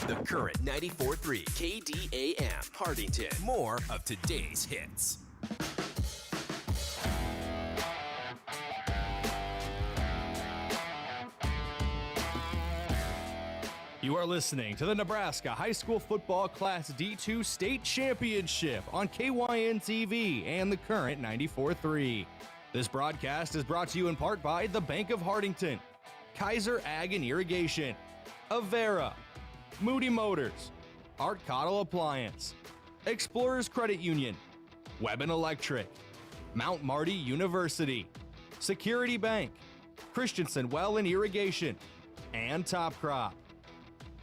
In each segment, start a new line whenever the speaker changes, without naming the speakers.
The Current 94.3 KDAM, Hardington. More of today's hits.
You are listening to the Nebraska High School Football Class D2 State Championship on KYN-TV and the Current 94.3. This broadcast is brought to you in part by the Bank of Hardington, Kaiser Ag and Irrigation, Avera, Moody Motors, Art Cottle Appliance, Explorers Credit Union, Webben Electric, Mount Marty University, Security Bank, Christensen Well and Irrigation, and Top Crop.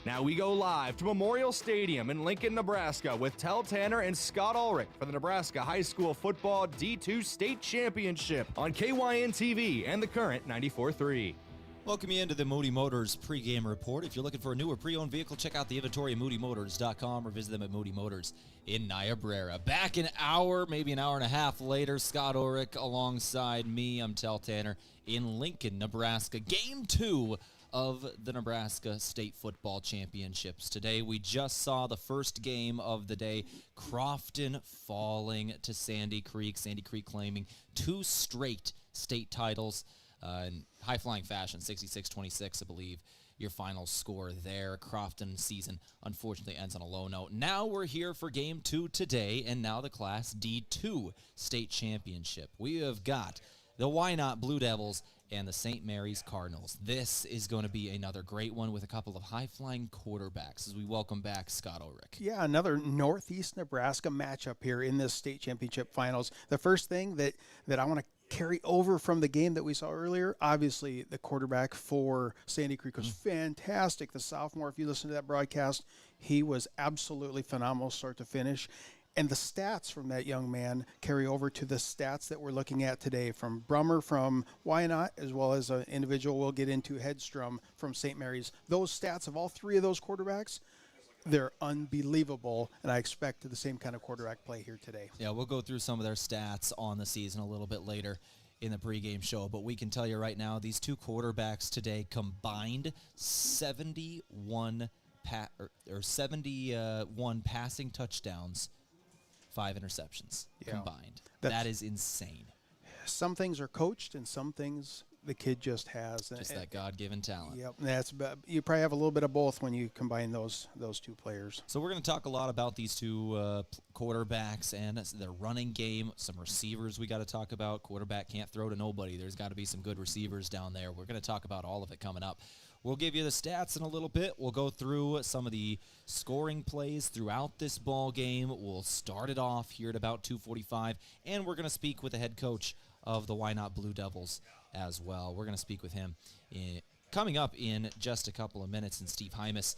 Now we go live to Memorial Stadium in Lincoln, Nebraska with Tehl Tanner and Scott Ulrich for the Nebraska High School Football D2 State Championship on KYN-TV and the Current 94.3.
Welcome you into the Moody Motors pregame report. If you're looking for a new or pre-owned vehicle, check out the inventory at moodymotors.com or visit them at Moody Motors in Niobrara. Back an hour, maybe an hour and a half later, Scott Ulrich alongside me. I'm Tehl Tanner in Lincoln, Nebraska. Game 2 of the Nebraska State Football Championships. Today we just saw the first game of the day, Crofton falling to Sandy Creek. Sandy Creek claiming 2 straight state titles in high-flying fashion, 66-26, I believe, your final score there. Crofton season unfortunately ends on a low note. Now we're here for game 2 today, and now the Class D2 State Championship. We have got the Wynot Blue Devils and the St. Mary's Cardinals. This is going to be another great one with a couple of high-flying quarterbacks as we welcome back Scott Ulrich.
Yeah, another Northeast Nebraska matchup here in this state championship finals. The first thing that I want to carry over from the game that we saw earlier, obviously the quarterback for Sandy Creek was fantastic. The sophomore, if you listen to that broadcast, he was absolutely phenomenal start to finish. And the stats from that young man carry over to the stats that we're looking at today from Brummer from Wynot, as well as an individual we'll get into, Hedstrom from St. Mary's. Those stats of all 3 of those quarterbacks, they're unbelievable, and I expect the same kind of quarterback play here today.
Yeah, we'll go through some of their stats on the season a little bit later in the pregame show, but we can tell you right now, these 2 quarterbacks today combined 71 passing touchdowns, 5 interceptions combined. That is insane.
Some things are coached, and some things the kid just has.
Just that God-given talent.
Yep, you probably have a little bit of both when you combine those 2 players.
So we're going to talk a lot about these 2 quarterbacks and their running game, some receivers we got to talk about. Quarterback can't throw to nobody. There's got to be some good receivers down there. We're going to talk about all of it coming up. We'll give you the stats in a little bit. We'll go through some of the scoring plays throughout this ball game. We'll start it off here at about 2:45, and we're going to speak with the head coach of the Wynot Blue Devils as well. We're going to speak with him coming up in just a couple of minutes, and Steve Hymas.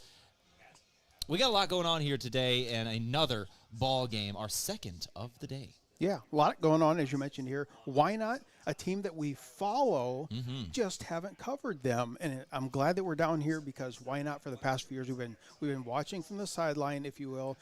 We got a lot going on here today, and another ball game, our second of the day.
Yeah, a lot going on, as you mentioned here. Wynot, a team that we follow, just haven't covered them. And I'm glad that we're down here because Wynot, for the past few years, we've been watching from the sideline, if you will,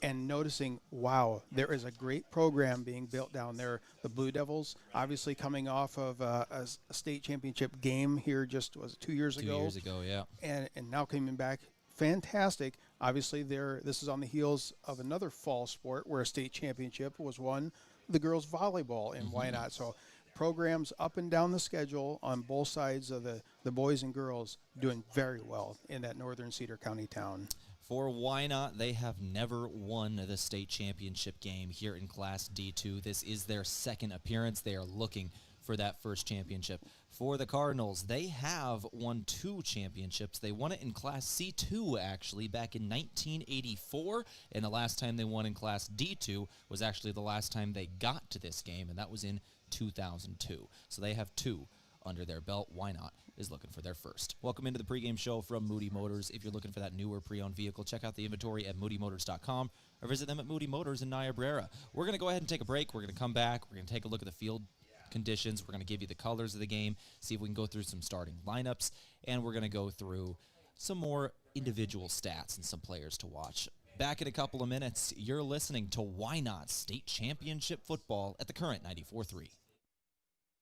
and noticing, wow, there is a great program being built down there. The Blue Devils, obviously coming off of a state championship game here just, was it 2 years ago?
2 years ago, yeah.
And now coming back. Fantastic. Obviously, this is on the heels of another fall sport where a state championship was won, the girls volleyball in Wynot. So programs up and down the schedule on both sides of the boys and girls doing very well in that northern Cedar County town.
For Wynot, they have never won the state championship game here in Class D2. This is their second appearance. They are looking for that first championship. For the Cardinals, they have won 2 championships. They won it in Class C2, actually, back in 1984, and the last time they won in Class D2 was actually the last time they got to this game, and that was in 2002. So they have 2 under their belt. Wynot is looking for their first. Welcome into the pregame show from Moody Motors. If you're looking for that newer pre-owned vehicle, check out the inventory at moodymotors.com or visit them at Moody Motors in Niobrara. We're going to go ahead and take a break. We're going to come back. We're going to take a look at the field conditions. We're going to give you the colors of the game, see if we can go through some starting lineups, and we're going to go through some more individual stats and some players to watch. Back in a couple of minutes, you're listening to Wynot State Championship Football at the Current 94.3.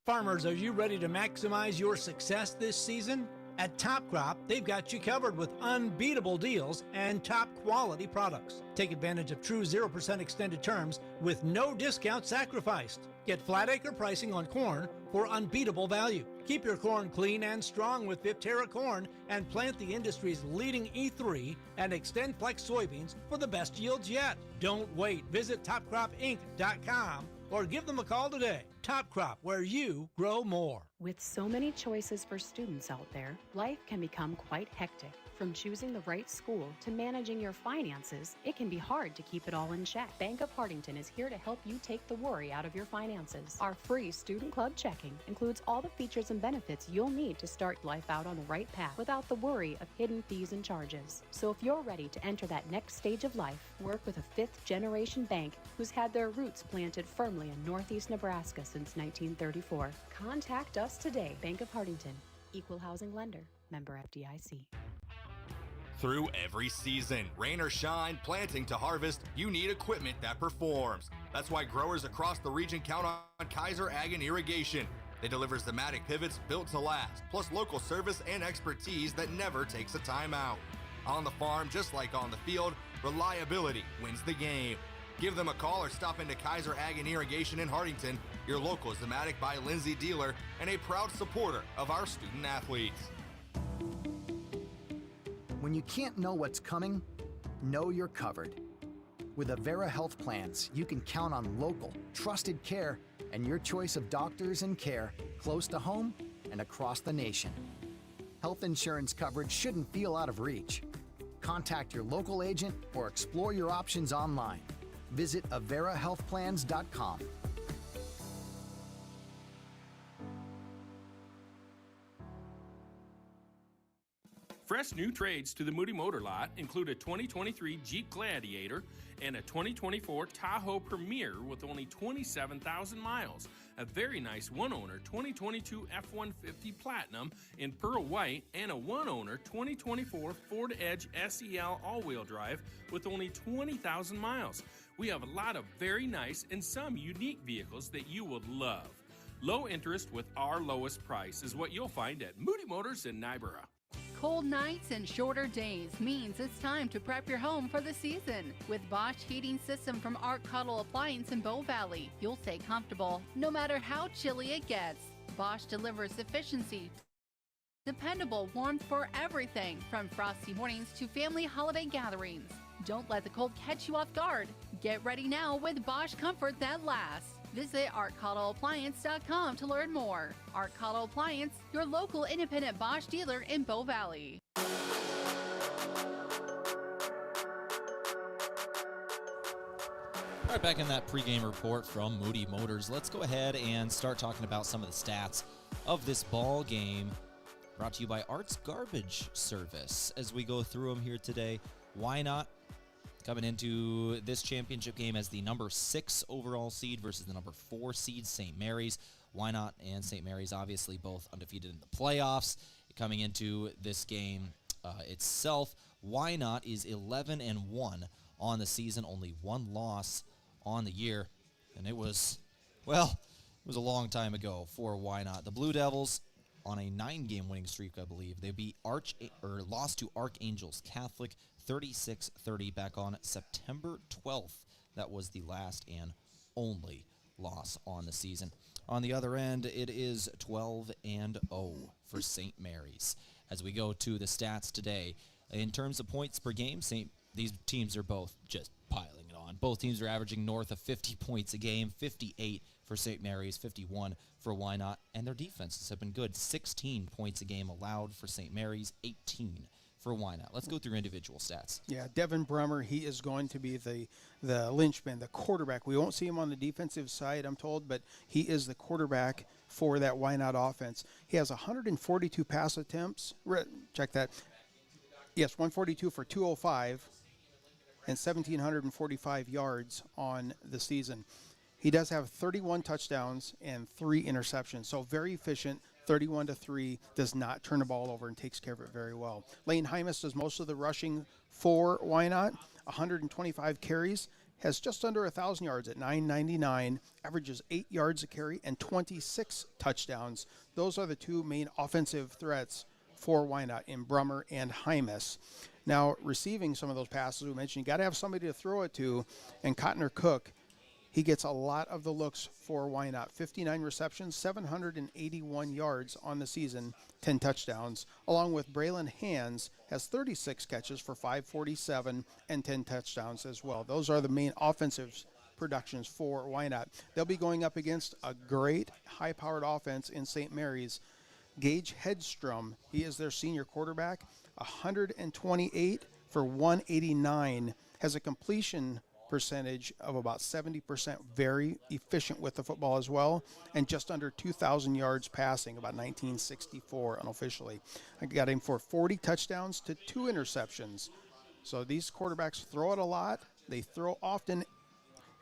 Farmers, are you ready to maximize your success this season? At Top Crop, they've got you covered with unbeatable deals and top quality products. Take advantage of true 0% extended terms with no discount sacrificed. Get flat acre pricing on corn for unbeatable value. Keep your corn clean and strong with Viptera corn and plant the industry's leading E3 and XtendFlex soybeans for the best yields yet. Don't wait. Visit topcropinc.com or give them a call today. Top Crop, where you grow more.
With so many choices for students out there, life can become quite hectic. From choosing the right school to managing your finances, it can be hard to keep it all in check. Bank of Hardington is here to help you take the worry out of your finances. Our free Student Club checking includes all the features and benefits you'll need to start life out on the right path without the worry of hidden fees and charges. So if you're ready to enter that next stage of life, work with a fifth-generation bank who's had their roots planted firmly in Northeast Nebraska since 1934. Contact us today. Bank of Hardington, Equal Housing Lender, member FDIC.
Through every season, rain or shine, planting to harvest, you need equipment that performs. That's why growers across the region count on Kaiser Ag and Irrigation. They deliver Zematic pivots built to last, plus local service and expertise that never takes a time out. On the farm, just like on the field, reliability wins the game. Give them a call or stop into Kaiser Ag and Irrigation in Hardington, your local Zematic by Lindsay dealer and a proud supporter of our student athletes.
When you can't know what's coming, know you're covered. With Avera Health Plans, you can count on local, trusted care and your choice of doctors and care close to home and across the nation. Health insurance coverage shouldn't feel out of reach. Contact your local agent or explore your options online. Visit averahealthplans.com.
Fresh new trades to the Moody Motor lot include a 2023 Jeep Gladiator and a 2024 Tahoe Premier with only 27,000 miles. A very nice one-owner 2022 F-150 Platinum in pearl white and a one-owner 2024 Ford Edge SEL all-wheel drive with only 20,000 miles. We have a lot of very nice and some unique vehicles that you will love. Low interest with our lowest price is what you'll find at Moody Motors in Nyborough.
Cold nights and shorter days means it's time to prep your home for the season. With Bosch heating system from Arc Cuddle Appliance in Bow Valley, you'll stay comfortable no matter how chilly it gets. Bosch delivers efficiency, dependable warmth for everything from frosty mornings to family holiday gatherings. Don't let the cold catch you off guard. Get ready now with Bosch comfort that lasts. Visit ArcCuddleAppliance.com to learn more. Arc Cuddle Appliance, your local independent Bosch dealer in Bow Valley.
All right, back in that pregame report from Moody Motors, let's go ahead and start talking about some of the stats of this ball game. Brought to you by Arts Garbage Service. As we go through them here today, Wynot coming into this championship game as the number 6 overall seed versus the number 4 seed, St. Mary's. Wynot and St. Mary's obviously both undefeated in the playoffs. Coming into this game itself, Wynot is 11-1 on the season, only one loss on the year, and it was a long time ago for Wynot. The Blue Devils on a 9-game winning streak, I believe. They beat lost to Archangels Catholic 36-30 back on September 12th. That was the last and only loss on the season. On the other end, it is 12-0 for St. Mary's. As we go to the stats today, in terms of points per game, these teams are both just piling it on. Both teams are averaging north of 50 points a game, 58 for St. Mary's, 51 for Wynot, and their defenses have been good. 16 points a game allowed for St. Mary's, 18 for Wynot. Let's go through individual stats.
Yeah, Devin Brummer, he is going to be the linchpin, the quarterback. We won't see him on the defensive side, I'm told, but he is the quarterback for that Wynot offense. He has 142 pass attempts. Check that. Yes, 142 for 205 and 1,745 yards on the season. He does have 31 touchdowns and 3 interceptions, so very efficient. 31-3, does not turn the ball over and takes care of it very well. Lane Hymas does most of the rushing for Wynot, 125 carries, has just under 1,000 yards at 999, averages 8 yards a carry and 26 touchdowns. Those are the two main offensive threats for Wynot in Brummer and Hymas. Now, receiving some of those passes we mentioned, you got to have somebody to throw it to, and Cotner Cook, he gets a lot of the looks for Wynot. 59 receptions, 781 yards on the season, 10 touchdowns, along with Braylon Hands has 36 catches for 547 and 10 touchdowns as well. Those are the main offensive productions for Wynot. They'll be going up against a great high-powered offense in St. Mary's. Gage Hedstrom, he is their senior quarterback, 128 for 189, has a completion percentage of about 70%, very efficient with the football as well, and just under 2,000 yards passing, about 1964 unofficially. I got him for 40 touchdowns to 2 interceptions. So these quarterbacks throw it a lot, they throw often,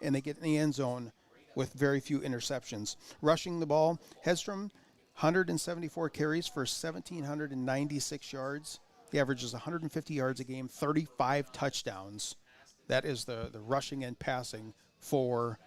and they get in the end zone with very few interceptions. Rushing the ball, Hedstrom, 174 carries for 1,796 yards. He averages 150 yards a game, 35 touchdowns. That is the rushing and passing for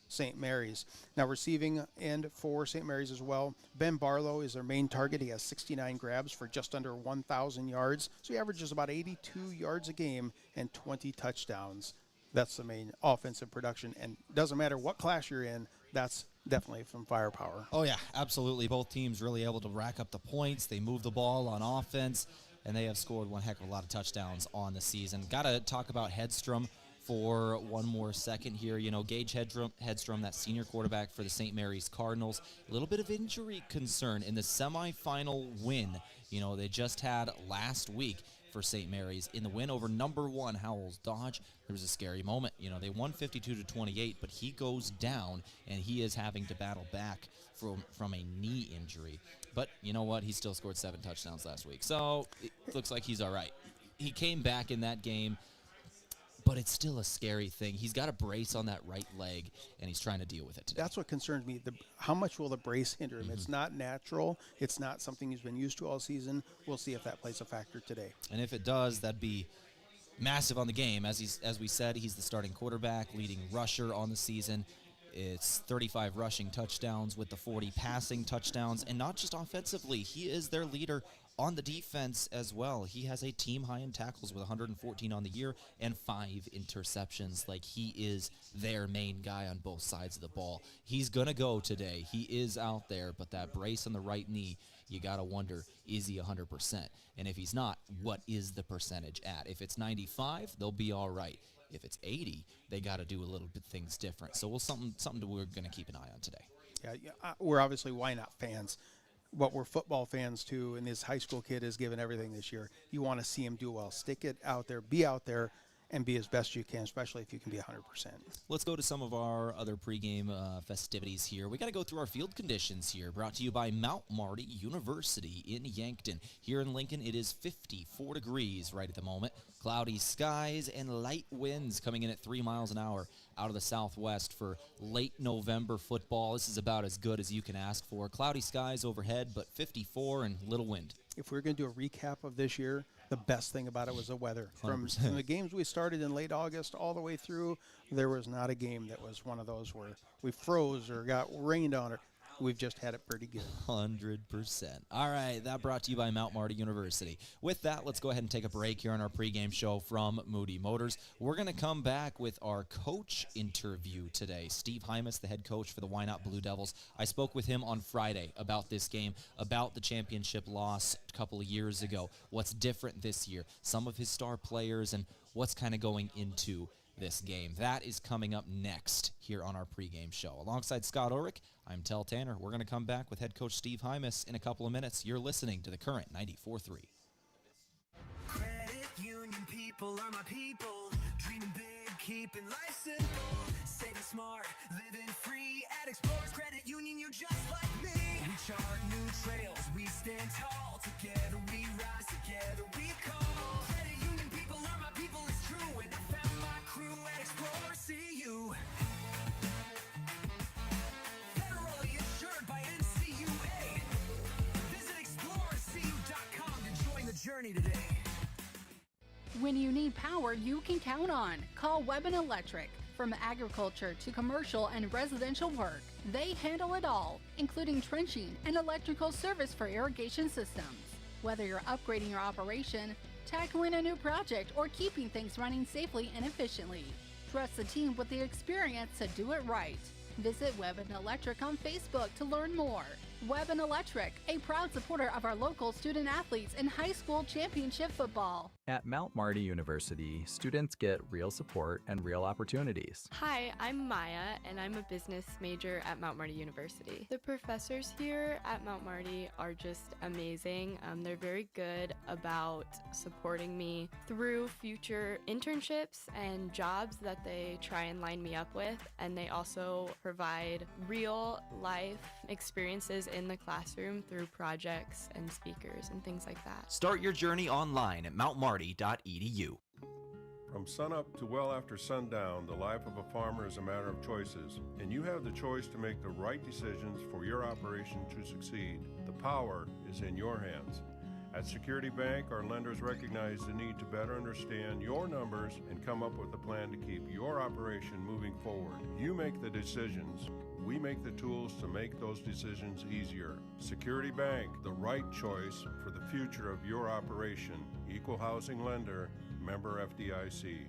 St. Mary's. Now receiving end for St. Mary's as well. Ben Barlow is their main target. He has 69 grabs for just under 1,000 yards. So he averages about 82 yards a game and 20 touchdowns. That's the main offensive production. And doesn't matter what class you're in, that's definitely from firepower.
Oh, yeah, absolutely. Both teams really able to rack up the points. They move the ball on offense, and they have scored one heck of a lot of touchdowns on the season. Got to talk about Hedstrom for one more second here. You know, Gage Hedstrom, that senior quarterback for the St. Mary's Cardinals, a little bit of injury concern in the semifinal win, you know, they just had last week for St. Mary's. In the win over number 1 Howells Dodge, there was a scary moment. You know, they won 52-28, but he goes down, and he is having to battle back from a knee injury. But you know what? He still scored 7 touchdowns last week, so it looks like he's all right. He came back in that game, but it's still a scary thing. He's got a brace on that right leg, and he's trying to deal with it today.
That's what concerns me. How much will the brace hinder him? It's not natural. It's not something he's been used to all season. We'll see if that plays a factor today.
And if it does, that'd be massive on the game. As we said, he's the starting quarterback, leading rusher on the season. It's 35 rushing touchdowns with the 40 passing touchdowns, and not just offensively. He is their leader on the defense as well. He has a team high in tackles with 114 on the year and 5 interceptions. Like, he is their main guy on both sides of the ball. He's going to go today. He is out there, but that brace on the right knee, you got to wonder, is he 100%? And if he's not, what is the percentage at? If it's 95, they'll be all right. If it's 80, they got to do a little bit things different. So something we're going to keep an eye on today.
Yeah, we're obviously Wynot fans, but we're football fans too, and this high school kid is giving everything this year. You want to see him do well. Stick it out there, and be as best you can, especially if you can be 100%.
Let's go to some of our other pregame festivities here. We got to go through our field conditions here, brought to you by Mount Marty University in Yankton. Here in Lincoln, it is 54 degrees right at the moment. Cloudy skies and light winds coming in at 3 miles an hour out of the southwest for late November football. This is about as good as you can ask for. Cloudy skies overhead, but 54 and little wind.
If we're going to do a recap of this year, the best thing about it was the weather. From the games we started in late August all the way through, there was not a game that was one of those where we froze or got rained on. We've just had it pretty good.
100%. All right, that brought to you by Mount Marty University. With that, let's go ahead and take a break here on our pregame show from Moody Motors. We're going to come back with our coach interview today. Steve Hymas, the head coach for the Wynot Blue Devils. I spoke with him on Friday about this game, about the championship loss a couple of years ago, what's different this year, some of his star players, and what's kind of going into this game. That is coming up next here on our pregame show. Alongside Scott Ulrich, I'm Tehl Tanner. We're going to come back with head coach Steve Hymas in a couple of minutes. You're listening to The Current 94.3.
Credit union people are my people. Dreaming big, keeping life simple. Saving smart, living free. At Explorers Credit Union, you're just like me. We chart new trails, we stand tall. Together we rise, together we call. Credit union people are my people, it's true. And I found my crew at Explorers CU. Federally insured by NCUA. Visit ExplorerCU.com to join the journey today.
When you need power you can count on, call Webben Electric. From agriculture to commercial and residential work, they handle it all, including trenching and electrical service for irrigation systems. Whether you're upgrading your operation, tackling a new project, or keeping things running safely and efficiently, trust the team with the experience to do it right. Visit Webb & Electric on Facebook to learn more. Webb & Electric, a proud supporter of our local student athletes in high school championship football.
At Mount Marty University, students get real support and real opportunities.
Hi, I'm Maya, and I'm a business major at Mount Marty University. The professors here at Mount Marty are just amazing. They're very good about supporting me through future internships and jobs that they try and line me up with, and they also provide real life experiences in the classroom through projects and speakers and things like that.
Start your journey online at mountmarty.edu.
From sunup to well after sundown, the life of a farmer is a matter of choices, and you have the choice to make the right decisions for your operation to succeed. The power is in your hands. At Security Bank, our lenders recognize the need to better understand your numbers and come up with a plan to keep your operation moving forward. You make the decisions. We make the tools to make those decisions easier. Security Bank, the right choice for the future of your operation. Equal housing lender, member FDIC.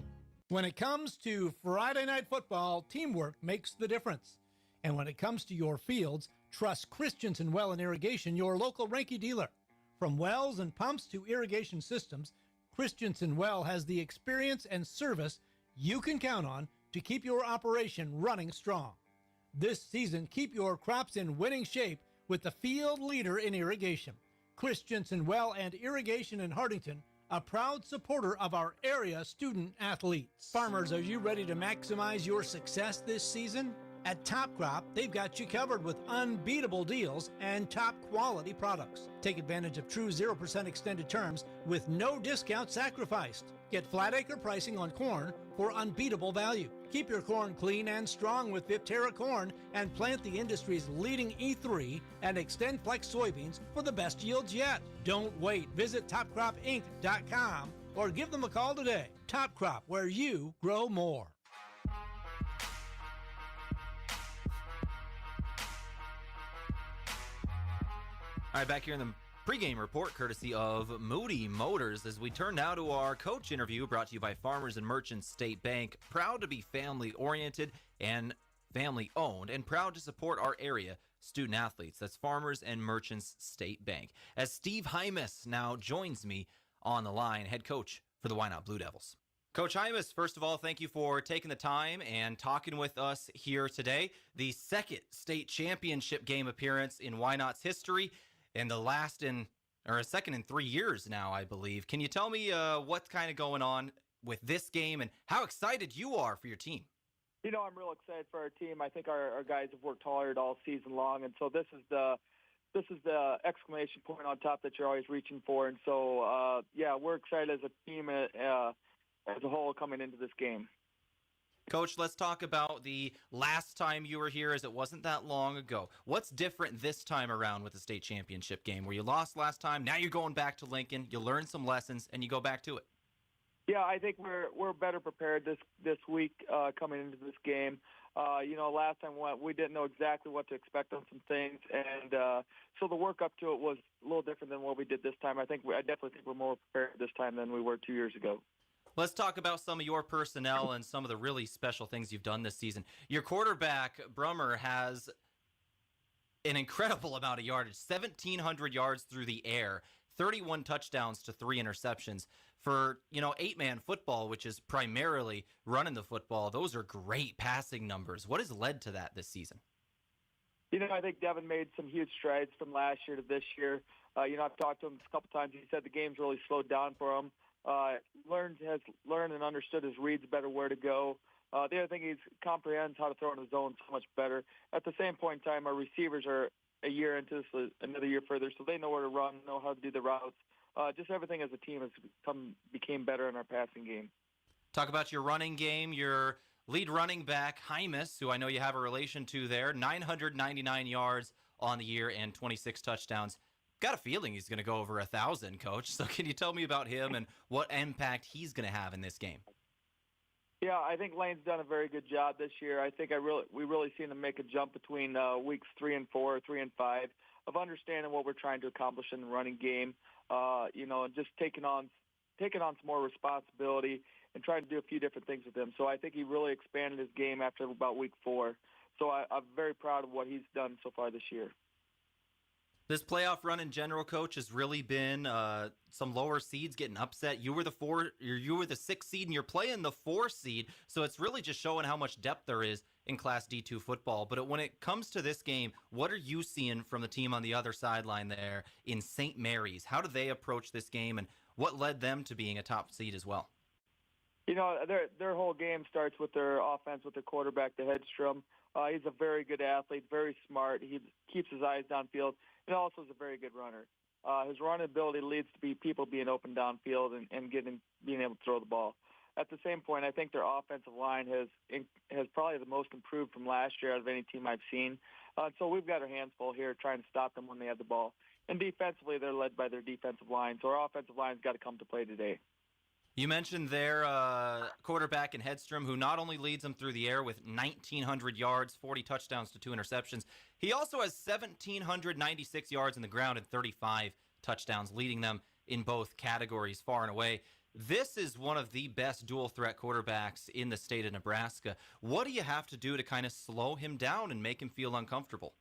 When it comes to Friday night football, teamwork makes the difference. And when it comes to your fields, trust Christensen Well and Irrigation, your local Ranky dealer. From wells and pumps to irrigation systems, Christensen Well has the experience and service you can count on to keep your operation running strong. This season, keep your crops in winning shape with the field leader in irrigation. Christensen Well and Irrigation in Hardington, a proud supporter of our area student athletes. Farmers, are you ready to maximize your success this season? At Top Crop, they've got you covered with unbeatable deals and top quality products. Take advantage of true 0% extended terms with no discount sacrificed. Get flat acre pricing on corn for unbeatable value. Keep your corn clean and strong with Viptera corn and plant the industry's leading E3 and Extend Flex soybeans for the best yields yet. Don't wait. Visit topcropinc.com or give them a call today. Top Crop, where you grow more.
All right, back here in the pregame report, courtesy of Moody Motors, as we turn now to our coach interview brought to you by Farmers and Merchants State Bank. Proud to be family-oriented and family-owned, and proud to support our area student athletes. That's Farmers and Merchants State Bank. As Steve Hymas now joins me on the line, head coach for the Wynot Blue Devils. Coach Hymas, first of all, thank you for taking the time and talking with us here today. The second state championship game appearance in Wynot's history, and a second in 3 years now, I believe. Can you tell me what's kind of going on with this game and how excited you are for your team?
You know, I'm real excited for our team. I think our guys have worked hard all season long, and so this is the exclamation point on top that you're always reaching for. And so, we're excited as a team as a whole coming into this game.
Coach, let's talk about the last time you were here, as it wasn't that long ago. What's different this time around with the state championship game, where you lost last time? Now you're going back to Lincoln. You learn some lessons, and you go back to it.
Yeah, I think we're better prepared this week coming into this game. Last time we didn't know exactly what to expect on some things, and so the work up to it was a little different than what we did this time. I definitely think we're more prepared this time than we were 2 years ago.
Let's talk about some of your personnel and some of the really special things you've done this season. Your quarterback, Brummer, has an incredible amount of yardage, 1,700 yards through the air, 31 touchdowns to 3 interceptions. For, 8-man football, which is primarily running the football, those are great passing numbers. What has led to that this season?
I think Devin made some huge strides from last year to this year. I've talked to him a couple times. He said the game's really slowed down for him. Has learned and understood his reads better where to go. The other thing, he comprehends how to throw in the zone so much better. At the same point in time, our receivers are a year into this, another year further, so they know where to run, know how to do the routes. Just everything as a team has became better in our passing game.
Talk about your running game. Your lead running back, Hymas, who I know you have a relation to there, 999 yards on the year and 26 touchdowns. Got a feeling he's going to go over 1,000, Coach. So can you tell me about him and what impact he's going to have in this game?
Yeah, I think Lane's done a very good job this year. I think we really seen him make a jump between weeks 3 and 4, 3 and 5. of understanding what we're trying to accomplish in the running game, and just taking on some more responsibility and trying to do a few different things with him. So I think he really expanded his game after about week 4. So I'm very proud of what he's done so far this year.
This playoff run in general, Coach, has really been some lower seeds getting upset. You were the 6th seed, and you're playing the 4 seed, so it's really just showing how much depth there is in Class D2 football. But when it comes to this game, what are you seeing from the team on the other sideline there in St. Mary's? How do they approach this game, and what led them to being a top seed as well?
Their whole game starts with their offense, with their quarterback, the Hedstrom. He's a very good athlete, very smart. He keeps his eyes downfield, and also is a very good runner. His running ability leads to people being open downfield and being able to throw the ball. At the same point, I think their offensive line has probably the most improved from last year out of any team I've seen. So we've got our hands full here trying to stop them when they have the ball. And defensively, they're led by their defensive line. So our offensive line's got to come to play today.
You mentioned their quarterback in Hedstrom, who not only leads them through the air with 1,900 yards, 40 touchdowns to 2 interceptions, he also has 1,796 yards in the ground and 35 touchdowns, leading them in both categories far and away. This is one of the best dual-threat quarterbacks in the state of Nebraska. What do you have to do to kind of slow him down and make him feel uncomfortable?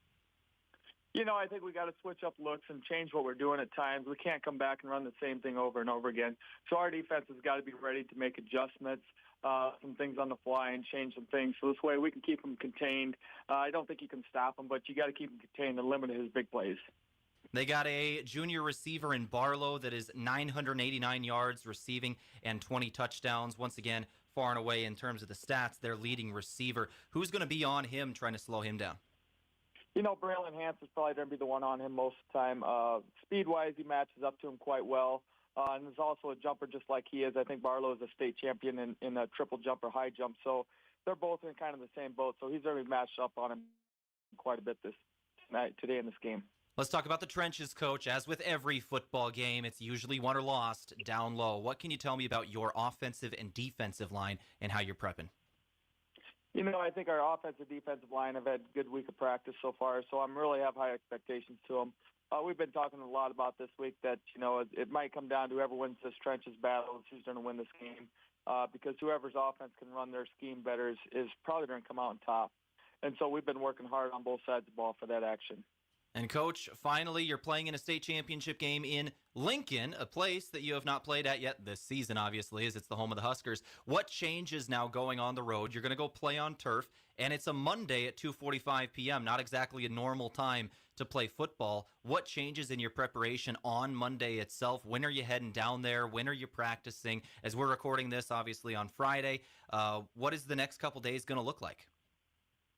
I think we got to switch up looks and change what we're doing at times. We can't come back and run the same thing over and over again. So our defense has got to be ready to make adjustments, some things on the fly, and change some things. So this way we can keep him contained. I don't think you can stop him, but you got to keep him contained and limit his big plays.
They got a junior receiver in Barlow that is 989 yards receiving and 20 touchdowns. Once again, far and away in terms of the stats, their leading receiver. Who's going to be on him trying to slow him down?
Braylon Hance is probably going to be the one on him most of the time. Speed-wise, he matches up to him quite well. And there's also a jumper just like he is. I think Barlow is a state champion in a triple jump or high jump. So they're both in kind of the same boat. So he's going to be matched up on him quite a bit today in this game.
Let's talk about the trenches, Coach. As with every football game, it's usually won or lost down low. What can you tell me about your offensive and defensive line and how you're prepping?
I think our offensive defensive line have had a good week of practice so far, so I'm really have high expectations to them. We've been talking a lot about this week that, it might come down to whoever wins this trenches battle is who's going to win this game, because whoever's offense can run their scheme better is probably going to come out on top. And so we've been working hard on both sides of the ball for that action.
And, Coach, finally, you're playing in a state championship game in Lincoln, a place that you have not played at yet this season, obviously, as it's the home of the Huskers. What changes now going on the road? You're going to go play on turf, and it's a Monday at 2:45 p.m., not exactly a normal time to play football. What changes in your preparation on Monday itself? When are you heading down there? When are you practicing? As we're recording this, obviously, on Friday, what is the next couple days going to look like?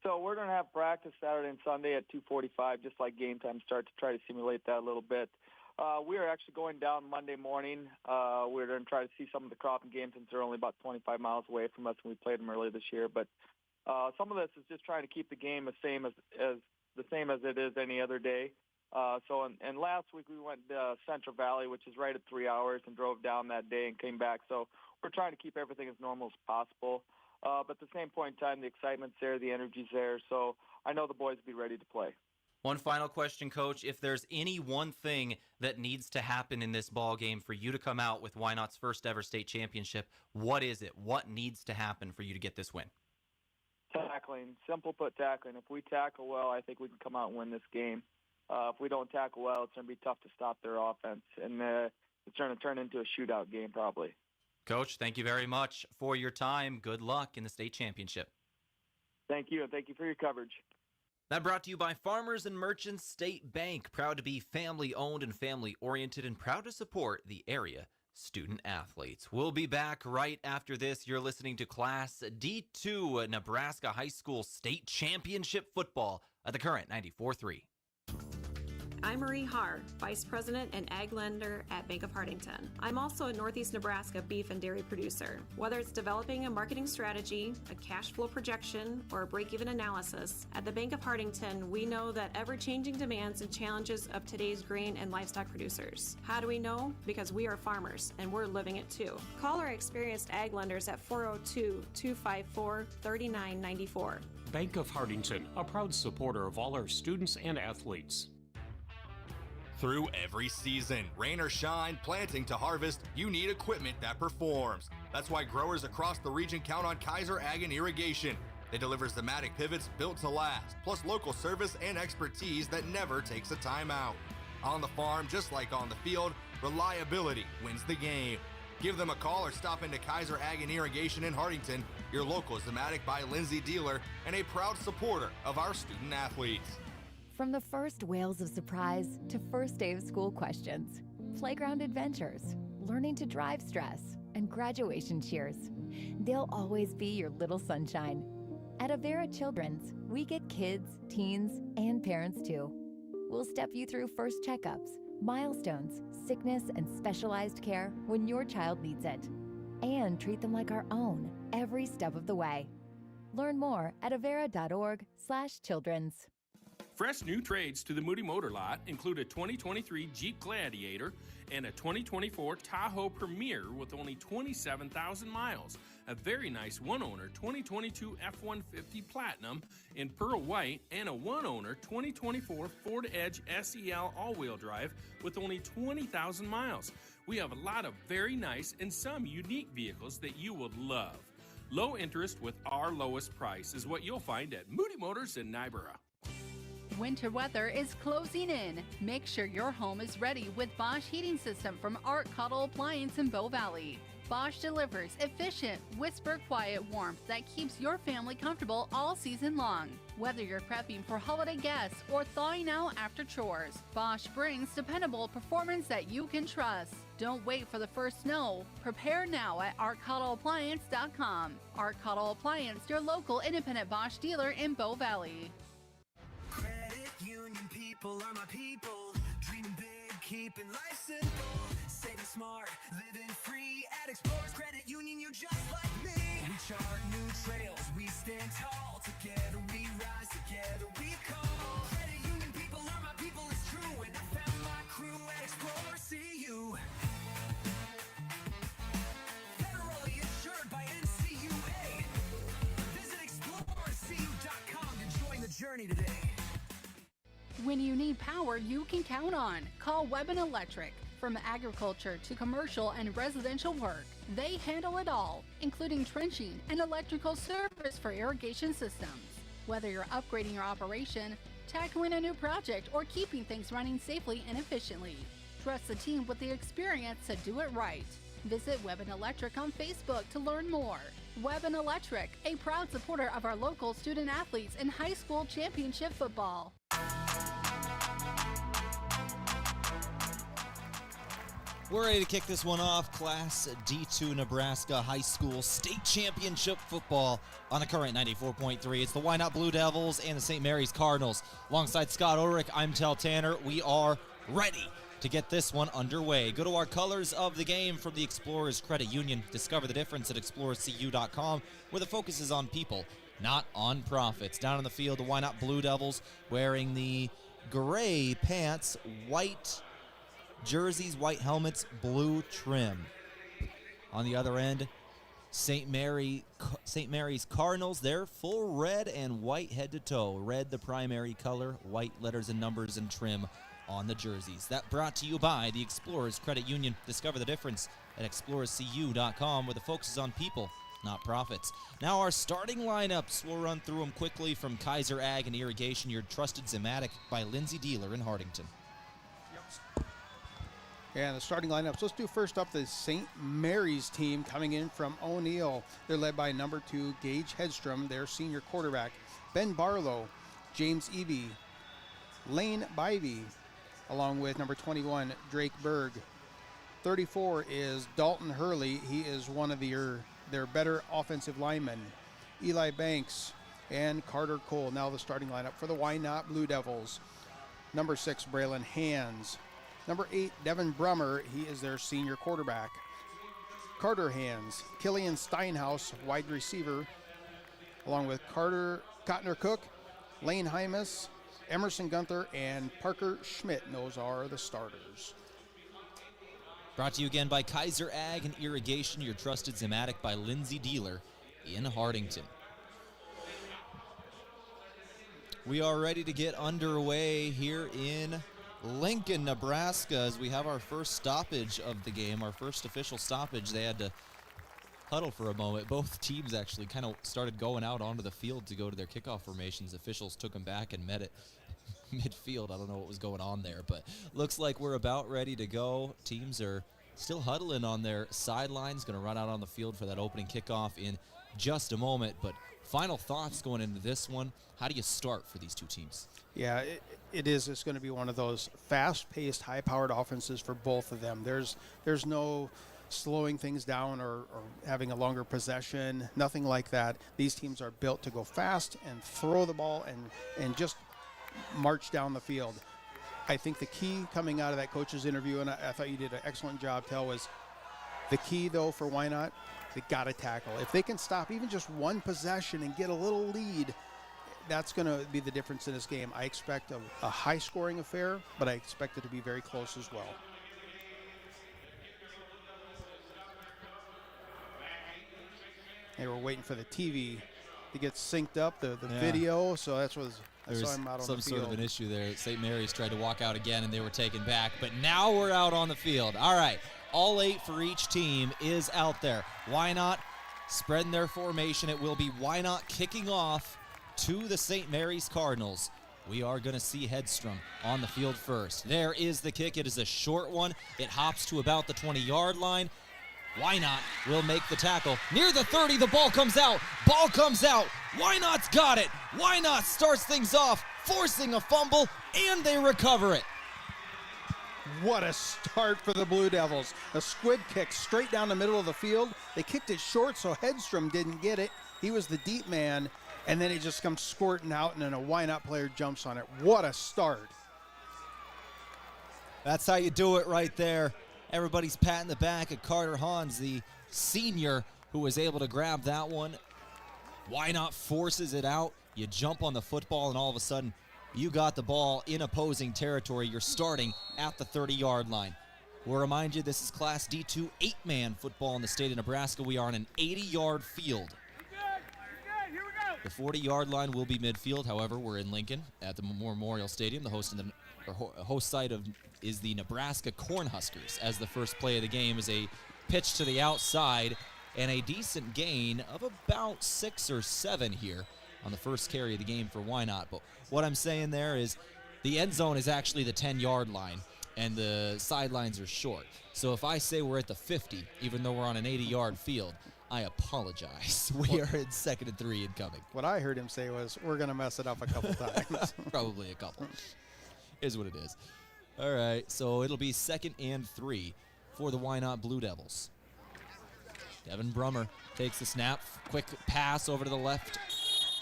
So we're going to have practice Saturday and Sunday at 2:45, just like game time start, to try to simulate that a little bit. We are actually going down Monday morning. We're going to try to see some of the Crawford games since they're only about 25 miles away from us, and we played them earlier this year. But some of this is just trying to keep the game the same as it is any other day. And last week we went to Central Valley, which is right at 3 hours, and drove down that day and came back. So we're trying to keep everything as normal as possible. But at the same point in time, the excitement's there, the energy's there. So I know the boys will be ready to play.
One final question, Coach. If there's any one thing that needs to happen in this ball game for you to come out with Wynot's first ever state championship, what is it? What needs to happen for you to get this win?
Tackling. Simple put, tackling. If we tackle well, I think we can come out and win this game. If we don't tackle well, it's going to be tough to stop their offense. And it's going to turn into a shootout game probably.
Coach, thank you very much for your time. Good luck in the state championship.
Thank you, and thank you for your coverage.
That brought to you by Farmers and Merchants State Bank. Proud to be family-owned and family-oriented, and proud to support the area student athletes. We'll be back right after this. You're listening to Class D2 Nebraska High School State Championship Football at the current 94.3.
I'm Marie Haar, Vice President and Ag Lender at Bank of Hardington. I'm also a Northeast Nebraska beef and dairy producer. Whether it's developing a marketing strategy, a cash flow projection, or a break-even analysis, at the Bank of Hardington, we know that ever-changing demands and challenges of today's grain and livestock producers. How do we know? Because we are farmers, and we're living it too. Call our experienced ag lenders at 402-254-3994.
Bank of Hardington, a proud supporter of all our students and athletes.
Through every season, rain or shine, planting to harvest, you need equipment that performs. That's why growers across the region count on Kaiser Ag and Irrigation. They deliver Zematic pivots built to last, plus local service and expertise that never takes a time out. On the farm, just like on the field, reliability wins the game. Give them a call or stop into Kaiser Ag and Irrigation in Hardington, your local Zematic by Lindsay dealer and a proud supporter of our student athletes.
From the first wails of surprise to first day of school questions, playground adventures, learning to drive stress, and graduation cheers, they'll always be your little sunshine. At Avera Children's, we get kids, teens, and parents too. We'll step you through first checkups, milestones, sickness, and specialized care when your child needs it, and treat them like our own every step of the way. Learn more at avera.org/children's.
Fresh new trades to the Moody Motor Lot include a 2023 Jeep Gladiator and a 2024 Tahoe Premier with only 27,000 miles. A very nice one-owner 2022 F-150 Platinum in pearl white and a one-owner 2024 Ford Edge SEL all-wheel drive with only 20,000 miles. We have a lot of very nice and some unique vehicles that you will love. Low interest with our lowest price is what you'll find at Moody Motors in Nyborough.
Winter weather is closing in. Make sure your home is ready with Bosch Heating System from Art Cuddle Appliance in Bow Valley. Bosch delivers efficient, whisper-quiet warmth that keeps your family comfortable all season long. Whether you're prepping for holiday guests or thawing out after chores, Bosch brings dependable performance that you can trust. Don't wait for the first snow. Prepare now at ArtCuddleAppliance.com. Art Cuddle Appliance, your local independent Bosch dealer in Bow Valley.
Credit union people are my people. Dreaming big, keeping life simple. Saving smart, living free. At Explorers Credit Union, you're just like me. We chart new trails, we stand tall. Together we rise, together we call. Credit union people are my people, it's true. And I found my crew at Explorers CU. Federally insured by NCUA. Visit ExplorerCU.com to join the journey today.
When you need power you can count on, call Webben Electric. From agriculture to commercial and residential work, they handle it all, including trenching and electrical service for irrigation systems. Whether you're upgrading your operation, tackling a new project, or keeping things running safely and efficiently, trust the team with the experience to do it right. Visit Webben Electric on Facebook to learn more. Webben Electric, a proud supporter of our local student athletes in high school championship football.
We're ready to kick this one off. Class D2 Nebraska High School State Championship football on the current 94.3. It's the Wynot Blue Devils and the St. Mary's Cardinals. Alongside Scott Ulrich, I'm Tehl Tanner. We are ready to get this one underway. Go to our colors of the game from the Explorers Credit Union. Discover the difference at ExplorerCU.com, where the focus is on people, not on profits. Down on the field, the Wynot Blue Devils wearing the gray pants, white jerseys, white helmets, blue trim. On the other end, St. Mary's Cardinals, they're full red and white head to toe. Red the primary color, white letters and numbers and trim on the jerseys. That brought to you by the Explorers Credit Union. Discover the difference at ExplorerCU.com, where the focus is on people, not profits. Now our starting lineups, we'll run through them quickly from Kaiser Ag and Irrigation, your trusted Zematic by Lindsay Dealer in Hardington.
And the starting lineups, let's do first up the St. Mary's team coming in from O'Neill. They're led by number 2, Gage Hedstrom, their senior quarterback. Ben Barlow, James Eby, Lane Bivey, along with number 21, Drake Berg. 34 is Dalton Hurley. He is one of their better offensive linemen. Eli Banks and Carter Cole. Now the starting lineup for the Wynot Blue Devils. Number 6, Braylon Hands. Number 8, Devin Brummer. He is their senior quarterback. Carter Hands, Killian Steinhaus, wide receiver, along with Cotner Cook, Lane Hymas, Emerson Gunther, and Parker Schmidt. And those are the starters.
Brought to you again by Kaiser Ag and Irrigation, your trusted Zematic by Lindsay Dealer in Hardington. We are ready to get underway here in Lincoln, Nebraska, as we have our first stoppage of the game, our first official stoppage. They had to huddle for a moment. Both teams actually kind of started going out onto the field to go to their kickoff formations. Officials took them back and met it midfield. I don't know what was going on there, but looks like we're about ready to go. Teams are still huddling on their sidelines, going to run out on the field for that opening kickoff in just a moment. But final thoughts going into this one. How do you start for these two teams?
Yeah, it is. It's going to be one of those fast-paced, high-powered offenses for both of them. There's no slowing things down or having a longer possession, nothing like that. These teams are built to go fast and throw the ball and just march down the field. I think the key coming out of that coach's interview, and I thought you did an excellent job, Tehl, was the key, though, for Wynot, they got to tackle. If they can stop even just one possession and get a little lead, that's going to be the difference in this game. I expect a high-scoring affair, but I expect it to be very close as well. They were waiting for the TV to get synced up, the video, so that's what I saw him out on the field.
Some sort of an issue there. St. Mary's tried to walk out again, and they were taken back, but now we're out on the field. All right, all 8 for each team is out there. Wynot spreading their formation. It will be Wynot kicking off to the St. Mary's Cardinals. We are going to see Hedstrom on the field first. There is the kick. It is a short one. It hops to about the 20-yard line. Wynot will make the tackle. Near the 30, the ball comes out. Ball comes out. Wynot's got it. Wynot starts things off, forcing a fumble, and they recover it.
What a start for the Blue Devils. A squib kick straight down the middle of the field. They kicked it short so Hedstrom didn't get it. He was the deep man, and then it just comes squirting out, and then a Wynot player jumps on it. What a start.
That's how you do it right there. Everybody's patting the back of Carter Hans, the senior, who was able to grab that one. Wynot forces it out. You jump on the football, and all of a sudden, you got the ball in opposing territory. You're starting at the 30-yard line. We'll remind you, this is Class D2 8-man football in the state of Nebraska. We are on an 80-yard field. The 40-yard line will be midfield. However, we're in Lincoln at the Memorial Stadium. The host site is the Nebraska Cornhuskers, as the first play of the game is a pitch to the outside and a decent gain of about 6 or 7 here on the first carry of the game for Wynot. But what I'm saying there is the end zone is actually the 10-yard line, and the sidelines are short. So if I say we're at the 50, even though we're on an 80-yard field, I apologize. We are in 2nd and 3 incoming.
What I heard him say was, we're going to mess it up a couple times.
Probably a couple. Is what it is. All right, so it'll be 2nd and 3 for the Wynot Blue Devils. Devin Brummer takes the snap. Quick pass over to the left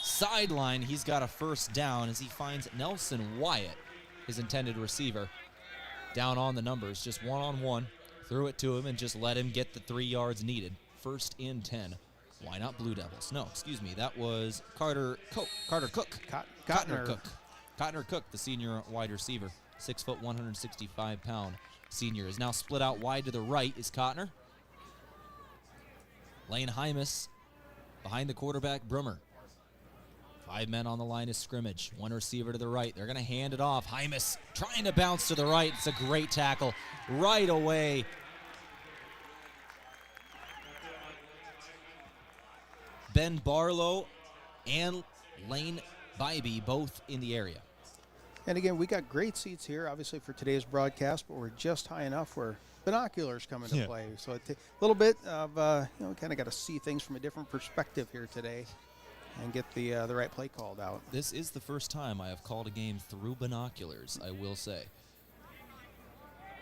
sideline. He's got a first down as he finds Nelson Wyatt, his intended receiver, down on the numbers, just one-on-one. Threw it to him and just let him get the 3 yards needed. 1st and 10. Wynot Blue Devils? No, excuse me. That was Carter Cook. Cotner Cook, the senior wide receiver. 6 foot, 165-pound senior. Is now split out wide to the right is Cotner. Lane Hymas behind the quarterback, Brummer. 5 men on the line of scrimmage. 1 receiver to the right. They're going to hand it off. Hymas trying to bounce to the right. It's a great tackle right away. Ben Barlow and Lane Bybee both in the area.
And again, we got great seats here, obviously, for today's broadcast, but we're just high enough where binoculars come into play. So a little bit of, kind of got to see things from a different perspective here today and get the right play called out.
This is the first time I have called a game through binoculars, I will say.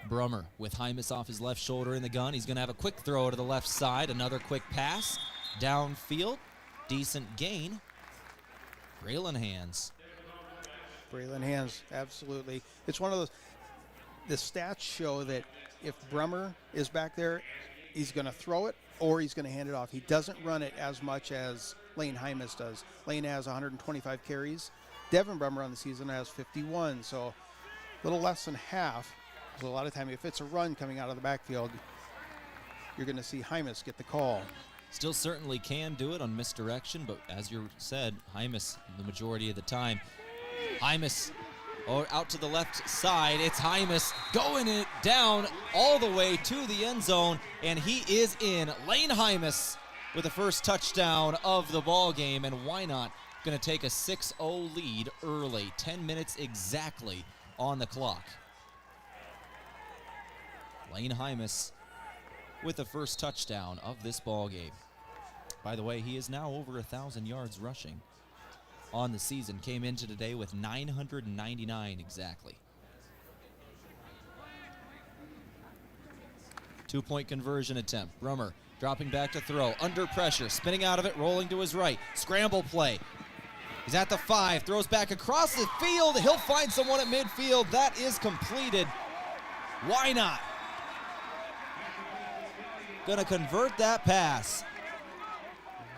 Brummer with Hymas off his left shoulder in the gun. He's going to have a quick throw to the left side. Another quick pass downfield. Decent gain. Braylon Hands,
absolutely. It's one of those, the stats show that if Brummer is back there, he's going to throw it or he's going to hand it off. He doesn't run it as much as Lane Hymas does. Lane has 125 carries. Devin Brummer on the season has 51, so a little less than half. So a lot of time, if it's a run coming out of the backfield, you're going to see Hymas get the call.
Still certainly can do it on misdirection, but as you said, Hymas the majority of the time. Hymas out to the left side. It's Hymas going it down all the way to the end zone, and he is in. Lane Hymas with the first touchdown of the ball game, and Wynot going to take a 6-0 lead early. 10 minutes exactly on the clock. Lane Hymas with the first touchdown of this ball game. By the way, he is now over 1,000 yards rushing on the season. Came into today with 999 exactly. 2-point conversion attempt. Brummer dropping back to throw. Under pressure. Spinning out of it. Rolling to his right. Scramble play. He's at the 5. Throws back across the field. He'll find someone at midfield. That is completed. Wynot gonna convert that pass.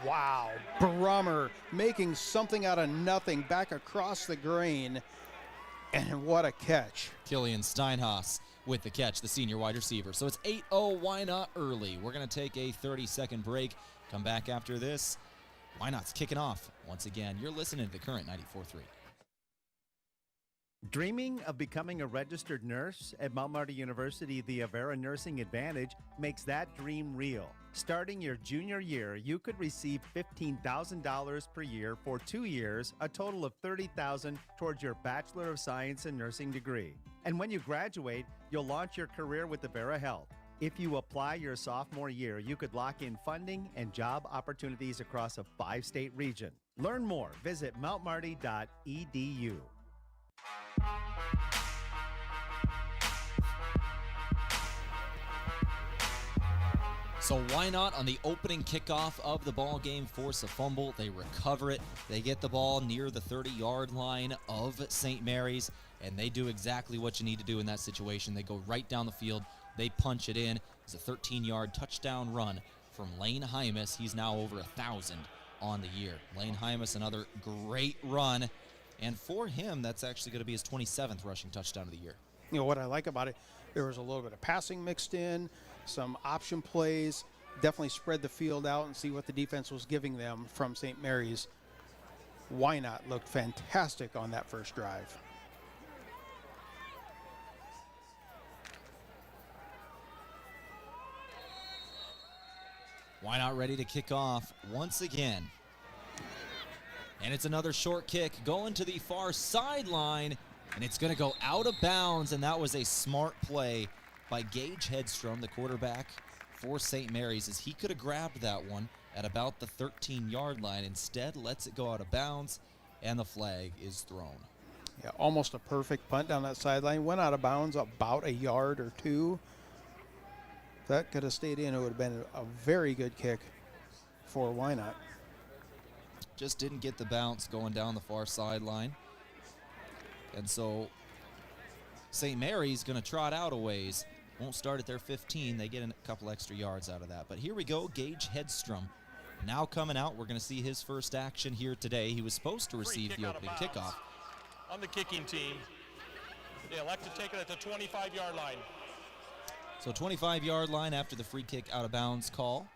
Wow, Brummer making something out of nothing back across the grain, and what a catch.
Killian Steinhaus with the catch, the senior wide receiver. So it's 8-0 Wynot early. We're gonna take a 30-second break. Come back after this. Wynot's kicking off once again. You're listening to the Current 94.3.
Dreaming of becoming a registered nurse? At Mount Marty University, the Avera Nursing Advantage makes that dream real. Starting your junior year, you could receive $15,000 per year for 2 years, a total of $30,000 towards your Bachelor of Science in Nursing degree. And when you graduate, you'll launch your career with Avera Health. If you apply your sophomore year, you could lock in funding and job opportunities across a 5-state region. Learn more. Visit mountmarty.edu.
So Wynot on the opening kickoff of the ball game force a fumble. They recover it. They get the ball near the 30-yard line of St. Mary's, and they do exactly what you need to do in that situation. They go right down the field. They punch it in. It's a 13-yard touchdown run from Lane Hymas. He's now over 1,000 on the year. Lane Hymas, another great run. And for him, that's actually going to be his 27th rushing touchdown of the year.
You know, what I like about it, there was a little bit of passing mixed in, some option plays, definitely spread the field out and see what the defense was giving them from St. Mary's. Wynot looked fantastic on that first drive.
Wynot ready to kick off once again. And it's another short kick going to the far sideline, and it's going to go out of bounds, and that was a smart play by Gage Hedstrom, the quarterback for St. Mary's, as he could have grabbed that one at about the 13-yard line. Instead, lets it go out of bounds, and the flag is thrown.
Yeah, almost a perfect punt down that sideline. Went out of bounds about a yard or two. If that could have stayed in, it would have been a very good kick for Wynot.
Just didn't get the bounce going down the far sideline. And so St. Mary's going to trot out a ways. Won't start at their 15. They get a couple extra yards out of that. But here we go, Gage Hedstrom now coming out. We're going to see his first action here today. He was supposed to receive the opening kickoff.
On the kicking team, they elect to take it at the 25-yard line.
So 25-yard line after the free kick out of bounds call.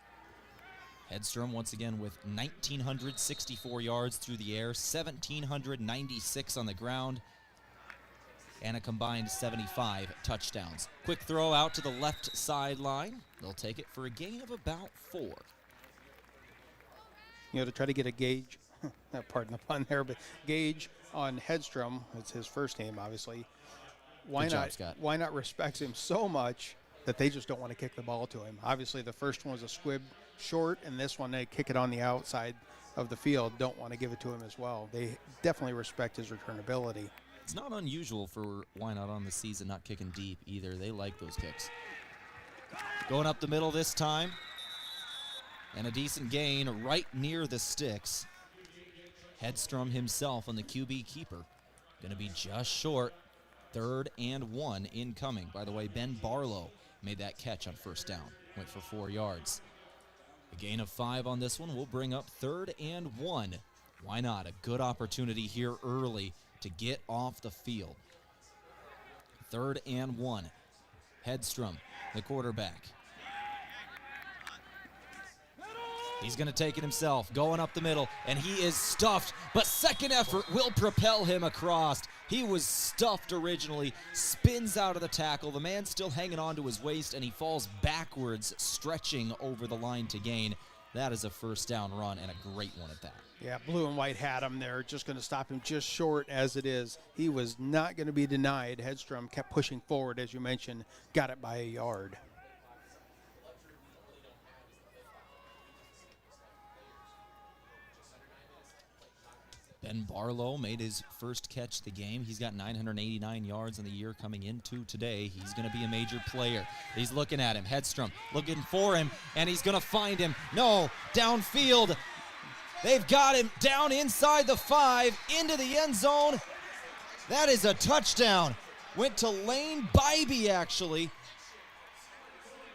Hedstrom once again with 1,964 yards through the air, 1,796 on the ground, and a combined 75 touchdowns. Quick throw out to the left sideline. They'll take it for a gain of about 4.
You know, to try to get a gauge, pardon the pun there, but gauge on Hedstrom, it's his first name, obviously. Wynot respects him so much that they just don't want to kick the ball to him. Obviously, the first one was a squib short, and this one they kick it on the outside of the field. Don't want to give it to him as well. They definitely respect his returnability.
It's not unusual for Wynot on the season not kicking deep either. They like those kicks. Going up the middle this time, and a decent gain right near the sticks. Hedstrom himself on the QB keeper. Going to be just short. 3rd and 1 incoming. By the way, Ben Barlow made that catch on first down. Went for 4 yards. A gain of 5 on this one will bring up 3rd and 1. Wynot? A good opportunity here early to get off the field. 3rd and 1. Hedstrom, the quarterback. He's going to take it himself, going up the middle, and he is stuffed, but second effort will propel him across. He was stuffed originally, spins out of the tackle. The man still hanging on to his waist, and he falls backwards, stretching over the line to gain. That is a first down run, and a great one at that.
Yeah, blue and white had him there, just going to stop him just short as it is. He was not going to be denied. Hedstrom kept pushing forward, as you mentioned, got it by a yard.
Ben Barlow made his first catch of the game. He's got 989 yards in the year coming into today. He's going to be a major player. He's looking at him. Hedstrom looking for him, and he's going to find him. No, downfield. They've got him down inside the 5, into the end zone. That is a touchdown. Went to Lane Bybee, actually.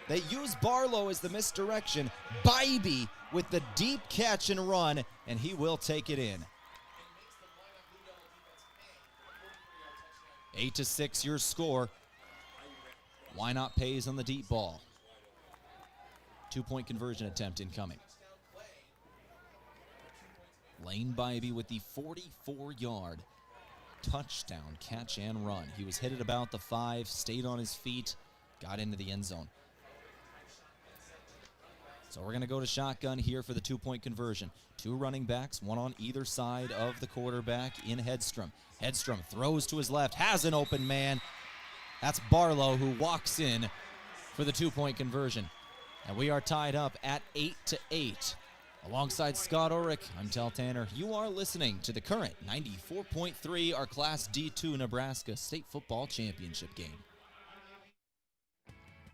They use Barlow as the misdirection. Bybee with the deep catch and run, and he will take it in. 8-6 your score. Wynot pays on the deep ball. 2-point conversion attempt incoming. Lane Bybee with the 44-yard touchdown catch and run. He was hit at about the 5, stayed on his feet, got into the end zone. So we're going to go to shotgun here for the 2-point conversion. 2 running backs, one on either side of the quarterback in Hedstrom. Hedstrom throws to his left, has an open man. That's Barlow who walks in for the 2-point conversion. And we are tied up at 8-8. Alongside Scott Ulrich, I'm Tehl Tanner. You are listening to the current 94.3, our Class D2 Nebraska State Football Championship game.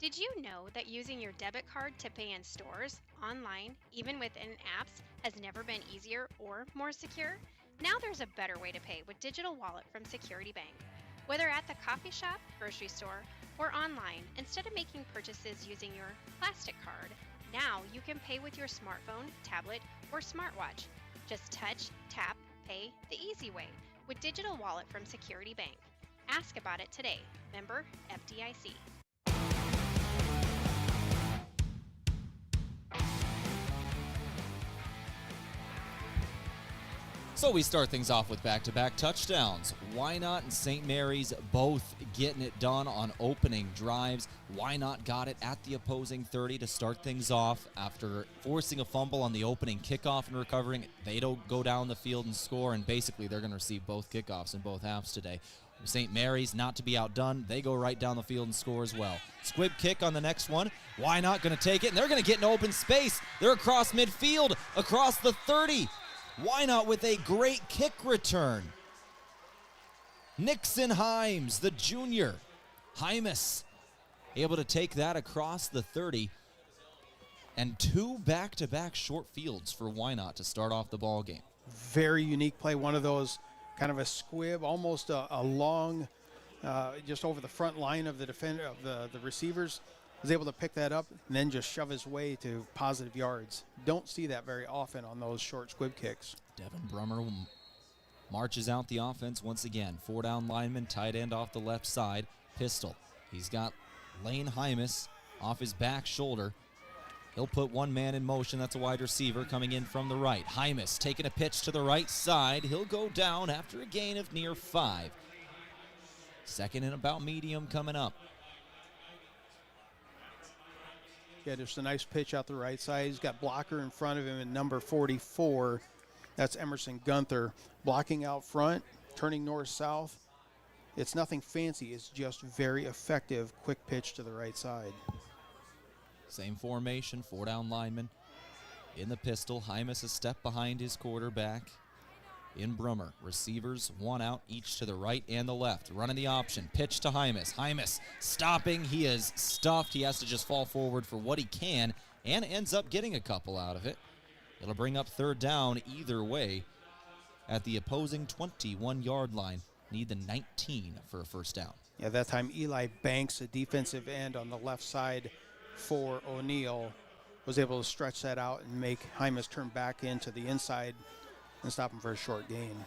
Did you know that using your debit card to pay in stores, online, even within apps, has never been easier or more secure? Now there's a better way to pay with Digital Wallet from Security Bank. Whether at the coffee shop, grocery store, or online, instead of making purchases using your plastic card, now you can pay with your smartphone, tablet, or smartwatch. Just touch, tap, pay the easy way with Digital Wallet from Security Bank. Ask about it today. Member FDIC.
So we start things off with back-to-back touchdowns. Wynot and St. Mary's both getting it done on opening drives. Wynot got it at the opposing 30 to start things off. After forcing a fumble on the opening kickoff and recovering, they don't go down the field and score, and basically they're going to receive both kickoffs in both halves today. St. Mary's, not to be outdone, they go right down the field and score as well. Squib kick on the next one. Wynot going to take it, and they're going to get in open space. They're across midfield, across the 30. Wynot with a great kick return. Nixon Himes, the junior. Hymus able to take that across the 30. And 2 back-to-back short fields for Wynot to start off the ball game.
Very unique play. One of those kind of a squib, almost a long, just over the front line of the defender, of the receivers. Was able to pick that up and then just shove his way to positive yards. Don't see that very often on those short squib kicks.
Devin Brummer marches out the offense once again. 4-down lineman, tight end off the left side. Pistol. He's got Lane Hymus off his back shoulder. He'll put one man in motion. That's a wide receiver coming in from the right. Hymus taking a pitch to the right side. He'll go down after a gain of near 5. Second and about medium coming up.
Yeah, just a nice pitch out the right side. He's got blocker in front of him in number 44. That's Emerson Gunther. Blocking out front, turning north-south. It's nothing fancy. It's just very effective, quick pitch to the right side.
Same formation, 4-down lineman. In the pistol, Hymus a step behind his quarterback. In Brummer, receivers 1 out, each to the right and the left. Running the option, pitch to Hymus. Hymus stopping, he is stuffed. He has to just fall forward for what he can and ends up getting a couple out of it. It'll bring up 3rd down either way at the opposing 21-yard line. Need the 19 for a first down.
Yeah, that time Eli Banks, a defensive end on the left side for O'Neill, was able to stretch that out and make Hymus turn back into the inside and stop him for a short gain.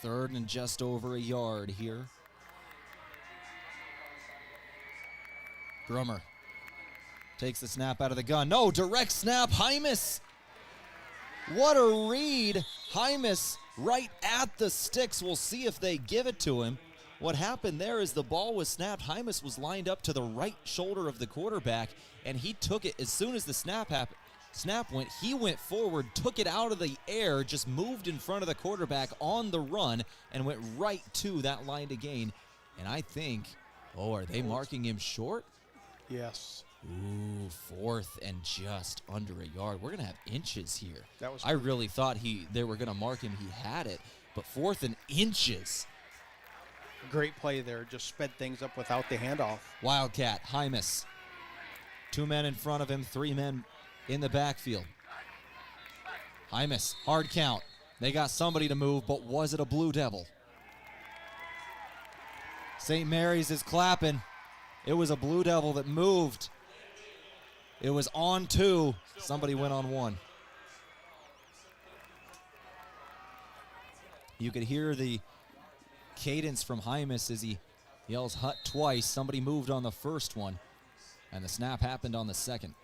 3rd and just over a yard here. Brummer takes the snap out of the gun. No, direct snap, Hymus. What a read. Hymus right at the sticks. We'll see if they give it to him. What happened there is the ball was snapped. Hymas was lined up to the right shoulder of the quarterback, and he took it as soon as the snap went. He went forward, took it out of the air, just moved in front of the quarterback on the run, and went right to that line to gain. And I think, are they marking him short?
Yes.
Ooh, 4th and just under a yard. We're going to have inches here.
That was
I really thought they were going to mark him. He had it, but 4th and inches.
Great play there. Just sped things up without the handoff.
Wildcat, Hymas. 2 men in front of him, 3 men in the backfield. Hymas, hard count. They got somebody to move, but was it a Blue Devil? St. Mary's is clapping. It was a Blue Devil that moved. It was on 2. Somebody went on 1. You could hear the cadence from Hymas as he yells hut twice. Somebody moved on the first one, and the snap happened on the second.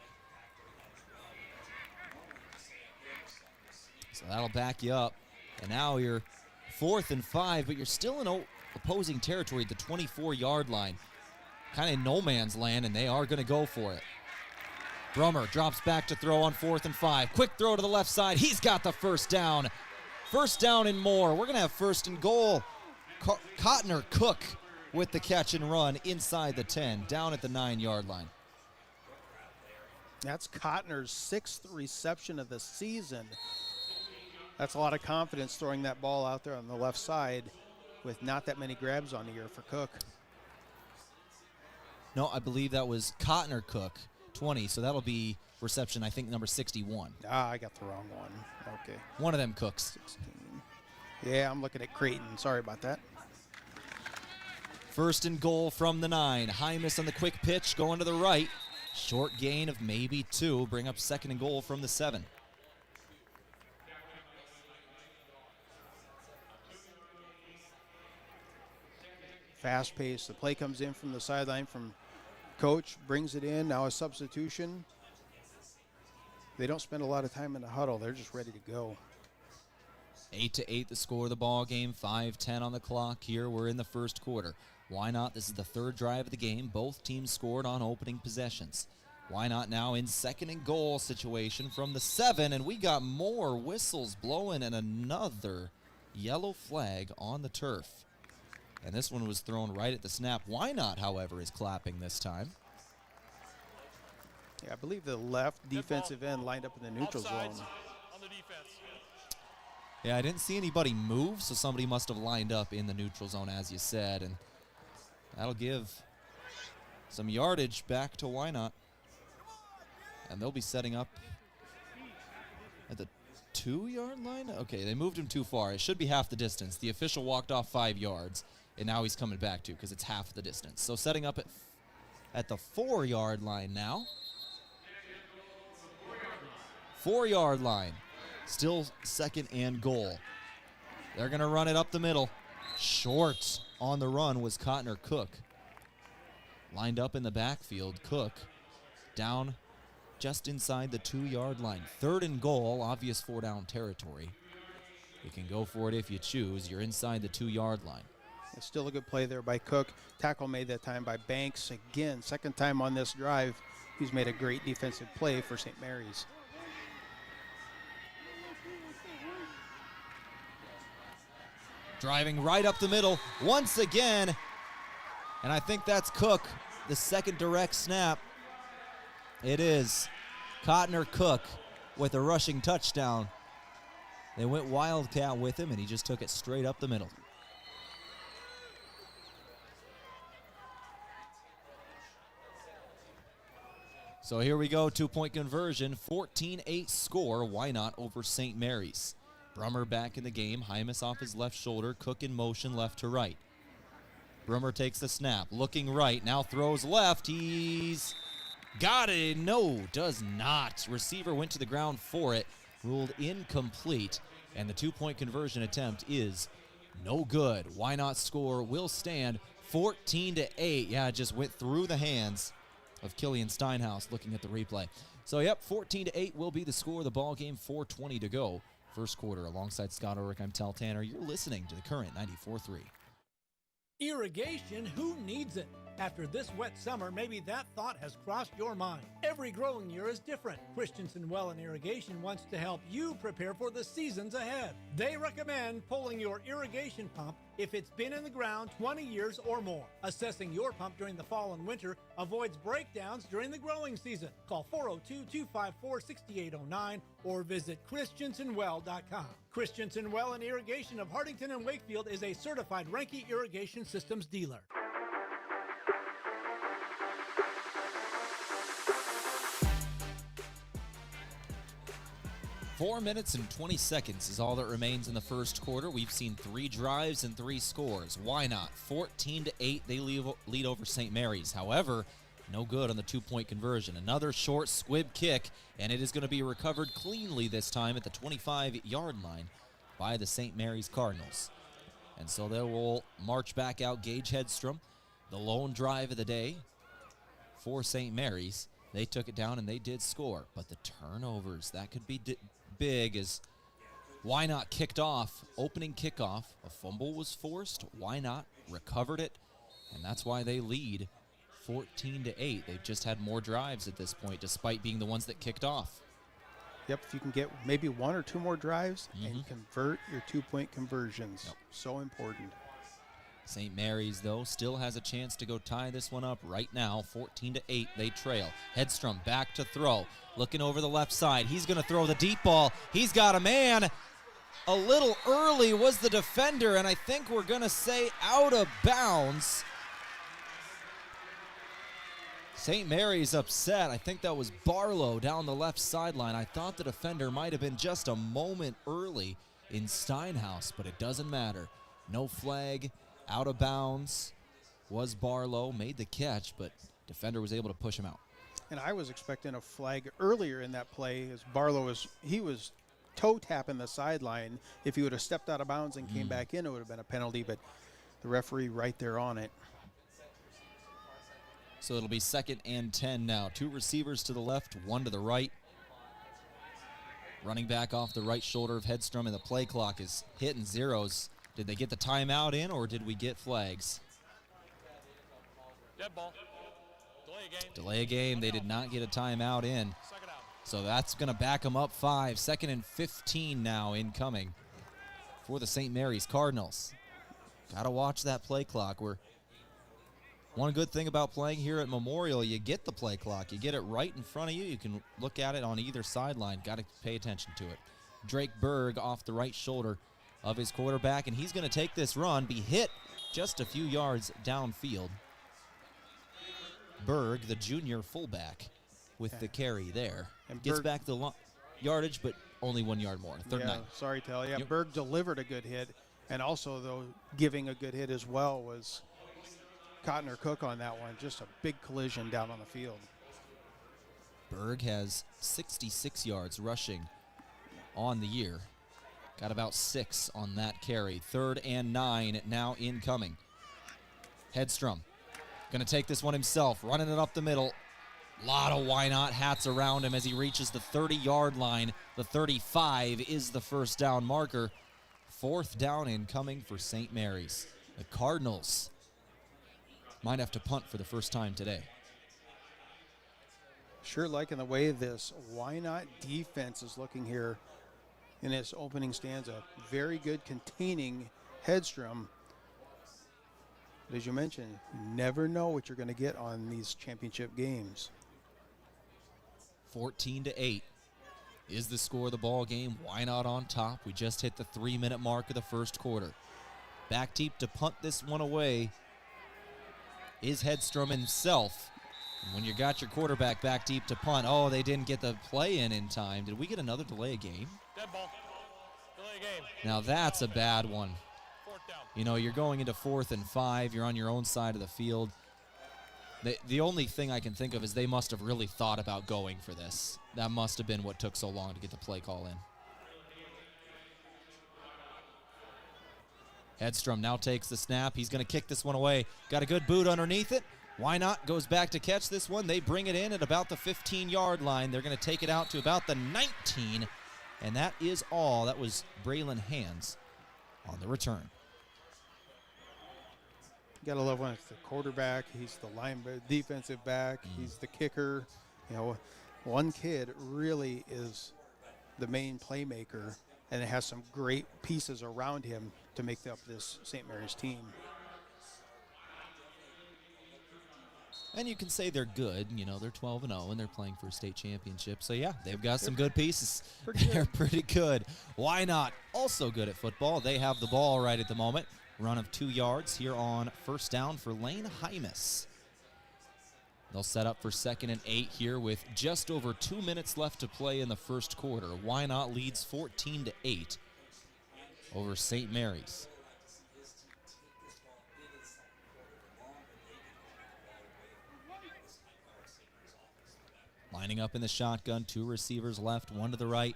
So that'll back you up. And now you're 4th and 5, but you're still in opposing territory at the 24-yard line. Kind of no man's land, and they are going to go for it. Brummer drops back to throw on 4th and 5. Quick throw to the left side. He's got the first down. First down and more. We're going to have 1st and goal. Cotner Cook with the catch and run inside the 10, down at the 9-yard line.
That's Cotner's 6th reception of the season. That's a lot of confidence throwing that ball out there on the left side with not that many grabs on the year for Cook.
No, I believe that was Cotner Cook, 20, so that'll be reception, I think, number 61.
I got the wrong one. Okay.
One of them Cooks.
16. Yeah, I'm looking at Creighton. Sorry about that.
1st and goal from the 9. Hymas on the quick pitch going to the right. Short gain of maybe 2. Bring up 2nd and goal from the 7.
Fast pace. The play comes in from the sideline from coach, brings it in. Now a substitution. They don't spend a lot of time in the huddle. They're just ready to go.
8-8 the score of the ball game. 5:10 on the clock here. We're in the first quarter. Wynot? This is the 3rd drive of the game. Both teams scored on opening possessions. Wynot now in 2nd and goal situation from the 7, and we got more whistles blowing and another yellow flag on the turf. And this one was thrown right at the snap. Wynot, however, is clapping this time.
Yeah, I believe the left defensive end lined up in the neutral zone.
On the defense.
Yeah, I didn't see anybody move, so somebody must have lined up in the neutral zone, as you said, and that'll give some yardage back to Wynot. And they'll be setting up at the 2-yard line? Okay, they moved him too far. It should be half the distance. The official walked off 5 yards, and now he's coming back to because it's half the distance. So setting up at the 4-yard line now. 4-yard line. Still 2nd and goal. They're going to run it up the middle. Short on the run was Cotner Cook. Lined up in the backfield. Cook down just inside the 2-yard line. 3rd and goal, obvious 4-down territory. You can go for it if you choose. You're inside the 2-yard line.
It's still a good play there by Cook. Tackle made that time by Banks. Again, 2nd time on this drive. He's made a great defensive play for St. Mary's.
Driving right up the middle once again. And I think that's Cook, the 2nd direct snap. It is Cotner Cook with a rushing touchdown. They went Wildcat with him, and he just took it straight up the middle. So here we go, 2-point conversion, 14-8 score, Wynot over St. Mary's. Brummer back in the game, Hymas off his left shoulder, Cook in motion left to right. Brummer takes the snap, looking right, now throws left, he's got it, no, does not. Receiver went to the ground for it, ruled incomplete, and the 2-point conversion attempt is no good. Wynot score will stand 14-8. Yeah, it just went through the hands of Killian Steinhaus looking at the replay. So, yep, 14-8 will be the score of the ball game, 4:20 to go. first quarter. Alongside Scott Ulrich, I'm Tehl Tanner. You're listening to the Current 94.3.
Irrigation, who needs it? After this wet summer, maybe that thought has crossed your mind. Every growing year is different. Christensen Well and Irrigation wants to help you prepare for the seasons ahead. They recommend pulling your irrigation pump if it's been in the ground 20 years or more. Assessing your pump during the fall and winter avoids breakdowns during the growing season. Call 402-254-6809 or visit christensenwell.com. Christensen Well and Irrigation of Hartington and Wakefield is a certified Renke Irrigation Systems dealer.
Four minutes and 20 seconds is all that remains in the first quarter. We've seen 3 drives and 3 scores. Wynot 14-8. They lead over St. Mary's. However, no good on the 2-point conversion. Another short squib kick, and it is going to be recovered cleanly this time at the 25-yard line by the St. Mary's Cardinals. And so they will march back out. Gage Hedstrom, the lone drive of the day for St. Mary's. They took it down and they did score. But the turnovers, that could be big as Wynot kicked off, opening kickoff. A fumble was forced. Wynot recovered it, and that's why they lead 14-8. They've just had more drives at this point, despite being the ones that kicked off.
Yep, if you can get maybe 1 or 2 more drives and convert your 2-point conversions. Yep. So important.
St. Mary's, though, still has a chance to go tie this one up right now. 14-8, they trail. Hedstrom back to throw. Looking over the left side. He's going to throw the deep ball. He's got a man. A little early was the defender, and I think we're going to say out of bounds. St. Mary's upset. I think that was Barlow down the left sideline. I thought the defender might have been just a moment early in Steinhaus, but it doesn't matter. No flag. Out of bounds was Barlow, made the catch, but defender was able to push him out.
And I was expecting a flag earlier in that play as Barlow was toe tapping the sideline. If he would have stepped out of bounds and came back in, it would have been a penalty, but the referee right there on it.
So it'll be 2nd and 10 now. 2 receivers to the left, 1 to the right. Running back off the right shoulder of Hedstrom, and the play clock is hitting zeros. Did they get the timeout in, or did we get flags?
Dead ball.
Delay a game. They did not get a timeout in. So that's going to back them up 5. 2nd and 15 now incoming for the St. Mary's Cardinals. Got to watch that play clock. One good thing about playing here at Memorial, you get the play clock. You get it right in front of you. You can look at it on either sideline. Got to pay attention to it. Drake Berg off the right shoulder of his quarterback, and he's going to take this run, be hit just a few yards downfield. Berg, the junior fullback, with the carry there. And gets back the yardage, but only 1 yard more. 3rd and 9.
Sorry, Tehl. Yeah, Berg delivered a good hit, and also, though, giving a good hit as well was Cotton or Cook on that one. Just a big collision down on the field.
Berg has 66 yards rushing on the year. Got about 6 on that carry. 3rd and 9 now incoming. Hedstrom going to take this one himself, running it up the middle. Lot of Wynot hats around him as he reaches the 30-yard line. The 35 is the first down marker. 4th down incoming for St. Mary's. The Cardinals might have to punt for the first time today.
Sure liking the way this Wynot defense is looking here in its opening stanza. Very good containing Hedstrom. But as you mentioned, you never know what you're going to get on these championship games.
14-8 is the score of the ball game. Wynot on top. We just hit the 3-minute mark of the first quarter. Back deep to punt this one away is Hedstrom himself. And when you got your quarterback back deep to punt, oh, they didn't get the play in time. Did we get another delay of game?
Dead ball. Delay game.
Now that's a bad one.
4th down.
You know, you're going into 4th and 5. You're on your own side of the field. The only thing I can think of is they must have really thought about going for this. That must have been what took so long to get the play call in. Hedstrom now takes the snap. He's going to kick this one away. Got a good boot underneath it. Wynot goes back to catch this one. They bring it in at about the 15-yard line. They're going to take it out to about the 19 And that is all. That was Braylon Hands on the return.
You got to love when it's the quarterback, he's the defensive back, he's the kicker. You know, one kid really is the main playmaker, and it has some great pieces around him to make up this St. Mary's team.
And you can say they're good. You know, they're 12-0, and they're playing for a state championship. So, yeah, they've got some good pieces. They're pretty good. Wynot also good at football. They have the ball right at the moment. Run of 2 yards here on first down for Lane Hymas. They'll set up for 2nd and 8 here with just over 2 minutes left to play in the first quarter. Wynot leads 14-8 over St. Mary's. Lining up in the shotgun, 2 receivers left, 1 to the right.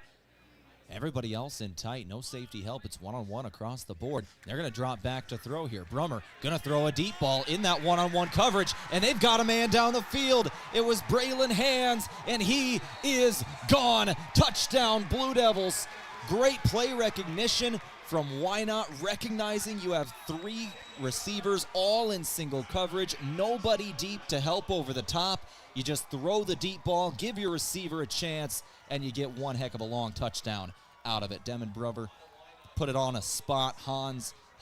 Everybody else in tight, no safety help. It's one-on-one across the board. They're going to drop back to throw here. Brummer going to throw a deep ball in that one-on-one coverage, and they've got a man down the field. It was Braylon Hands, and he is gone. Touchdown, Blue Devils. Great play recognition from Wynot, recognizing you have 3 receivers all in single coverage, nobody deep to help over the top. You just throw the deep ball, give your receiver a chance, and you get one heck of a long touchdown out of it. Demon Brummer put it on a spot.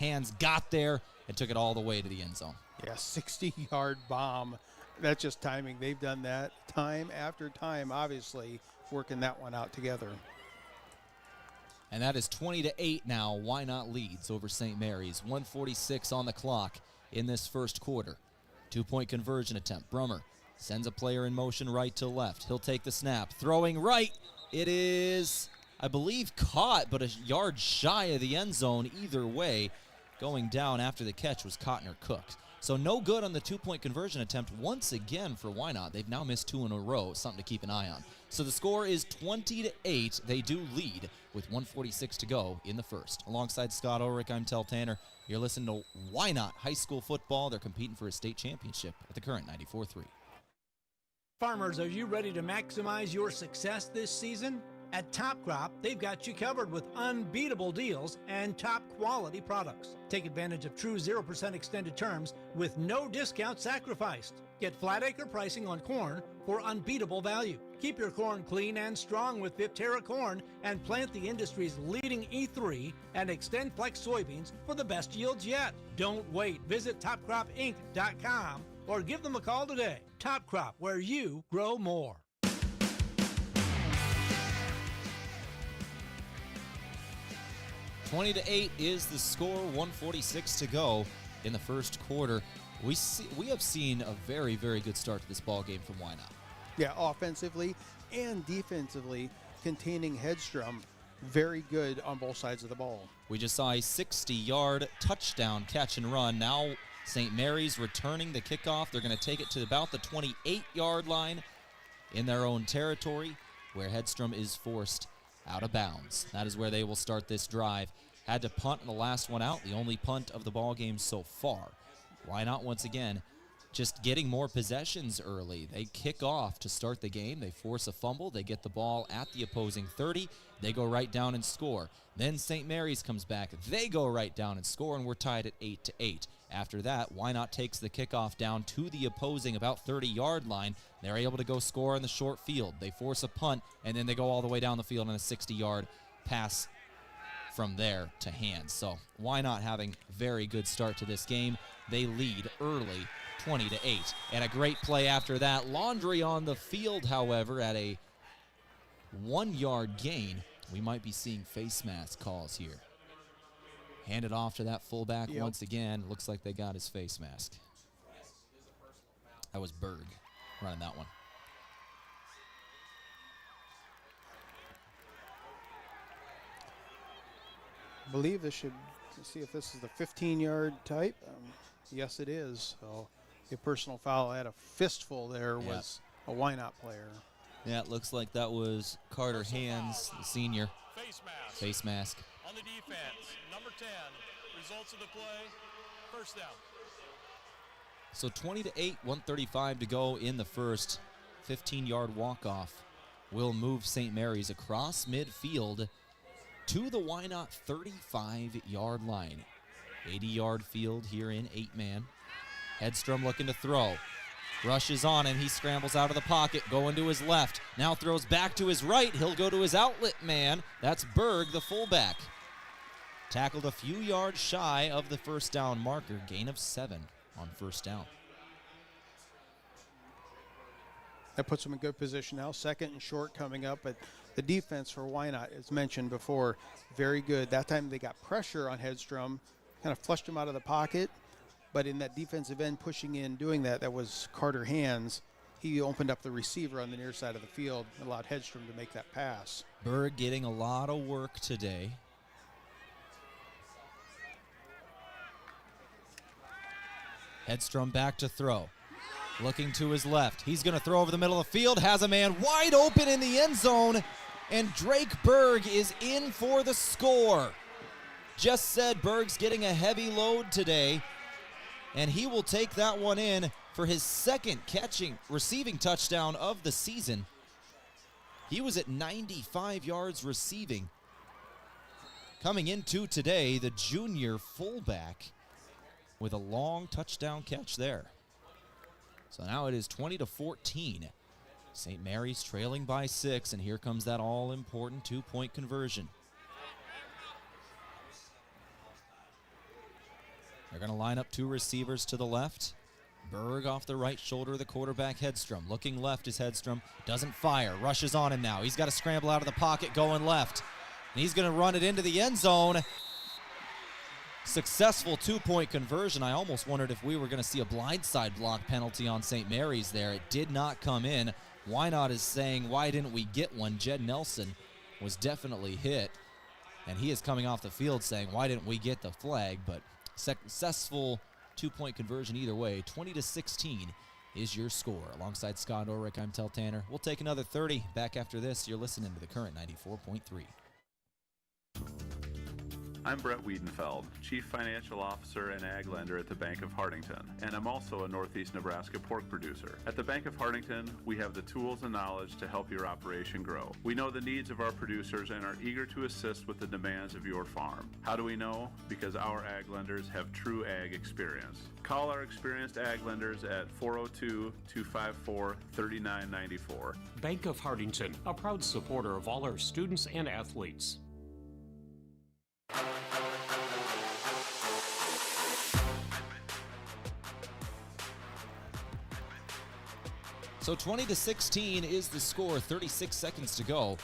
Hands got there and took it all the way to the end zone.
Yeah, 60-yard bomb. That's just timing. They've done that time after time, obviously, working that one out together.
And that is 20-8 now. Wynot leads over St. Mary's. 1:46 on the clock in this first quarter. 2-point conversion attempt. Brummer sends a player in motion right to left. He'll take the snap. Throwing right. It is, I believe, caught, but a yard shy of the end zone either way. Going down after the catch was Cotner Cook. So no good on the 2-point conversion attempt once again for Wynot. They've now missed 2 in a row, something to keep an eye on. So the score is 20-8. They do lead with 1:46 to go in the first. Alongside Scott Ulrich, I'm Tehl Tanner. You're listening to Wynot High School Football. They're competing for a state championship at the current 94-3.
Farmers, are you ready to maximize your success this season? At Top Crop, they've got you covered with unbeatable deals and top quality products. Take advantage of true 0% extended terms with no discount sacrificed. Get flat acre pricing on corn for unbeatable value. Keep your corn clean and strong with Viptera corn and plant the industry's leading E3 and Extend Flex soybeans for the best yields yet. Don't wait. Visit topcropinc.com or give them a call today. Top Crop, where you grow more.
20-8 is the score. 1:46 to go in the first quarter. We have seen a very, very good start to this ball game from Wynot.
Yeah, offensively and defensively, containing Hedstrom, very good on both sides of the ball.
We just saw a 60-yard touchdown catch and run. Now St. Mary's returning the kickoff. They're going to take it to about the 28-yard line in their own territory, where Hedstrom is forced out of bounds. That is where they will start this drive. Had to punt in the last one out, the only punt of the ball game so far. Wynot once again just getting more possessions early. They kick off to start the game. They force a fumble. They get the ball at the opposing 30. They go right down and score. Then St. Mary's comes back. They go right down and score, and we're tied at 8-8. After that, Wynot takes the kickoff down to the opposing about 30-yard line. They're able to go score in the short field. They force a punt, and then they go all the way down the field on a 60-yard pass from there to Hands. So Wynot having a very good start to this game. They lead early, 20-8. And a great play after that. Laundry on the field, however, at a 1-yard gain. We might be seeing face mask calls here. Hand it off to that fullback once again. Looks like they got his face mask. That was Berg running that one.
I believe this should, see if this is the 15-yard type. Yes, it is. So a personal foul. I had a fistful there. Was a Wynot player.
Yeah, it looks like that was Carter Hands, the senior. Face mask.
On the defense, number 10. Results of the play, first down.
So 20-8, 1:35 to go in the first. 15-yard walk-off will move St. Mary's across midfield to the Wynot 35-yard line. 80-yard field here in 8-man. Hedstrom looking to throw. Rushes on him. He scrambles out of the pocket, going to his left. Now throws back to his right. He'll go to his outlet man. That's Berg, the fullback. Tackled a few yards shy of the first down marker. Gain of 7 on first down.
That puts them in good position now. Second and short coming up, but the defense for Wynot, as mentioned before, very good. That time they got pressure on Hedstrom, kind of flushed him out of the pocket, but in that defensive end pushing in, doing that, that was Carter Hands. He opened up the receiver on the near side of the field, allowed Hedstrom to make that pass.
Berg getting a lot of work today. Hedstrom back to throw. Looking to his left. He's going to throw over the middle of the field. Has a man wide open in the end zone. And Drake Berg is in for the score. Just said Berg's getting a heavy load today. And he will take that one in for his second receiving touchdown of the season. He was at 95 yards receiving. Coming into today, the junior fullback with a long touchdown catch there. So now it is 20-14. St. Mary's trailing by 6, and here comes that all-important 2-point conversion. They're going to line up 2 receivers to the left. Berg off the right shoulder of the quarterback, Hedstrom. Looking left is Hedstrom. Doesn't fire. Rushes on him now. He's got to scramble out of the pocket going left. And he's going to run it into the end zone. Successful 2-point conversion. I almost wondered if we were going to see a blindside block penalty on St. Mary's there. It did not come in. Wynot is saying, why didn't we get one? Jed Nelson was definitely hit. And he is coming off the field saying, why didn't we get the flag? But successful 2-point conversion either way. 20-16 is your score. Alongside Scott Ulrich, I'm Tehl Tanner. We'll take another 30. Back after this, you're listening to the Current 94.3.
I'm Brett Wiedenfeld, Chief Financial Officer and Ag Lender at the Bank of Hartington, and I'm also a Northeast Nebraska pork producer. At the Bank of Hartington, we have the tools and knowledge to help your operation grow. We know the needs of our producers and are eager to assist with the demands of your farm. How do we know? Because our Ag Lenders have true Ag experience. Call our experienced Ag Lenders at 402-254-3994.
Bank of Hartington, a proud supporter of all our students and athletes.
So 20-16 is the score, 36 seconds to go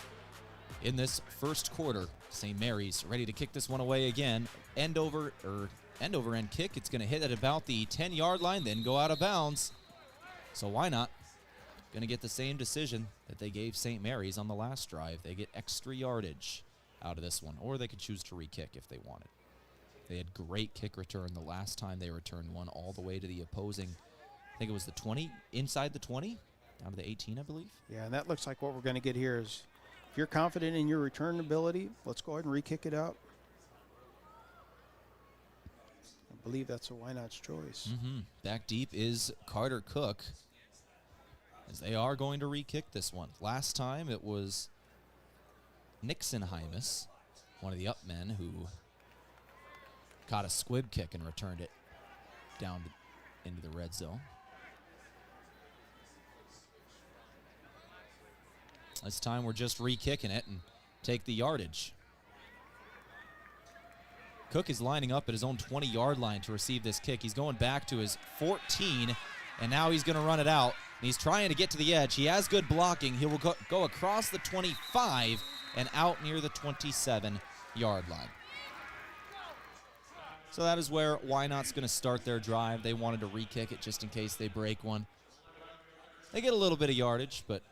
in this first quarter. St. Mary's ready to kick this one away again. End over end kick. It's going to hit at about the 10-yard line, then go out of bounds. So why not? Going to get the same decision that they gave St. Mary's on the last drive. They get extra yardage out of this one, or they could choose to re-kick if they wanted. They had great kick return the last time they returned one all the way to the opposing, I think it was the 20, inside the 20, down to the 18, I believe.
Yeah, and that looks like what we're going to get here is, if you're confident in your return ability, let's go ahead and re-kick it up. I believe that's a Wynot's choice.
Back deep is Carter Cook, as they are going to re-kick this one. Last time it was Nixon Hymas, one of the up men, who caught a squib kick and returned it down into the red zone. This time we're just re-kicking it and take the yardage. Cook is lining up at his own 20-yard line to receive this kick. He's going back to his 14, and now he's going to run it out. And he's trying to get to the edge. He has good blocking. He will go across the 25 and out near the 27-yard line. So that is where Wynot's going to start their drive. They wanted to re-kick it just in case they break one. They get a little bit of yardage, but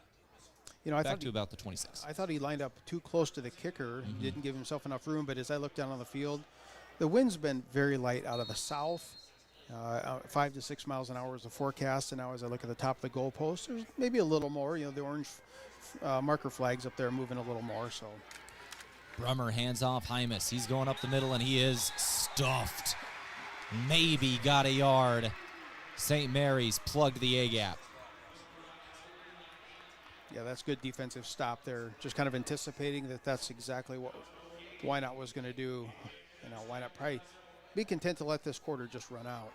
back to about the 26.
I thought he lined up too close to the kicker, didn't give himself enough room, but as I look down on the field, the wind's been very light out of the south. 5 to 6 miles an hour is the forecast, and now as I look at the top of the goalpost, there's maybe a little more. The orange marker flags up there moving a little more. So
Brummer hands off Hymas. He's going up the middle, and he is stuffed. Maybe got a yard. St. Mary's plugged the A-gap.
Yeah, that's good defensive stop there. Just kind of anticipating that that's exactly what Wynot was going to do. You know, Wynot probably be content to let this quarter just run out.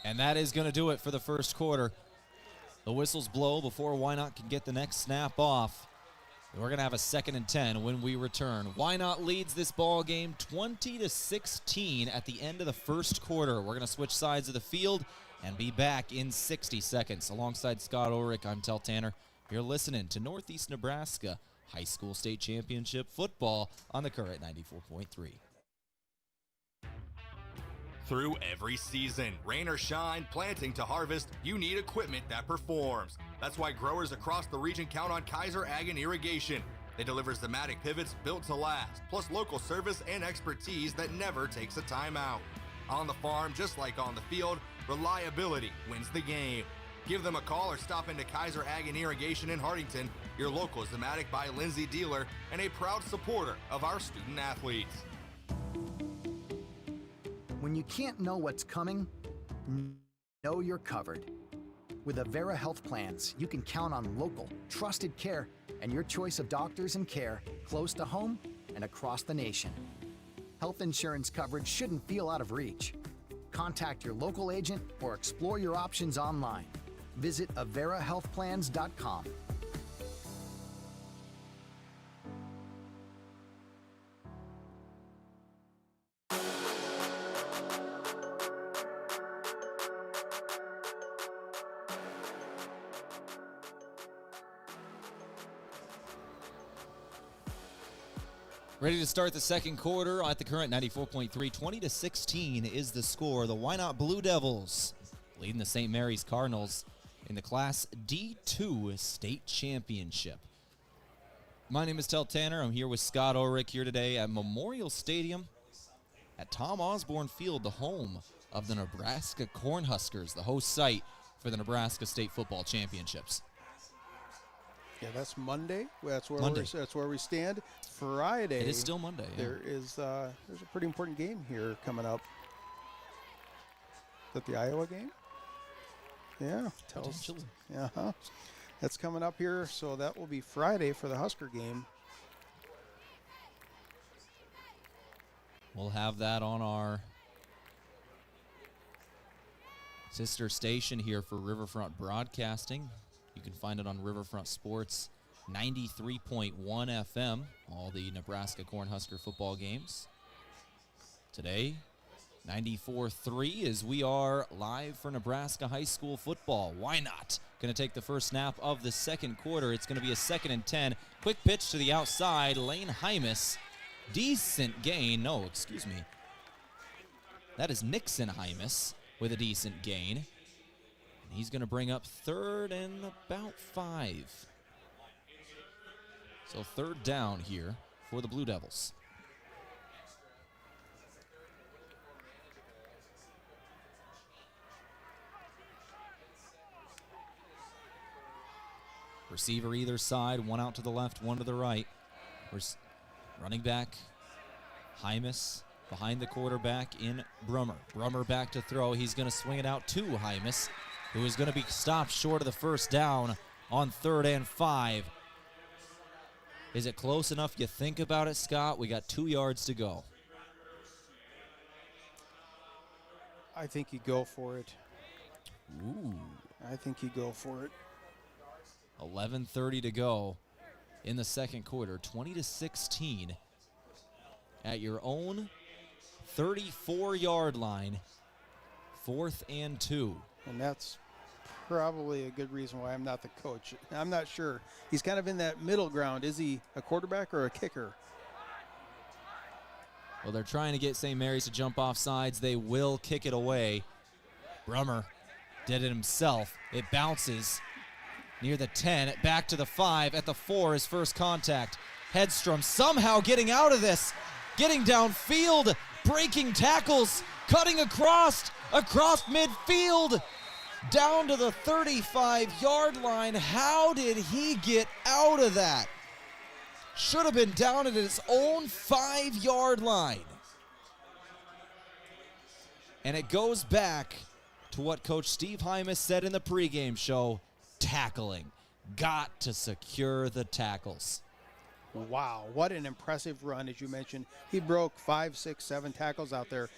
And that is going to do it for the first quarter. The whistles blow before Wynot can get the next snap off. We're going to have a 2nd and 10 when we return. Wynot leads this ball game 20-16 at the end of the first quarter. We're going to switch sides of the field and be back in 60 seconds. Alongside Scott Ulrich, I'm Tehl Tanner. You're listening to Northeast Nebraska High School State Championship football on the current 94.3.
Through every season, rain or shine, planting to harvest, you need equipment that performs. That's why growers across the region count on Kaiser Ag and Irrigation. They deliver Zematic pivots built to last, plus local service and expertise that never takes a timeout. On the farm, just like on the field, reliability wins the game. Give them a call or stop into Kaiser Ag and Irrigation in Hardington, your local Zematic by Lindsay dealer and a proud supporter of our student athletes.
When you can't know what's coming, know you're covered. With Avera Health Plans, you can count on local, trusted care and your choice of doctors and care close to home and across the nation. Health insurance coverage shouldn't feel out of reach. Contact your local agent or explore your options online. Visit averahealthplans.com.
Ready to start the second quarter at the current 94.3. 20-16 is the score. The Wynot Blue Devils leading the St. Mary's Cardinals in the Class D2 State Championship. My name is Tehl Tanner. I'm here with Scott Ulrich here today at Memorial Stadium at Tom Osborne Field, the home of the Nebraska Cornhuskers, the host site for the Nebraska State Football Championships.
Yeah, that's Monday. That's where
Monday.
That's where we stand. Friday.
It is still Monday. Yeah.
There's a pretty important game here coming up. Is that the Iowa game? Yeah.
Potentially.
Uh-huh. That's coming up here, so that will be Friday for the Husker game.
We'll have that on our sister station here for Riverfront Broadcasting. You can find it on Riverfront Sports 93.1 FM, all the Nebraska Cornhusker football games. Today, 94.3 as we are live for Nebraska high school football. Wynot going to take the first snap of the second quarter. It's going to be a 2nd and 10. Quick pitch to the outside. Lane Hymas. Decent gain. No, excuse me. That is Nixon Hymas with a decent gain. He's going to bring up 3rd and about 5. So 3rd down here for the Blue Devils. Receiver either side, one out to the left, one to the right. Running back, Hymas behind the quarterback in Brummer. Brummer back to throw. He's going to swing it out to Hymas, who is going to be stopped short of the first down on 3rd and 5. Is it close enough? You think about it, Scott. We got 2 yards to go.
I think you go for it.
Ooh.
I think you go for it.
11:30 to go in the second quarter. 20-16 at your own 34-yard line. 4th and 2.
And that's probably a good reason why I'm not the coach. I'm not sure. He's kind of in that middle ground. Is he a quarterback or a kicker?
Well, they're trying to get St. Mary's to jump off sides. They will kick it away. Brummer did it himself. It bounces near the 10, back to the 5, at the 4, his first contact. Hedstrom somehow getting out of this, getting downfield, breaking tackles, cutting across midfield, down to the 35-yard line. How did he get out of that? Should have been down at his own 5-yard line. And it goes back to what Coach Steve Hymas said in the pregame show, tackling. Got to secure the tackles.
Wow, what an impressive run, as you mentioned. He broke 5, 6, 7 tackles out there,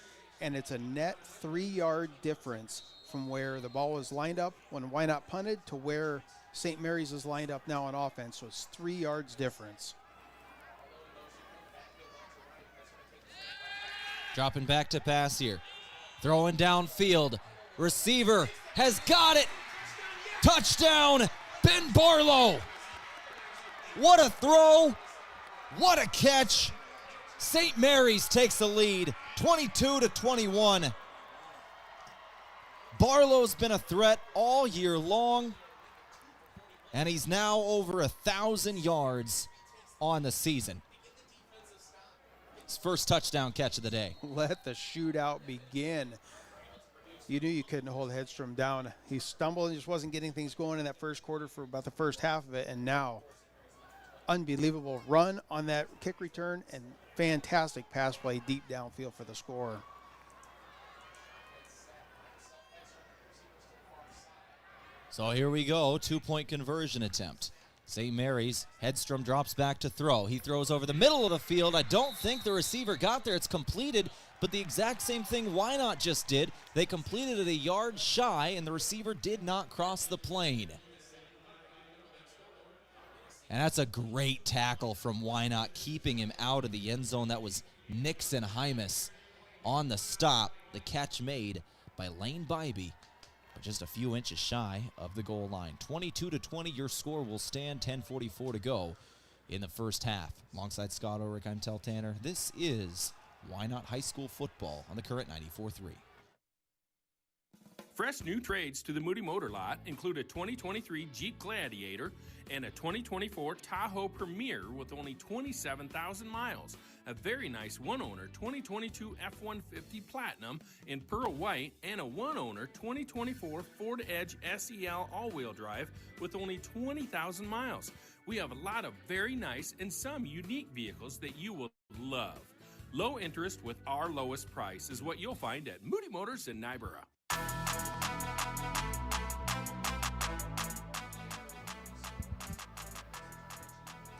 and it's a net 3-yard difference from where the ball was lined up when Wynot punted to where St. Mary's is lined up now on offense, so it's 3 yards difference.
Dropping back to pass here. Throwing downfield. Receiver has got it. Touchdown, Ben Barlow. What a throw. What a catch. St. Mary's takes the lead, 22-21. Barlow's been a threat all year long, and he's now over 1,000 yards on the season. His first touchdown catch of the day.
Let the shootout begin. You knew you couldn't hold Hedstrom down. He stumbled and just wasn't getting things going in that first quarter for about the first half of it, and now unbelievable run on that kick return and fantastic pass play deep downfield for the score.
So here we go, 2-point conversion attempt. St. Mary's, Hedstrom drops back to throw. He throws over the middle of the field. I don't think the receiver got there. It's completed, but the exact same thing Wynot just did. They completed it a yard shy, and the receiver did not cross the plane. And that's a great tackle from Wynot, keeping him out of the end zone. That was Nixon Hymas on the stop. The catch made by Lane Bybee, but just a few inches shy of the goal line. 22-20, your score will stand. 10:44 to go in the first half. Alongside Scott Ulrich, I'm Tehl Tanner. This is Wynot High School football on the current 94.3.
Fresh new trades to the Moody Motor Lot include a 2023 Jeep Gladiator and a 2024 Tahoe Premier with only 27,000 miles. A very nice one-owner 2022 F-150 Platinum in pearl white and a one-owner 2024 Ford Edge SEL all-wheel drive with only 20,000 miles. We have a lot of very nice and some unique vehicles that you will love. Low interest with our lowest price is what you'll find at Moody Motors in Nyborough.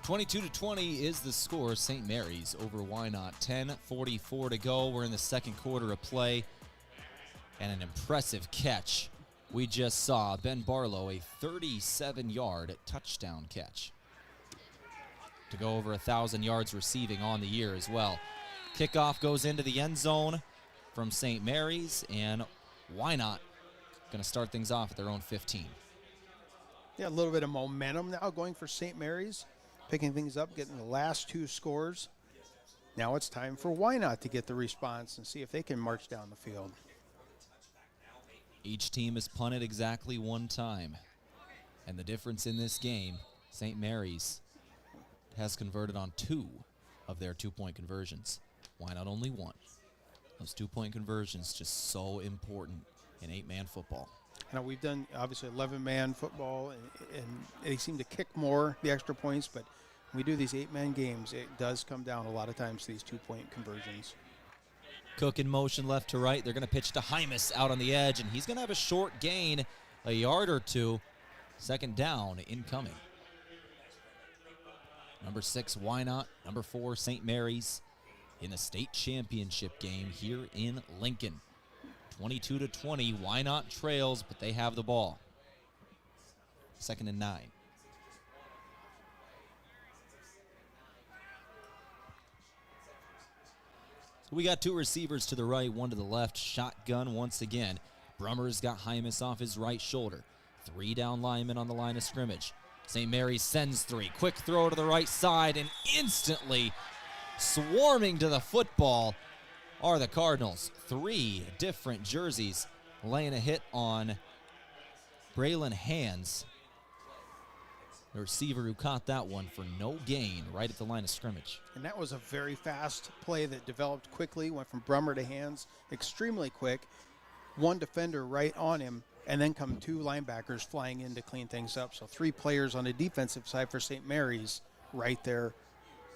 22-20 is the score. St. Mary's over Wynot. 10:44 to go. We're in the second quarter of play. And an impressive catch we just saw. Ben Barlow, a 37-yard touchdown catch to go over 1,000 yards receiving on the year as well. Kickoff goes into the end zone from St. Mary's, and Wynot going to start things off at their own 15.
Yeah, a little bit of momentum now going for St. Mary's, picking things up, getting the last 2 scores. Now it's time for Wynot to get the response and see if they can march down the field.
Each team has punted exactly 1 time. And the difference in this game, St. Mary's has converted on 2 of their 2-point conversions. Wynot only 1. Those 2-point conversions just so important in 8-man football.
Now we've done obviously 11-man football, and they seem to kick more, the extra points, but when we do these 8-man games, it does come down a lot of times to these 2-point conversions.
Cook in motion left to right. They're going to pitch to Hymas out on the edge, and he's going to have a short gain, a yard or 2. Second down incoming. Number 6, Wynot. Number 4, St. Mary's in the state championship game here in Lincoln. 22-20, Wynot trails, but they have the ball. 2nd and 9. So we got 2 receivers to the right, 1 to the left. Shotgun once again. Brummer's got Hymas off his right shoulder. 3 down linemen on the line of scrimmage. St. Mary's sends 3. Quick throw to the right side, and instantly swarming to the football are the Cardinals. 3 different jerseys laying a hit on Braylon Hands, the receiver who caught that one for no gain right at the line of scrimmage.
And that was a very fast play that developed quickly, went from Brummer to Hands extremely quick. 1 defender right on him, and then come 2 linebackers flying in to clean things up. So 3 players on the defensive side for St. Mary's right there.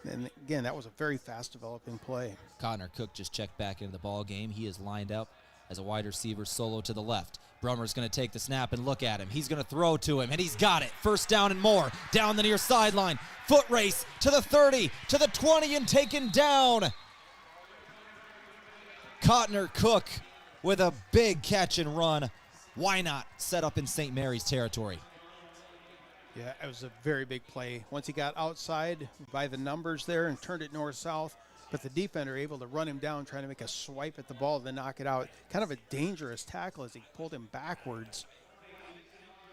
And again, that was a very fast developing play.
Connor Cook just checked back into the ball game. He is lined up as a wide receiver solo to the left. Brummer's going to take the snap and look at him. He's going to throw to him, and he's got it. First down and more. Down the near sideline. Foot race to the 30, to the 20, and taken down. Cotner Cook with a big catch and run. Wynot set up in St. Mary's territory.
Yeah, it was a very big play. Once he got outside by the numbers there and turned it north-south, but the defender able to run him down, trying to make a swipe at the ball to knock it out. Kind of a dangerous tackle as he pulled him backwards.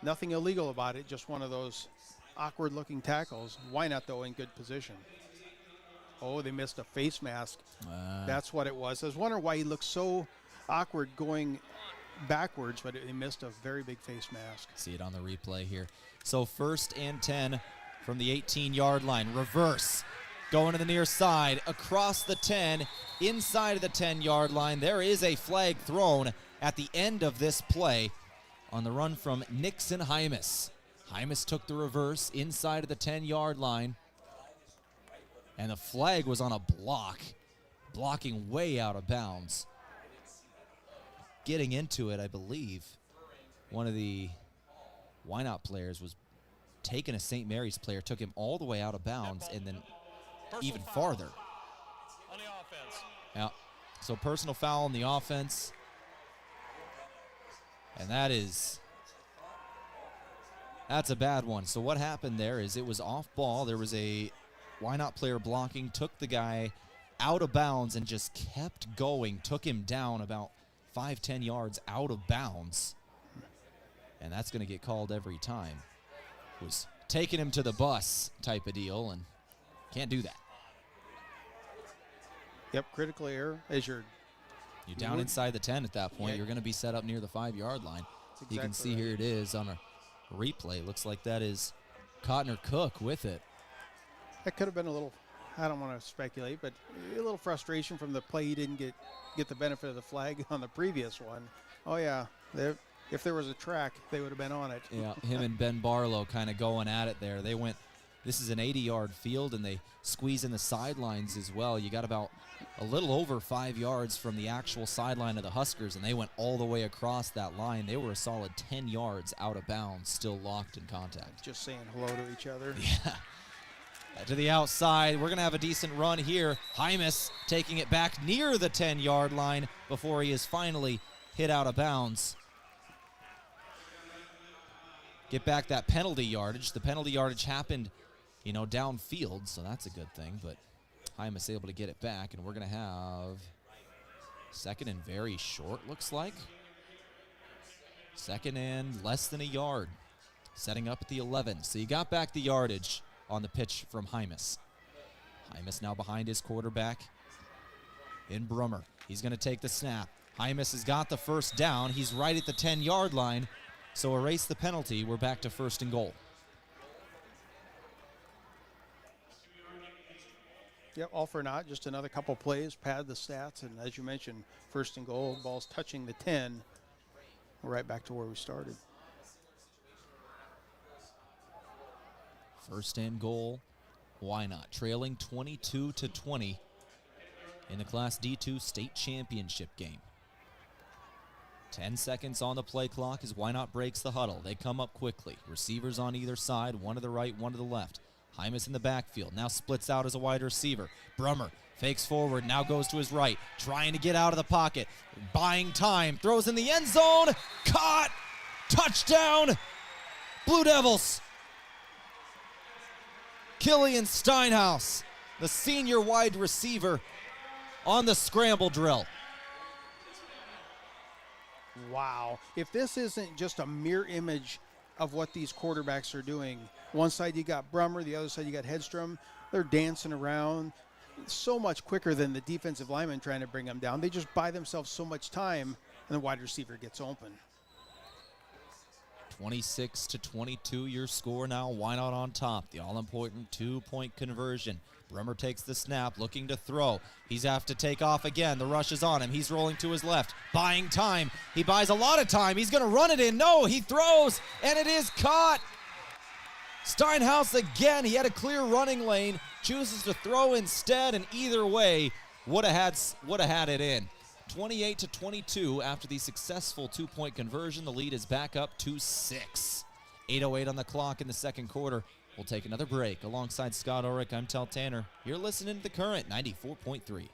Nothing illegal about it, just one of those awkward-looking tackles. Wynot, though, in good position. Oh, they missed a face mask. That's what it was. I was wondering why he looked so awkward going backwards, but he missed a very big face mask.
See it on the replay here. So 1st and 10 from the 18-yard line. Reverse. Going to the near side, across the 10, inside of the 10-yard line. There is a flag thrown at the end of this play on the run from Nixon Hymas. Hymas took the reverse inside of the 10-yard line, and the flag was on a block, blocking way out of bounds. Getting into it, I believe, one of the Wynot players was taking a St. Mary's player, took him all the way out of bounds, and then even farther.
On the offense.
Yeah. So personal foul on the offense. And that's a bad one. So what happened there is it was off ball. There was a Wynot player blocking, took the guy out of bounds and just kept going, took him down about 5-10 yards out of bounds. And that's going to get called every time. Was taking him to the bus type of deal, and can't do that.
Yep, critical error as you're
down inside the 10 at that point. Yeah. You're going to be set up near the 5-yard line. Exactly. You can see here it is on a replay. Looks like that is Cotner Cook with it.
That could have been a little, I don't want to speculate, but a little frustration from the play. He didn't get the benefit of the flag on the previous one. Oh, yeah. If there was a track, they would have been on it.
Yeah, him and Ben Barlow kind of going at it there. They went, this is an 80-yard field, and they squeeze in the sidelines as well. You got about a little over 5 yards from the actual sideline of the Huskers, and they went all the way across that line. They were a solid 10 yards out of bounds, still locked in contact.
Just saying hello to each other.
Yeah. To the outside, we're going to have a decent run here. Hymas taking it back near the 10-yard line before he is finally hit out of bounds. Get back that penalty yardage. The penalty yardage happened, downfield, so that's a good thing, but Hymas able to get it back, and we're going to have second and very short, looks like. Second and less than a yard, setting up at the 11. So you got back the yardage on the pitch from Hymas. Hymas now behind his quarterback in Brummer. He's going to take the snap. Hymas has got the first down. He's right at the 10-yard line. So erase the penalty. We're back to 1st and goal.
Yep, all for naught. Just another couple plays, pad the stats, and as you mentioned, 1st and goal. Ball's touching the 10. We're right back to where we started.
1st and goal. Wynot trailing 22-20 in the Class D2 state championship game. 10 seconds on the play clock as Wynot breaks the huddle. They come up quickly. Receivers on either side, one to the right, one to the left. Hymas in the backfield, now splits out as a wide receiver. Brummer fakes forward, now goes to his right, trying to get out of the pocket. Buying time, throws in the end zone. Caught! Touchdown! Blue Devils! Killian Steinhaus, the senior wide receiver, on the scramble drill.
Wow. If this isn't just a mirror image of what these quarterbacks are doing, one side you got Brummer, the other side you got Hedstrom. They're dancing around so much quicker than the defensive lineman trying to bring them down. They just buy themselves so much time, and the wide receiver gets open.
26-22 your score now. Wynot on top. The all-important 2-point conversion. Brummer takes the snap, looking to throw. He's have to take off again. The rush is on him. He's rolling to his left, buying time. He buys a lot of time. He's going to run it in. No, he throws, and it is caught. Steinhaus again. He had a clear running lane, chooses to throw instead, and either way would have had it in. 28-22 after the successful two-point conversion. The lead is back up to 6. 8:08 on the clock in the second quarter. We'll take another break. Alongside Scott Ulrich, I'm Tehl Tanner. You're listening to The Current 94.3.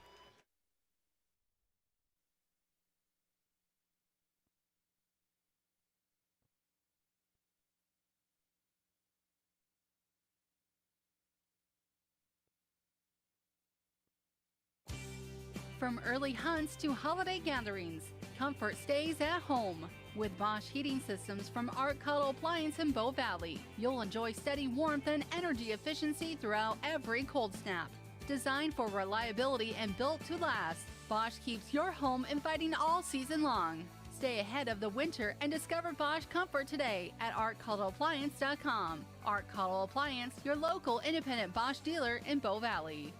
From early hunts to holiday gatherings, comfort stays at home. With Bosch heating systems from Art Cuddle Appliance in Bow Valley, you'll enjoy steady warmth and energy efficiency throughout every cold snap. Designed for reliability and built to last, Bosch keeps your home inviting all season long. Stay ahead of the winter and discover Bosch comfort today at artcuddleappliance.com. Art Cuddle Appliance, your local independent Bosch dealer in Bow Valley.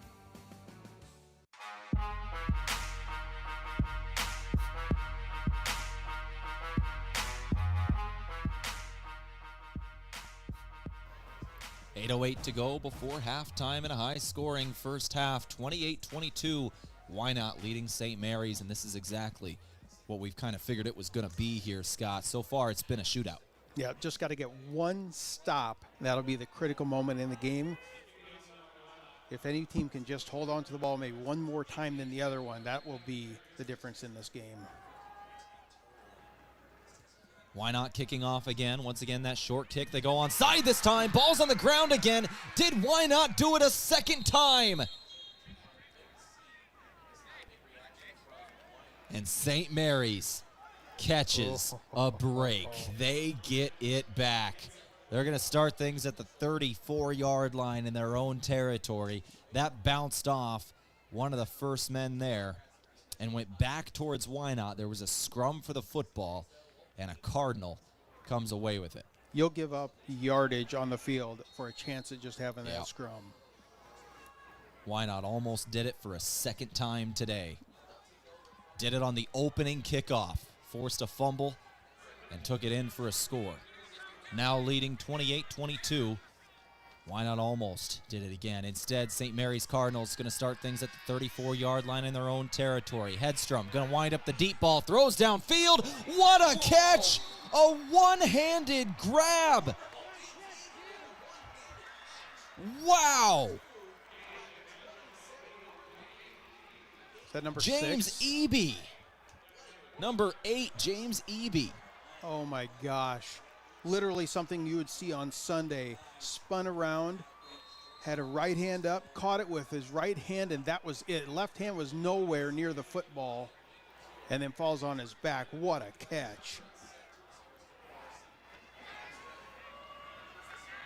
.08 to go before halftime in a high-scoring first half. 28-22, Wynot leading St. Mary's, and this is exactly what we've kind of figured it was going to be here, Scott. So far, it's been a shootout.
Yeah, just got to get one stop. That'll be the critical moment in the game. If any team can just hold on to the ball maybe one more time than the other one, that will be the difference in this game.
Wynot kicking off again. Once again, that short kick. They go onside this time. Ball's on the ground again. Did Wynot do it a second time? And St. Mary's catches a break. They get it back. They're going to start things at the 34-yard line in their own territory. That bounced off one of the first men there and went back towards Wynot. There was a scrum for the football, and a Cardinal comes away with it.
You'll give up yardage on the field for a chance at just having that scrum.
Wynot almost did it for a second time today. Did it on the opening kickoff. Forced a fumble and took it in for a score. Now leading 28-22. Wynot almost did it again. Instead, St. Mary's Cardinals going to start things at the 34-yard line in their own territory. Hedstrom going to wind up the deep ball, throws downfield. What a catch! A one-handed grab. Wow!
Is that number
James
6?
Eby. Number 8, James Eby.
Oh my gosh. Literally something you would see on Sunday. Spun around, had a right hand up, caught it with his right hand, and that was it. Left hand was nowhere near the football, and then falls on his back. What a catch.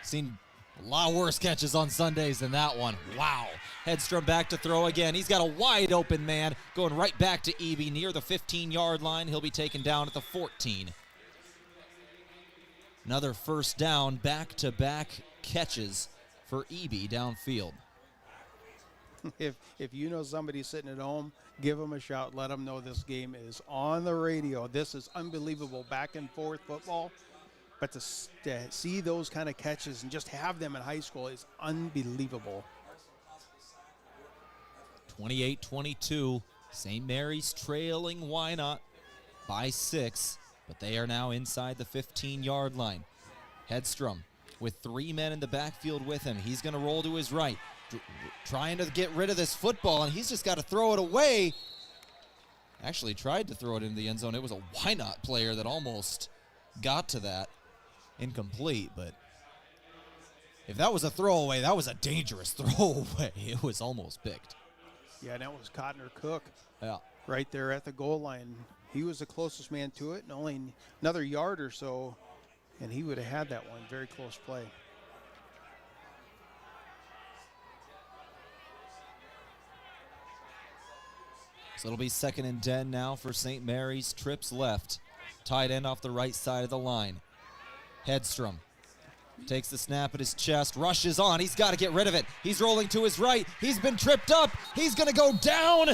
Seen a lot worse catches on Sundays than that one. Wow. Hedstrom back to throw again. He's got a wide open man going right back to Eby near the 15-yard line. He'll be taken down at the 14. Another first down, back-to-back catches for Eby downfield.
If you know somebody's sitting at home, give them a shout. Let them know this game is on the radio. This is unbelievable back and forth football. But to see those kind of catches and just have them in high school is unbelievable.
28-22, St. Mary's trailing Wynot by 6, but they are now inside the 15-yard line. Hedstrom with 3 men in the backfield with him. He's going to roll to his right, trying to get rid of this football, and he's just got to throw it away. Actually tried to throw it into the end zone. It was a Wynot player that almost got to that. Incomplete, but if that was a throwaway, that was a dangerous throwaway. It was almost picked.
Yeah, and that was Cotner Cook.
Yeah.
Right there at the goal line. He was the closest man to it, and only another yard or so, and he would have had that one. Very close play.
So it'll be 2nd and 10 now for St. Mary's. Trips left. Tight end off the right side of the line. Hedstrom takes the snap at his chest, rushes on. He's got to get rid of it. He's rolling to his right. He's been tripped up. He's going to go down.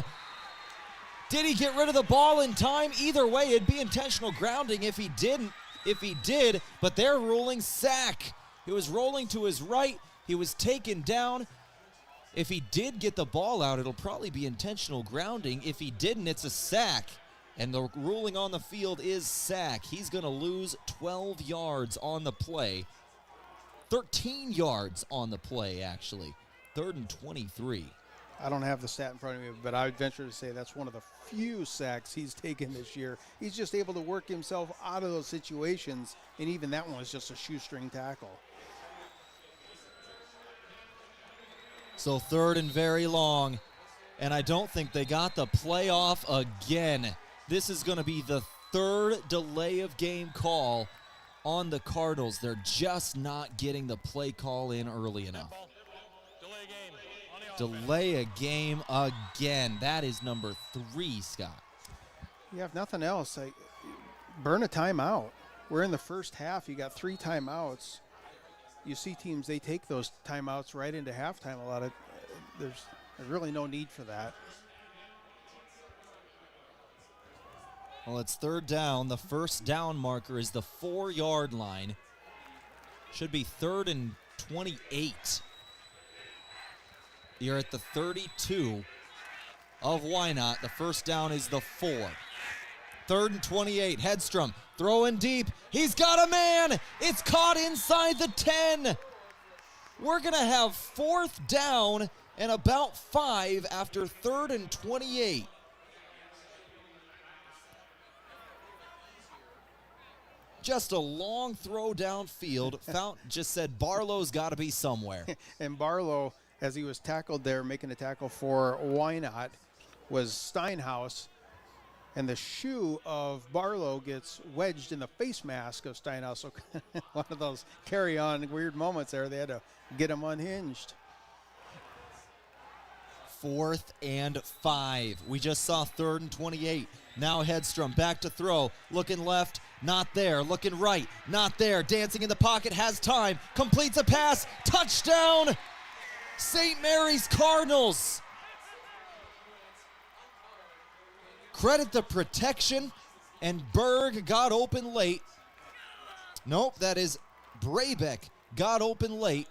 Did he get rid of the ball in time? Either way, it'd be intentional grounding if he didn't. If he did, but they're ruling sack. He was rolling to his right. He was taken down. If he did get the ball out, it'll probably be intentional grounding. If he didn't, it's a sack. And the ruling on the field is sack. He's going to lose 12 yards on the play. 13 yards on the play, actually. 3rd and 23.
I don't have the stat in front of me, but I would venture to say that's one of the few sacks he's taken this year. He's just able to work himself out of those situations, and even that one was just a shoestring tackle.
So 3rd and very long, and I don't think they got the playoff again. This is going to be the 3rd delay of game call on the Cardinals. They're just not getting the play call in early enough. Delay a game again. That is number 3, Scott.
Yeah, if nothing else, burn a timeout. We're in the first half. You got 3 timeouts. You see teams, they take those timeouts right into halftime a lot of. There's really no need for that.
Well, it's 3rd down. The first down marker is the 4-yard line. Should be 3rd and 28. You're at the 32 of Wynot. The first down is the 4. 3rd and 28. Hedstrom throwing deep. He's got a man. It's caught inside the 10. We're going to have 4th down and about 5 after 3rd and 28. Just a long throw downfield. Fount just said Barlow's got to be somewhere.
And Barlow, as he was tackled there, making a tackle for Wynot, was Steinhaus. And the shoe of Barlow gets wedged in the face mask of Steinhaus. So one of those carry-on weird moments there. They had to get him unhinged.
4th and 5. We just saw 3rd and 28. Now Hedstrom back to throw. Looking left, not there. Looking right, not there. Dancing in the pocket, has time. Completes a pass. Touchdown! St. Mary's Cardinals. Credit the protection, and Berg got open late. Nope, that is Brabeck got open late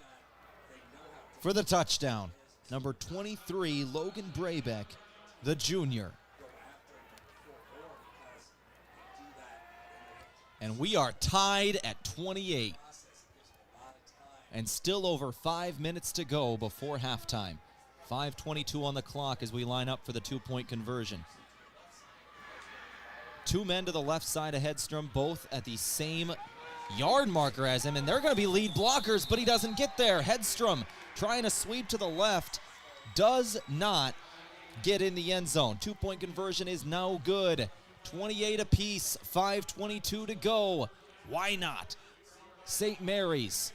for the touchdown. Number 23, Logan Brabeck, the junior. And we are tied at 28. And still over 5 minutes to go before halftime. 5:22 on the clock as we line up for the 2-point conversion. 2 men to the left side of Hedstrom, both at the same yard marker as him, and they're going to be lead blockers, but he doesn't get there. Hedstrom trying to sweep to the left, does not get in the end zone. 2-point conversion is no good. 28 apiece, 5:22 to go. Why not? St. Mary's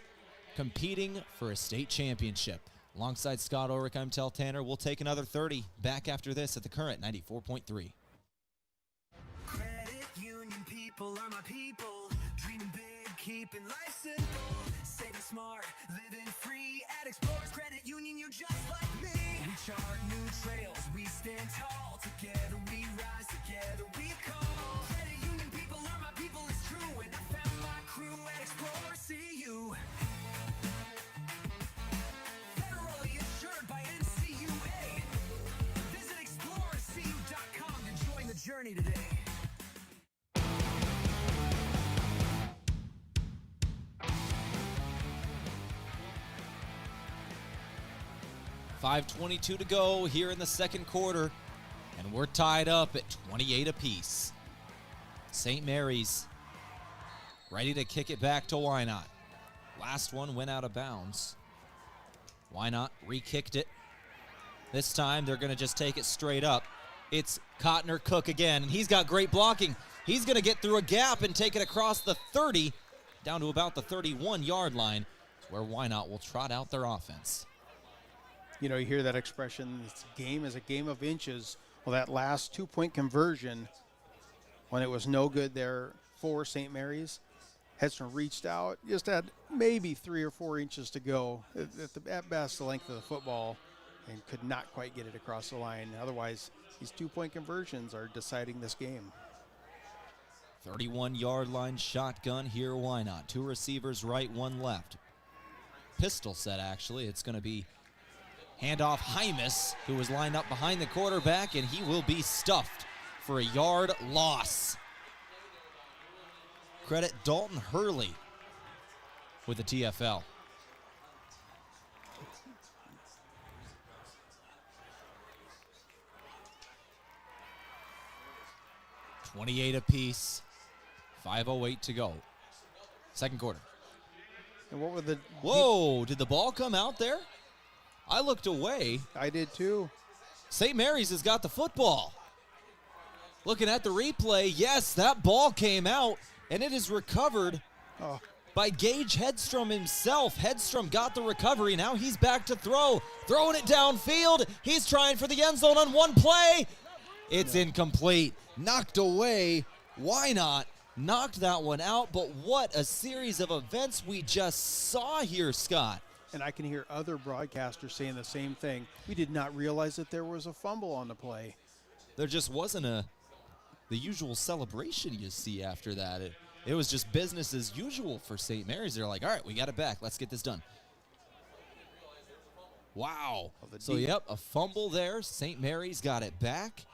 competing for a state championship. Alongside Scott Ulrich, I'm Tehl Tanner. We'll take another 30 back after this at the Current 94.3.
Credit union people are my people. Dreaming big, keeping life simple. Saving smart, living free. At Explorers Credit Union, you're just like me. We chart new trails, we stand tall. Together we rise, together we call. Credit union people are my people, it's true. And I found my crew at Explorers CU. Federally insured by NCUA. Visit ExplorerCU.com to join the journey today.
5:22 to go here in the second quarter, and we're tied up at 28 apiece. St. Mary's ready to kick it back to Wynot. Last one went out of bounds. Wynot re-kicked it. This time they're going to just take it straight up. It's Cotner Cook again, and he's got great blocking. He's going to get through a gap and take it across the 30 down to about the 31-yard line, where Wynot will trot out their offense.
You know, you hear that expression, this game is a game of inches. Well, that last 2-point conversion, when it was no good there for St. Mary's, Hedstrom reached out, just had maybe 3 or 4 inches to go, at best the length of the football, and could not quite get it across the line. Otherwise, these 2-point conversions are deciding this game.
31-yard line shotgun here, Wynot? 2 receivers right, 1 left. Pistol set, actually. It's going to be Handoff Hymus, who was lined up behind the quarterback, and he will be stuffed for a yard loss. Credit Dalton Hurley with the TFL. $28 apiece, 5:08 to go. Second quarter.
And what were the...
Whoa, did the ball come out there? I looked away.
I did too.
St. Mary's has got the football. Looking at the replay, yes, that ball came out, and it is recovered by Gage Hedstrom himself. Hedstrom got the recovery. Now he's back to throw. Throwing it downfield. He's trying for the end zone on one play. It's incomplete. Knocked away. Wynot knocked that one out, but what a series of events we just saw here, Scott.
And I can hear other broadcasters saying the same thing. We did not realize that there was a fumble on the play.
There just wasn't the usual celebration you see after that. It was just business as usual for St. Mary's. They're like, all right, we got it back. Let's get this done. Wow. So, yep, a fumble there. St. Mary's got it back.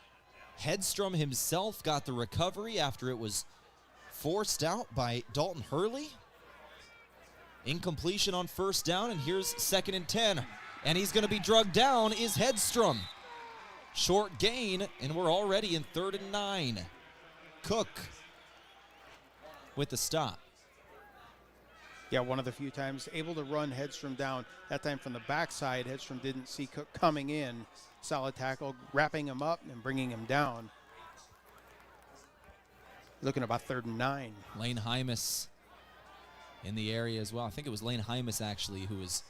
Hedstrom himself got the recovery after it was forced out by Dalton Hurley. Incompletion on first down, and here's 2nd and 10. And he's going to be drugged down is Hedstrom. Short gain, and we're already in 3rd and 9. Cook with the stop.
Yeah, one of the few times able to run Hedstrom down. That time from the backside, Hedstrom didn't see Cook coming in. Solid tackle, wrapping him up and bringing him down. Looking about 3rd and 9.
Lane Hymus in the area as well. I think it was Lane Hymus actually who was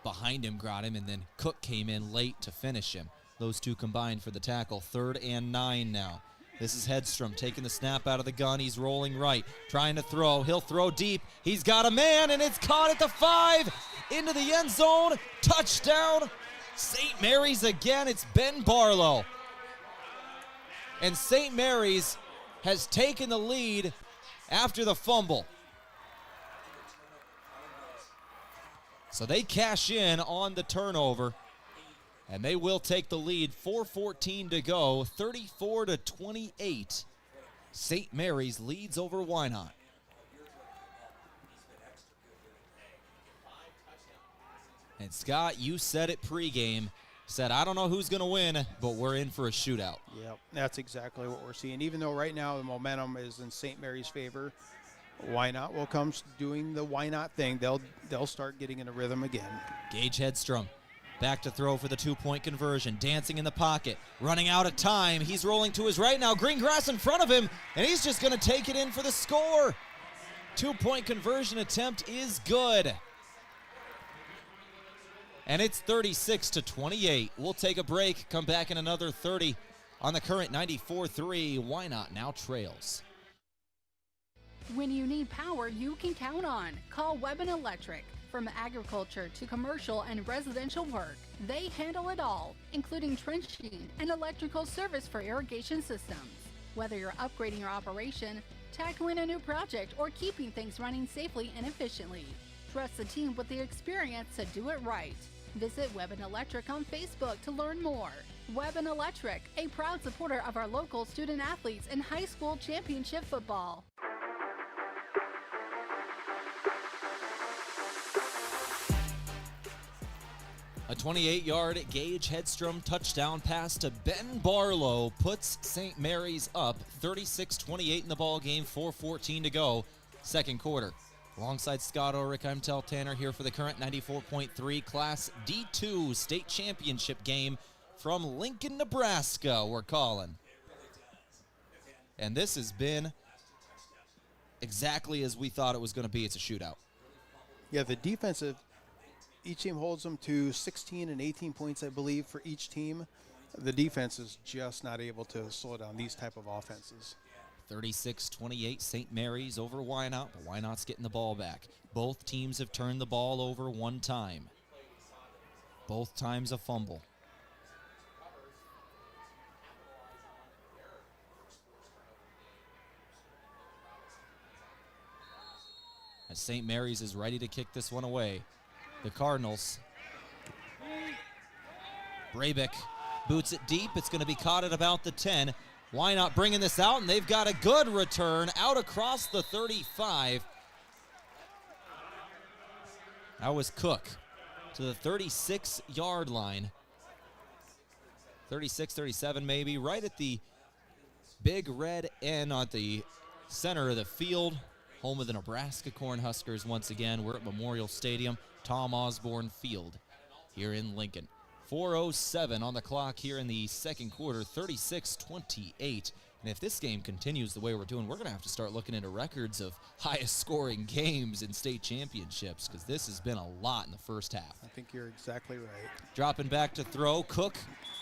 behind him, got him, and then Cook came in late to finish him. Those two combined for the tackle. 3rd and 9 now. This is Hedstrom taking the snap out of the gun. He's rolling right, trying to throw. He'll throw deep. He's got a man, and it's caught at the 5. Into the end zone. Touchdown. St. Mary's again. It's Ben Barlow. And St. Mary's has taken the lead after the fumble. So they cash in on the turnover, and they will take the lead. 4:14 to go, 34-28. St. Mary's leads over Wynot. And Scott, you said it pregame, said, I don't know who's going to win, but we're in for a shootout.
Yep, that's exactly what we're seeing. Even though right now the momentum is in St. Mary's favor, Wynot will come doing the Wynot thing. They'll start getting in a rhythm again.
Gage Hedstrom back to throw for the 2-point conversion, dancing in the pocket, running out of time. He's rolling to his right now, green grass in front of him, and he's just going to take it in for the score. 2-point conversion attempt is good. And it's 36-28. We'll take a break, come back in another 30 on the current 94-3. Wynot now trails.
When you need power you can count on, call Webben Electric. From agriculture to commercial and residential work, they handle it all, including trenching and electrical service for irrigation systems. Whether you're upgrading your operation, tackling a new project, or keeping things running safely and efficiently, trust the team with the experience to do it right. Visit Webben Electric on Facebook to learn more. Webben Electric, a proud supporter of our local student athletes in high school championship football.
A 28-yard Gage Hedstrom touchdown pass to Ben Barlow puts St. Mary's up 36-28 in the ball game, 4:14 to go, second quarter. Alongside Scott Ulrich, I'm Tehl Tanner here for the current 94.3 Class D2 state championship game from Lincoln, Nebraska, we're calling. And this has been exactly as we thought it was going to be. It's a shootout.
Yeah, the defensive, each team holds them to 16 and 18 points, I believe, for each team. The defense is just not able to slow down these type of offenses.
36-28, St. Mary's over Wynot, but Wynot's getting the ball back. Both teams have turned the ball over one time. Both times a fumble. As St. Mary's is ready to kick this one away, the Cardinals Brabeck boots it deep. It's going to be caught at about the 10. Wynot bringing this out, and they've got a good return out across the 35. That was Cook to the 36-yard line. 36, 37 maybe, right at the big red N at the center of the field. Home of the Nebraska Cornhuskers once again. We're at Memorial Stadium, Tom Osborne Field here in Lincoln. 4:07 on the clock here in the second quarter, 36-28. And if this game continues the way we're doing, we're going to have to start looking into records of highest scoring games in state championships, because this has been a lot in the first half.
I think you're exactly right.
Dropping back to throw, Cook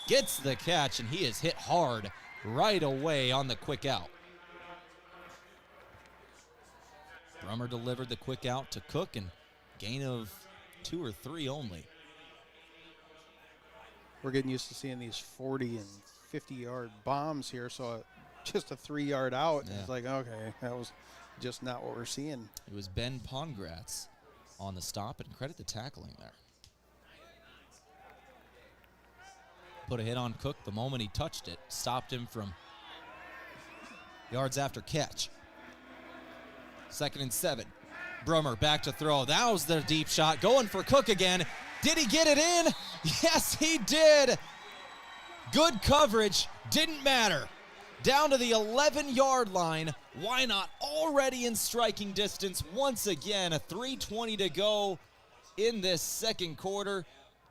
gets the catch, and he is hit hard right away on the quick out. Brummer delivered the quick out to Cook, and gain of 2 or 3 only.
We're getting used to seeing these 40 and 50-yard bombs here, so just a 3-yard out.
Yeah.
It's like, okay, that was just not what we're seeing.
It was Ben Pongratz on the stop, and credit the tackling there. Put a hit on Cook the moment he touched it. Stopped him from yards after catch. 2nd and 7. Brummer back to throw. That was the deep shot. Going for Cook again. Did he get it in? Yes, he did. Good coverage. Didn't matter. Down to the 11-yard line. Wynot already in striking distance once again. A 3:20 to go in this second quarter.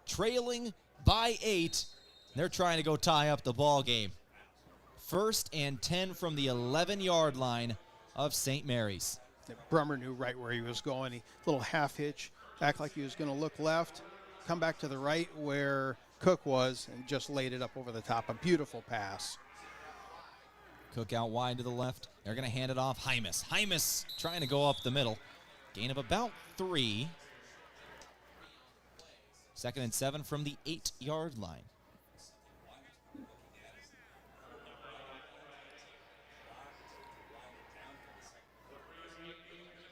Trailing by 8. They're trying to go tie up the ball game. 1st and 10 from the 11-yard line of St. Mary's.
Brummer knew right where he was going. He little half hitch, act like he was going to look left, come back to the right where Cook was, and just laid it up over the top. A beautiful pass.
Cook out wide to the left. They're going to hand it off. Hymas trying to go up the middle. Gain of about 3. 2nd and 7 from the 8-yard line.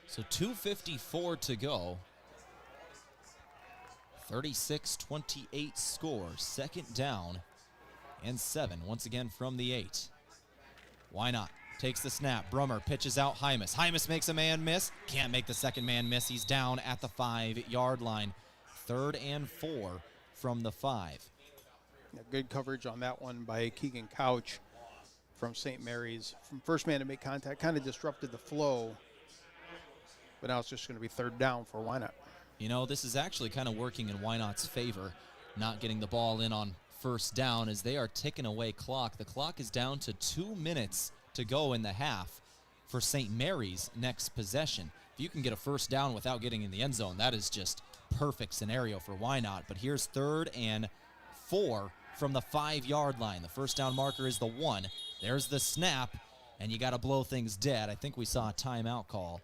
So 2:54 to go. 36-28 score. 2nd down and 7. Once again from the 8. Wynot takes the snap. Brummer pitches out Hymas. Hymas makes a man miss. Can't make the second man miss. He's down at the 5-yard line. 3rd and 4 from the 5.
Yeah, good coverage on that one by Keegan Couch from St. Mary's. From first man to make contact, kind of disrupted the flow. But now it's just going to be 3rd down for Wynot.
You know, this is actually kind of working in Wynot's favor, not getting the ball in on 1st down as they are ticking away clock. The clock is down to 2 minutes to go in the half for St. Mary's next possession. If you can get a 1st down without getting in the end zone, that is just perfect scenario for Wynot. But here's 3rd and 4 from the 5-yard line. The 1st down marker is the 1. There's the snap, and you got to blow things dead. I think we saw a timeout call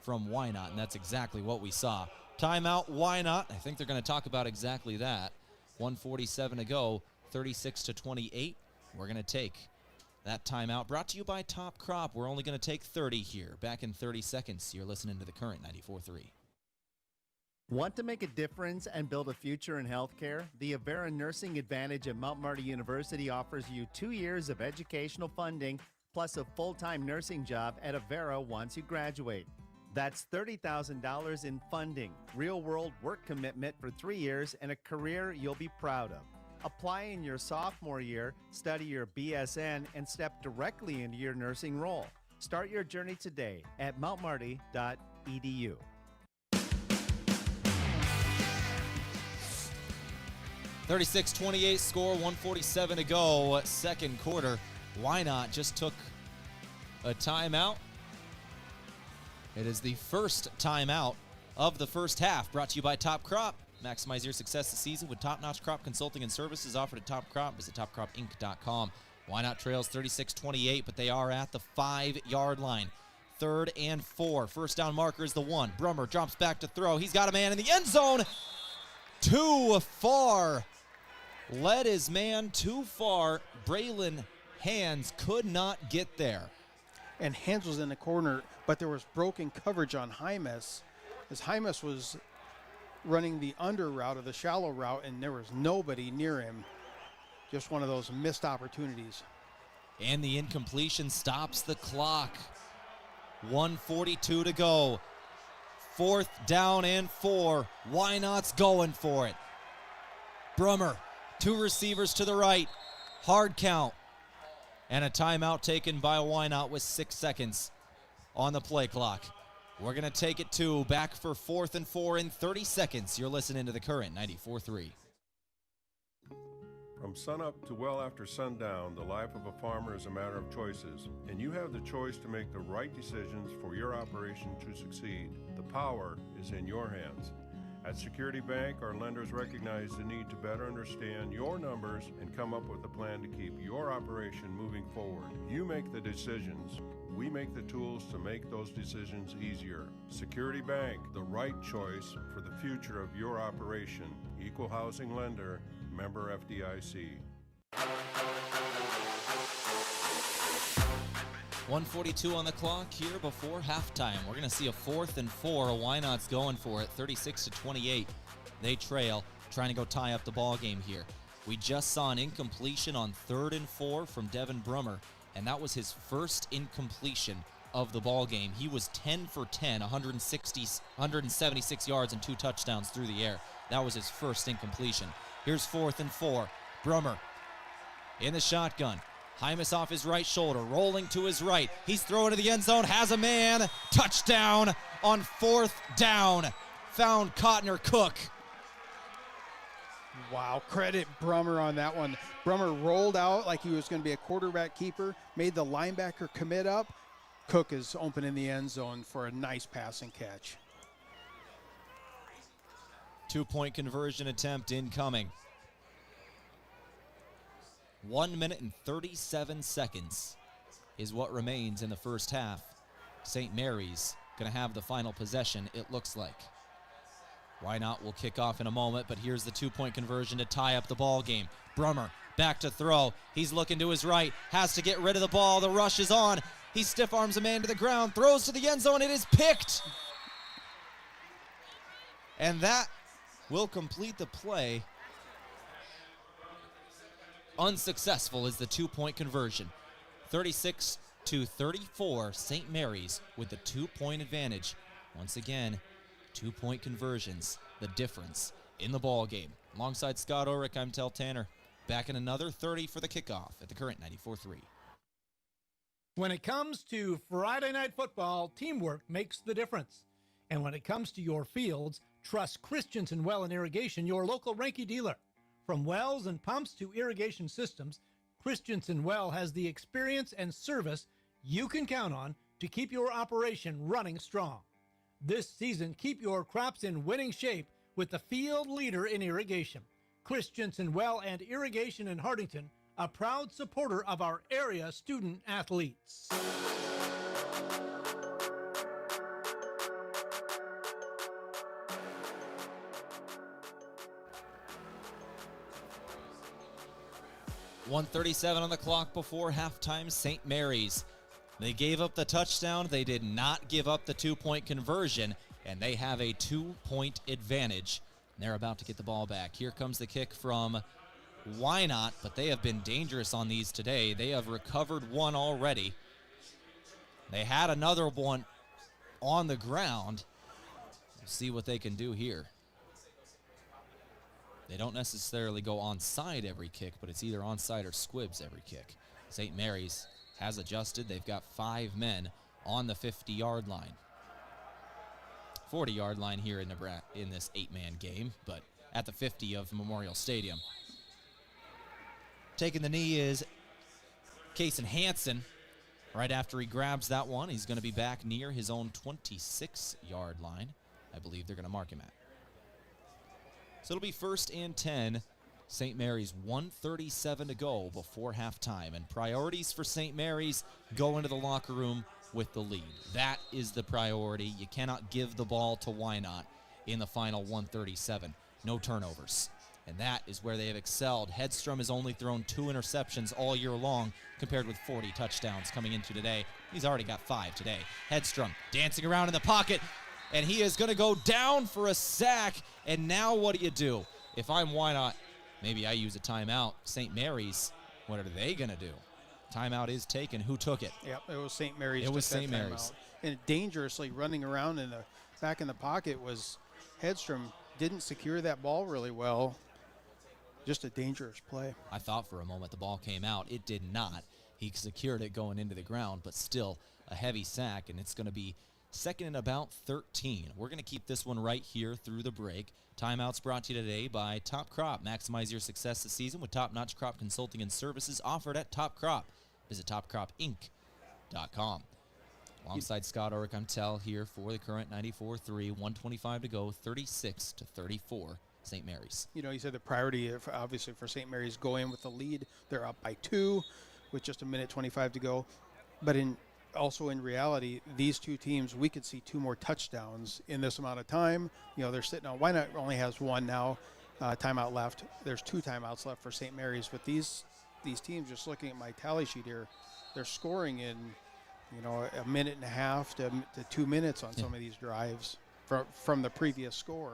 from Wynot, and that's exactly what we saw. Timeout, Wynot. I think they're going to talk about exactly that. 1:47 to go, 36-28. We're going to take that timeout. Brought to you by Top Crop. We're only going to take 30 here. Back in 30 seconds. You're listening to The Current 94.3.
Want to make a difference and build a future in healthcare? The Avera Nursing Advantage at Mount Marty University offers you 2 years of educational funding plus a full-time nursing job at Avera once you graduate. That's $30,000 in funding, real-world work commitment for 3 years, and a career you'll be proud of. Apply in your sophomore year, study your BSN, and step directly into your nursing role. Start your journey today at mountmarty.edu.
36-28 score, 1:47 to go, second quarter. Wynot just took a timeout. It is the first timeout of the first half, brought to you by Top Crop. Maximize your success this season with top-notch crop consulting and services offered at Top Crop. Visit topcropinc.com. Wynot trails 36-28, but they are at the 5-yard line. 3rd and 4. 1st down marker is the 1. Brummer drops back to throw. He's got a man in the end zone. Too far. Led his man too far. Braylon Hands could not get there.
And Hands was in the corner, but there was broken coverage on Hymas, as Hymas was running the under route or the shallow route, and there was nobody near him. Just one of those missed opportunities.
And the incompletion stops the clock. 1:42 to go. 4th down and 4. Wynot's going for it. Brummer, 2 receivers to the right. Hard count. And a timeout taken by Wynot with 6 seconds on the play clock. We're going to take it to back for 4th and 4 in 30 seconds. You're listening to The Current 94.3.
From sunup to well after sundown, the life of a farmer is a matter of choices, and you have the choice to make the right decisions for your operation to succeed. The power is in your hands. At Security Bank, our lenders recognize the need to better understand your numbers and come up with a plan to keep your operation moving forward. You make the decisions. We make the tools to make those decisions easier. Security Bank, the right choice for the future of your operation. Equal housing lender, member FDIC.
1:42 on the clock here before halftime. We're going to see a 4th and 4. Wynot's going for it, 36-28. They trail, trying to go tie up the ball game here. We just saw an incompletion on 3rd and 4 from Devin Brummer, and that was his first incompletion of the ball game. He was 10 for 10, 176 yards and 2 touchdowns through the air. That was his first incompletion. Here's 4th and 4. Brummer in the shotgun. Hymas off his right shoulder, rolling to his right. He's throwing to the end zone, has a man. Touchdown on 4th down. Found Cotner Cook.
Wow, credit Brummer on that one. Brummer rolled out like he was going to be a quarterback keeper, made the linebacker commit up. Cook is open in the end zone for a nice passing catch.
2-point conversion attempt incoming. 1 minute and 37 seconds is what remains in the first half. St. Mary's going to have the final possession, it looks like. Wynot will kick off in a moment, but here's the 2-point conversion to tie up the ball game. Brummer back to throw. He's looking to his right, has to get rid of the ball. The rush is on. He stiff arms a man to the ground, throws to the end zone. It is picked. And that will complete the play. Unsuccessful is the 2-point conversion. 36-34, St. Mary's with the 2-point advantage. Once again, 2-point conversions, the difference in the ball game. Alongside Scott Ulrich, I'm Tehl Tanner. Back in another 30 for the kickoff at the Current 94.3.
When it comes to Friday night football, teamwork makes the difference. And when it comes to your fields, trust Christensen Well and Irrigation, your local Ranky dealer. From wells and pumps to irrigation systems, Christensen Well has the experience and service you can count on to keep your operation running strong. This season, keep your crops in winning shape with the field leader in irrigation. Christensen Well and Irrigation in Hardington, a proud supporter of our area student athletes.
.137 on the clock before halftime. St. Mary's. They gave up the touchdown. They did not give up the 2-point conversion, and they have a 2-point advantage. They're about to get the ball back. Here comes the kick from Wynot, but they have been dangerous on these today. They have recovered one already. They had another one on the ground. We'll see what they can do here. They don't necessarily go onside every kick, but it's either onside or squibs every kick. St. Mary's has adjusted. They've got 5 men on the 50-yard line. 40-yard line here in Nebraska in this 8-man game, but at the 50 of Memorial Stadium. Taking the knee is Kason Hansen. Right after he grabs that one, he's going to be back near his own 26-yard line. I believe they're going to mark him at. So it'll be 1st and 10. St. Mary's, 1:37 to go before halftime. And priorities for St. Mary's, go into the locker room with the lead. That is the priority. You cannot give the ball to Wynot in the final 1:37. No turnovers. And that is where they have excelled. Hedstrom has only thrown 2 interceptions all year long compared with 40 touchdowns coming into today. He's already got 5 today. Hedstrom dancing around in the pocket. and he is going to go down for a sack. And now what do? If I'm Wynot, maybe I use a timeout. St. Mary's, what are they going to do? Timeout is taken. Who took it?
Yep, it was St. Mary's.
It was
took that
St. Mary's.
timeout. And dangerously running around in the back in the pocket was Hedstrom. Didn't secure that ball really well. Just a dangerous play.
I thought for a moment the ball came out. It did not. He secured it going into the ground, but still a heavy sack, and it's going to be second and about 13. We're going to keep this one right here through the break. Timeouts brought to you today by Top Crop. Maximize your success this season with top-notch crop consulting and services offered at Top Crop. Visit topcropinc.com. Alongside Scott Ulrich, I'm Tehl here for the current 94-3, 125 to go, 36-34. St. Mary's.
You know, you said the priority, obviously, for St. Mary's go in with the lead. They're up by 2 with just a minute 25 to go. But also in reality, these two teams, we could see 2 more touchdowns in this amount of time. You know, they're sitting on, Wynot only has 1 now, timeout left. There's 2 timeouts left for St. Mary's. But these teams, just looking at my tally sheet here, they're scoring in, you know, a minute and a half to 2 minutes on some of these drives from the previous score.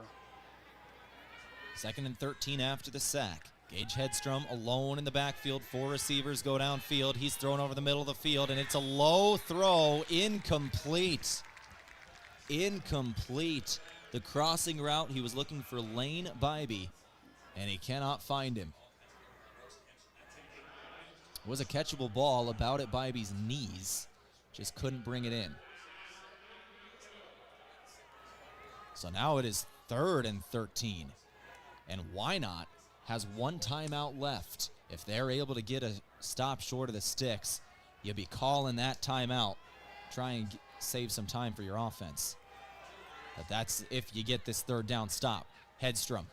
Second and 13 after the sack. Gage Hedstrom alone in the backfield. 4 receivers go downfield. He's thrown over the middle of the field, and it's a low throw. Incomplete. Incomplete. The crossing route, he was looking for Lane Bybee, and he cannot find him. It was a catchable ball about at Bybee's knees. Just couldn't bring it in. So now it is 3rd and 13. And Wynot has 1 timeout left. If they're able to get a stop short of the sticks, you'll be calling that timeout. Try and save some time for your offense. But that's if you get this 3rd down stop. Hedstrom,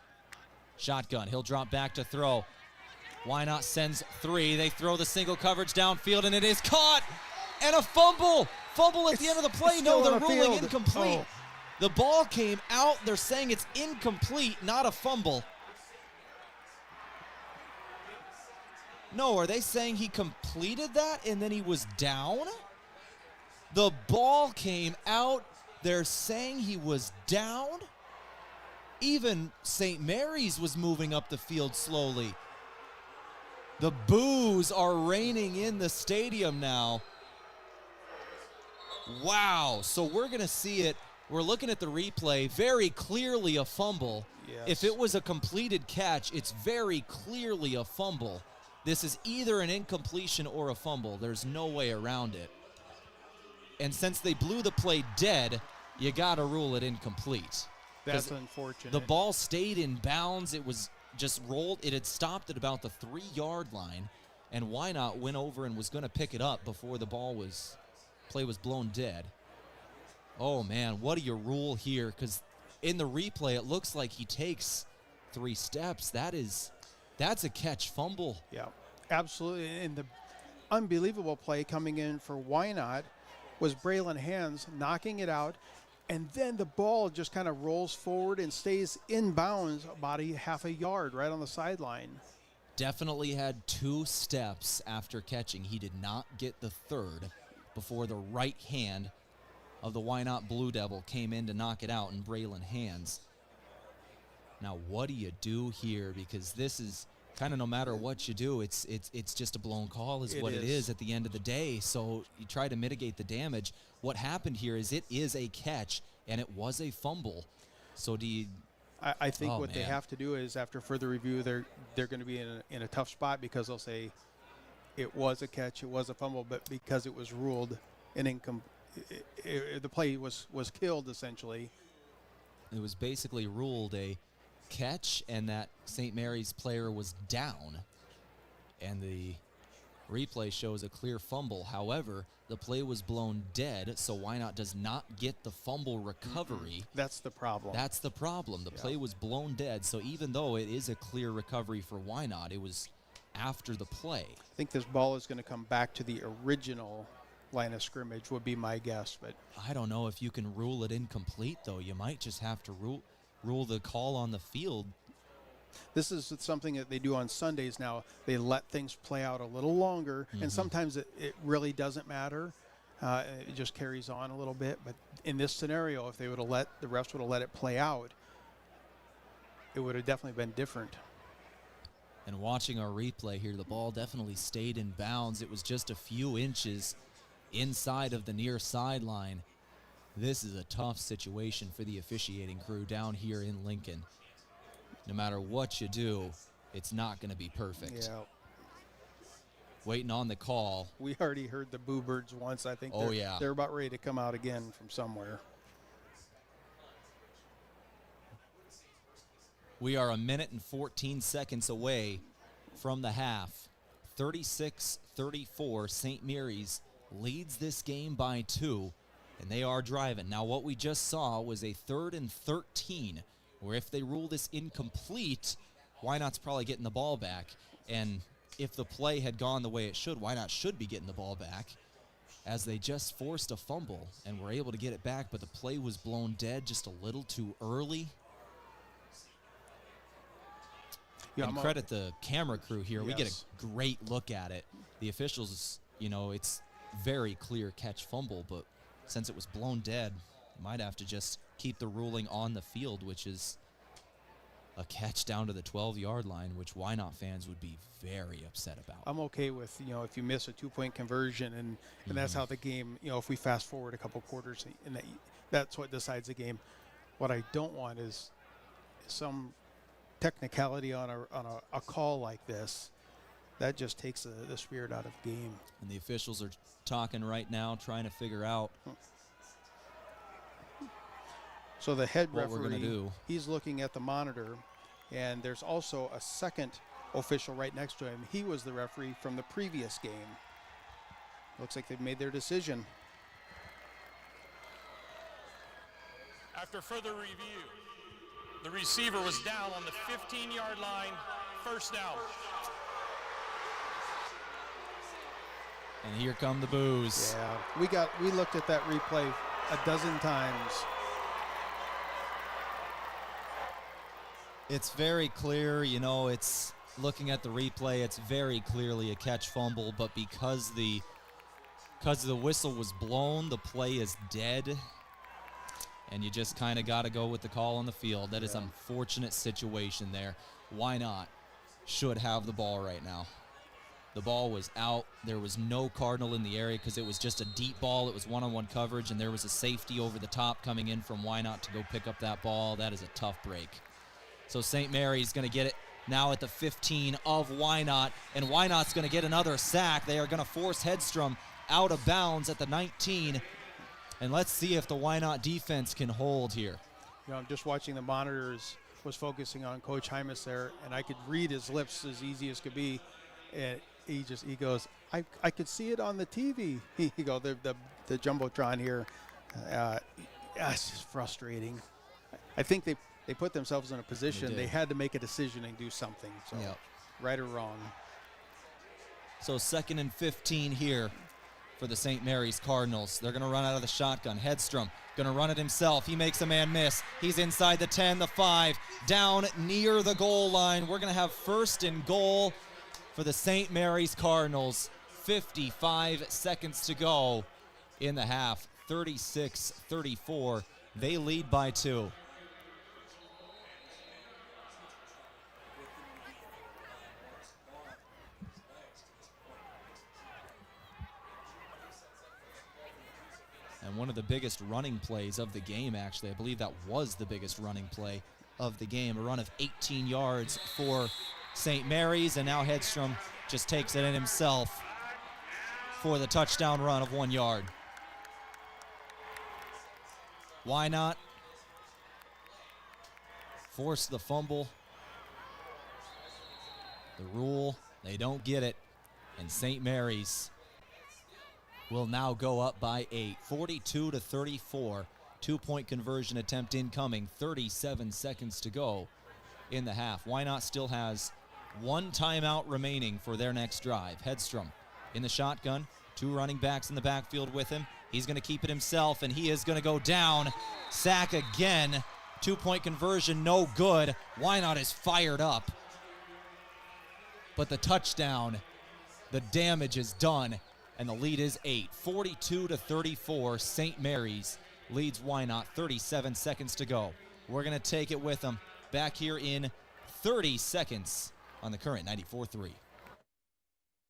shotgun. He'll drop back to throw. Wynot sends 3. They throw the single coverage downfield, and it is caught. And a fumble. Fumble at the end of the play. No, they're ruling incomplete. Oh. The ball came out. They're saying it's incomplete, not a fumble. No, are they saying he completed that and then he was down? The ball came out. They're saying he was down. Even St. Mary's was moving up the field slowly. The boos are raining in the stadium now. Wow. So we're going to see it. We're looking at the replay, very clearly a fumble. Yes. If it was a completed catch, it's very clearly a fumble. This is either an incompletion or a fumble. There's no way around it. And since they blew the play dead, you got to rule it incomplete.
That's unfortunate.
The ball stayed in bounds. It was just rolled. It had stopped at about the 3-yard line, and Wynot went over and was going to pick it up before the play was blown dead. Oh, man, what do you rule here? Because in the replay, it looks like he takes 3 steps. That's a catch fumble.
Yeah, absolutely. And the unbelievable play coming in for Wynot was Braylon Hands knocking it out, and then the ball just kind of rolls forward and stays in bounds about half a yard right on the sideline.
Definitely had 2 steps after catching. He did not get the 3rd before the right hand of the Wynot Blue Devil came in to knock it out in Braylon Hands. Now, what do you do here? Because this is kind of no matter what you do, it's just a blown call is what it is at the end of the day. So you try to mitigate the damage. What happened here is it is a catch, and it was a fumble. So do you...
I think what they have to do is after further review, they're going to be in a tough spot because they'll say it was a catch, it was a fumble, but because it was ruled an the play was killed essentially.
It was basically ruled a catch, and that St. Mary's player was down, and the replay shows a clear fumble. However, the play was blown dead, so Wynot does not get the fumble recovery.
That's the problem.
That's the problem. The play was blown dead, so even though it is a clear recovery for Wynot, it was after the play.
I think this ball is going to come back to the original line of scrimmage would be my guess, but
I don't know if you can rule it incomplete, though. You might just have to rule the call on the field.
This is something that they do on Sundays now. They let things play out a little longer, and sometimes it really doesn't matter. It just carries on a little bit. But in this scenario, if they would have the refs would have let it play out, it would have definitely been different.
And watching our replay here, the ball definitely stayed in bounds. It was just a few inches inside of the near sideline. This is a tough situation for the officiating crew down here in Lincoln. No matter what you do, it's not going to be perfect.
Yeah.
Waiting on the call.
We already heard the boo birds once. I think they're about ready to come out again from somewhere.
We are 1 minute and 14 seconds away from the half. 36-34, St. Mary's leads this game by 2, and they are driving. Now, what we just saw was a 3rd and 13, where if they rule this incomplete, Wynot's probably getting the ball back. And if the play had gone the way it should, Wynot should be getting the ball back, as they just forced a fumble and were able to get it back, but the play was blown dead just a little too early.
Yeah,
and credit the camera crew here.
Yes.
We get a great look at it. The officials, it's very clear catch fumble, but since it was blown dead, might have to just keep the ruling on the field, which is a catch down to the 12-yard line, which Wynot fans would be very upset about.
I'm okay with, if you miss a 2-point conversion and that's how the game, if we fast forward a couple quarters and that's what decides the game. What I don't want is some technicality on a call like this. That just takes the spirit out of the game.
And the officials are talking right now, trying to figure out
so the head
what
referee,
we're going to do.
He's looking at the monitor, and there's also a second official right next to him. He was the referee from the previous game. Looks like they've made their decision.
After further review, the receiver was down on the 15-yard line, first down.
And here come the boos.
Yeah, we looked at that replay a dozen times.
It's very clear, it's looking at the replay, it's very clearly a catch fumble, but because the whistle was blown, the play is dead. And you just kind of got to go with the call on the field. That is an unfortunate situation there. Wynot should have the ball right now. The ball was out. There was no Cardinal in the area because it was just a deep ball. It was one-on-one coverage, and there was a safety over the top coming in from Wynot to go pick up that ball. That is a tough break. So St. Mary's going to get it now at the 15 of Wynot, and Wynot's going to get another sack. They are going to force Hedstrom out of bounds at the 19. And let's see if the Wynot defense can hold here.
I'm just watching the monitors, was focusing on Coach Hymas there, and I could read his lips as easy as could be. And he goes, I could see it on the TV. He goes, the Jumbotron here. It's just frustrating. I think they put themselves in a position. They had to make a decision and do something. So, right or wrong.
So 2nd and 15 here for the St. Mary's Cardinals. They're going to run out of the shotgun. Hedstrom going to run it himself. He makes a man miss. He's inside the 10, the 5, down near the goal line. We're going to have 1st and goal for the St. Mary's Cardinals. 55 seconds to go in the half. 36-34. They lead by 2. And one of the biggest running plays of the game, actually. I believe that was the biggest running play of the game. A run of 18 yards for St. Mary's, and now Hedstrom just takes it in himself for the touchdown run of 1 yard. Wynot force the fumble. The rule, they don't get it, and St. Mary's will now go up by 8, 42-34. 2-point conversion attempt incoming, 37 seconds to go in the half. Wynot still has 1 timeout remaining for their next drive. Hedstrom in the shotgun, 2 running backs in the backfield with him. He's going to keep it himself, and he is going to go down. Sack again. 2-point conversion, no good. Wynot is fired up. But the touchdown, the damage is done, and the lead is 8. 42-34, St. Mary's leads Wynot. 37 seconds to go. We're going to take it with them back here in 30 seconds on the current 94.3.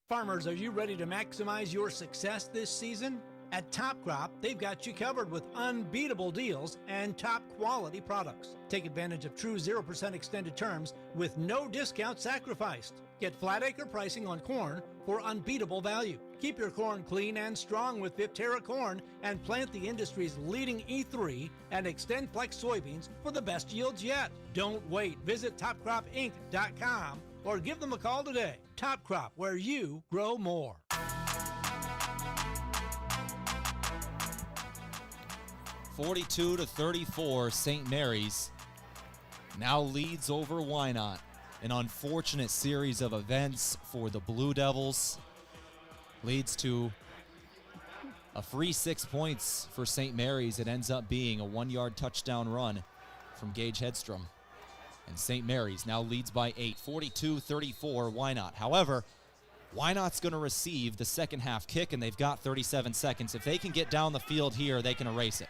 Farmers, are you ready to maximize your success this season? At Top Crop, they've got you covered with unbeatable deals and top quality products. Take advantage of true 0% extended terms with no discount sacrificed. Get flat acre pricing on corn for unbeatable value. Keep your corn clean and strong with Viptera corn and plant the industry's leading E3 and XtendFlex soybeans for the best yields yet. Don't wait. Visit topcropinc.com or give them a call today. Top Crop, where you grow more.
42-34, St. Mary's now leads over Wynot. An unfortunate series of events for the Blue Devils leads to a free 6 points for St. Mary's. It ends up being a 1-yard touchdown run from Gage Hedstrom. And St. Mary's now leads by 8, 42-34 Wynot. However, Wynot's going to receive the second half kick, and they've got 37 seconds. If they can get down the field here, they can erase it.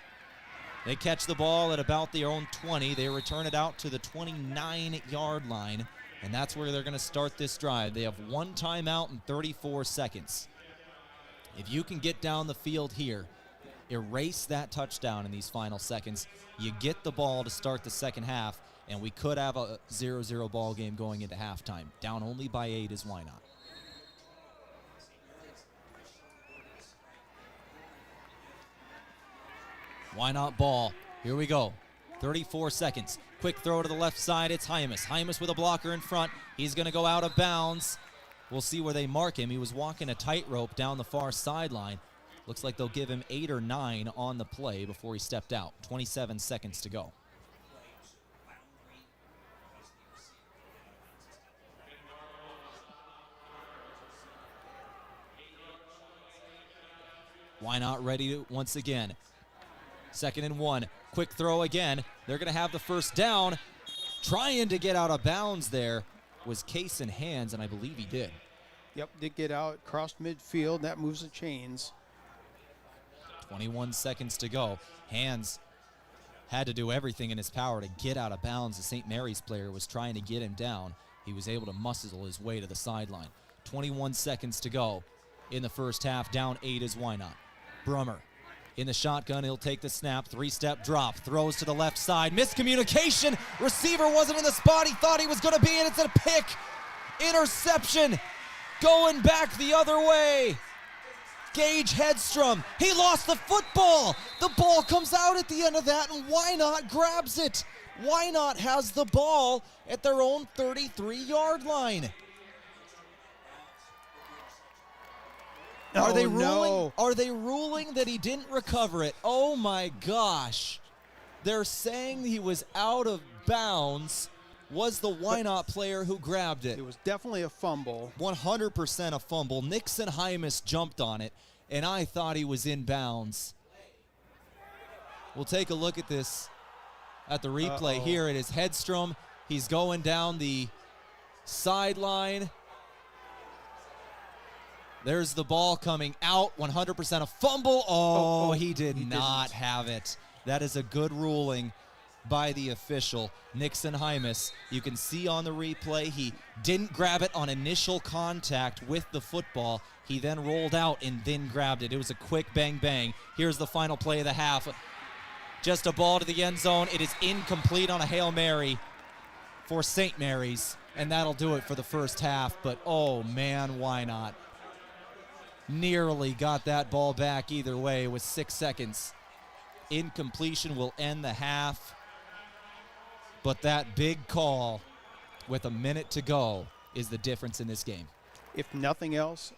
They catch the ball at about their own 20. They return it out to the 29-yard line, and that's where they're going to start this drive. They have one timeout and 34 seconds. If you can get down the field here, erase that touchdown in these final seconds, you get the ball to start the second half, and we could have a 0-0 ball game going into halftime. Down only by 8 is Wynot. Wynot ball. Here we go. 34 seconds. Quick throw to the left side. It's Hymas. Hymas with a blocker in front. He's going to go out of bounds. We'll see where they mark him. He was walking a tightrope down the far sideline. Looks like they'll give him 8 or 9 on the play before he stepped out. 27 seconds to go. Wynot ready to once again. 2nd and 1. Quick throw again. They're going to have the first down. Trying to get out of bounds there was Case in Hands, and I believe he did.
Yep, did get out, crossed midfield. That moves the chains.
21 seconds to go. Hands had to do everything in his power to get out of bounds. The St. Mary's player was trying to get him down. He was able to muscle his way to the sideline. 21 seconds to go in the first half. Down 8 is Wynot. Brummer in the shotgun. He'll take the snap. 3-step drop. Throws to the left side. Miscommunication. Receiver wasn't in the spot he thought he was going to be, and it's a pick. Interception. Going back the other way. Gage Hedstrom. He lost the football. The ball comes out at the end of that, and Wynot grabs it. Wynot has the ball at their own 33-yard line. Are they ruling?
No.
Are they ruling that he didn't recover it? Oh my gosh. They're saying he was out of bounds. Was the Wynot player who grabbed it?
It was definitely a fumble.
100% a fumble. Nixon Hymas jumped on it, and I thought he was in bounds. We'll take a look at this at the replay. Here it is Hedstrom. He's going down the sideline. There's the ball coming out. 100% a fumble. Oh, he did not have it. That is a good ruling by the official, Nixon Hymas. You can see on the replay he didn't grab it on initial contact with the football. He then rolled out and then grabbed it. It was a quick bang bang. Here's the final play of the half. Just a ball to the end zone. It is incomplete on a Hail Mary for St. Mary's, and that'll do it for the first half. But oh man, why not? Nearly got that ball back either way with 6 seconds. Incompletion will end the half. But that big call with a minute to go is the difference in this game.
If nothing else,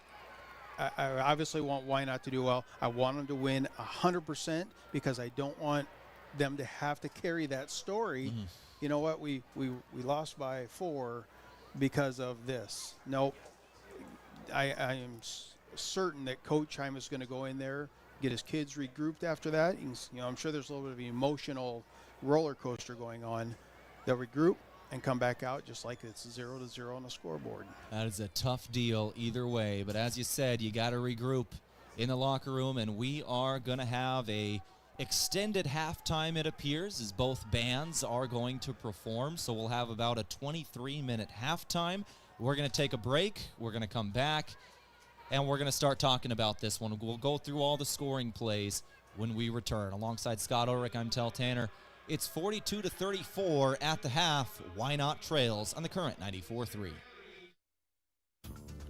I obviously want Wynot to do well. I want them to win 100% because I don't want them to have to carry that story.
Mm-hmm.
You know what? We lost by 4 because of this. Nope. I am certain that Coach Hymas is going to go in there, get his kids regrouped after that. I'm sure there's a little bit of an emotional roller coaster going on. They'll regroup and come back out just like it's 0-0 on the scoreboard.
That is a tough deal either way, but as you said, you got to regroup in the locker room, and we are going to have a extended halftime, it appears, as both bands are going to perform. So we'll have about a 23-minute halftime. We're going to take a break. We're going to come back, and we're going to start talking about this one. We'll go through all the scoring plays when we return. Alongside Scott Ulrich, I'm Tehl Tanner. It's 42-34 at the half. Wynot trails on the current 94.3.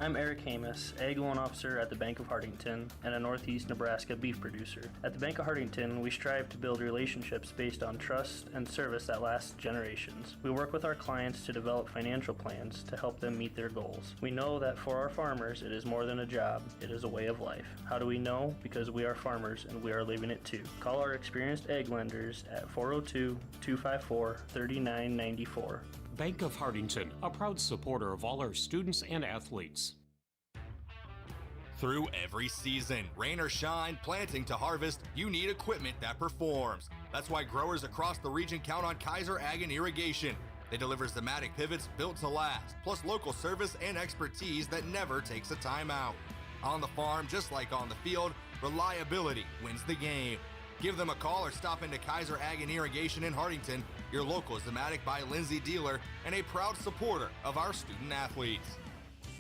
I'm Eric Hamus, Ag Loan Officer at the Bank of Hartington and a Northeast Nebraska beef producer. At the Bank of Hartington, we strive to build relationships based on trust and service that lasts generations. We work with our clients to develop financial plans to help them meet their goals. We know that for our farmers, it is more than a job, it is a way of life. How do we know? Because we are farmers and we are living it too. Call our experienced ag lenders at 402-254-3994.
Bank of Hartington, a proud supporter of all our students and athletes.
Through every season, rain or shine, planting to harvest, you need equipment that performs. That's why growers across the region count on Kaiser Ag and Irrigation. They deliver Zematic pivots built to last, plus local service and expertise that never takes a time out. On the farm, just like on the field, reliability wins the game. Give them a call or stop into Kaiser Ag and Irrigation in Hartington, your local Zematic by Lindsay dealer and a proud supporter of our student athletes.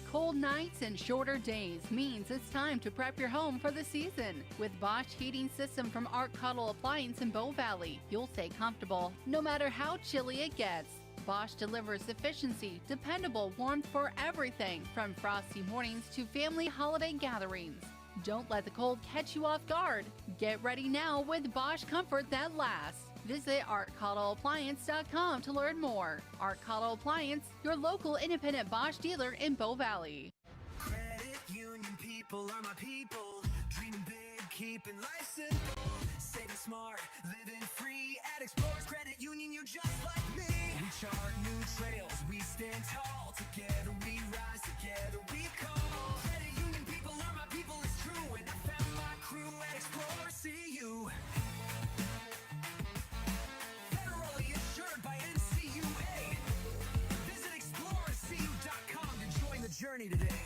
Cold nights and shorter days means it's time to prep your home for the season. With Bosch heating system from Arc Cuddle Appliance in Bow Valley, you'll stay comfortable no matter how chilly it gets. Bosch delivers efficiency, dependable warmth for everything from frosty mornings to family holiday gatherings. Don't let the cold catch you off guard. Get ready now with Bosch comfort that lasts. Visit ArcCuddleAppliance.com to learn more. Arc Cuddle Appliance, your local independent Bosch dealer in Bow Valley.
Credit union people are my people. Dreaming big, keeping life simple. Saving smart, living free. At Explorers Credit Union, you're just like me. We chart new trails, we stand tall. Together we rise, together we call. Credit union people are my people, it's true. And I found my crew at Explorers CU. Federally insured by NCUA. Visit ExplorerCU.com to join the journey today.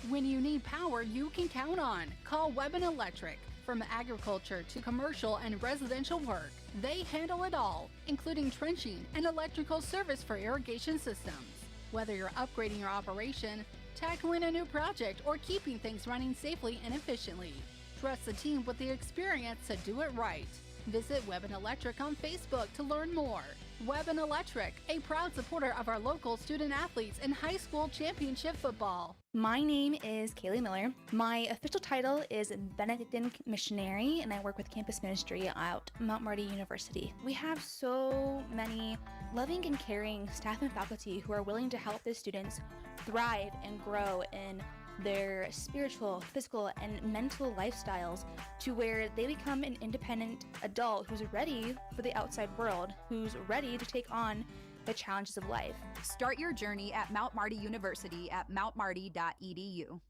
When you need power you can count on, call Webben Electric. From agriculture to commercial and residential work, they handle it all, including trenching and electrical service for irrigation systems. Whether you're upgrading your operation, tackling a new project, or keeping things running safely and efficiently, trust the team with the experience to do it right. Visit Webben Electric on Facebook to learn more. Webben Electric, a proud supporter of our local student athletes in high school championship football.
My name is Kaylee Miller. My official title is Benedictine Missionary, and I work with campus ministry at Mount Marty University. We have so many loving and caring staff and faculty who are willing to help the students thrive and grow in their spiritual, physical, and mental lifestyles to where they become an independent adult who's ready for the outside world, who's ready to take on the challenges of life.
Start your journey at Mount Marty University at mountmarty.edu.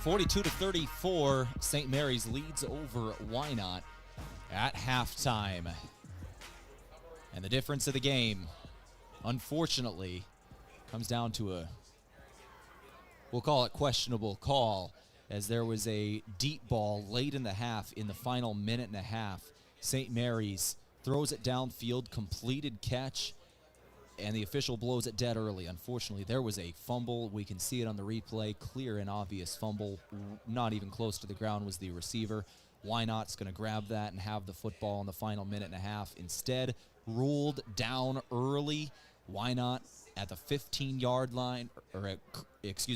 (42-34), St. Mary's leads over Wynot at halftime. And the difference of the game, unfortunately, comes down to a, we'll call it questionable call, as there was a deep ball late in the half in the final minute and a half. St. Mary's throws it downfield, completed catch, and the official blows it dead early. Unfortunately, there was a fumble. We can see it on the replay, clear and obvious fumble. Not even close to the ground was the receiver. Wynot's going to grab that and have the football in the final minute and a half. Instead, ruled down early. Wynot at the 15-yard line,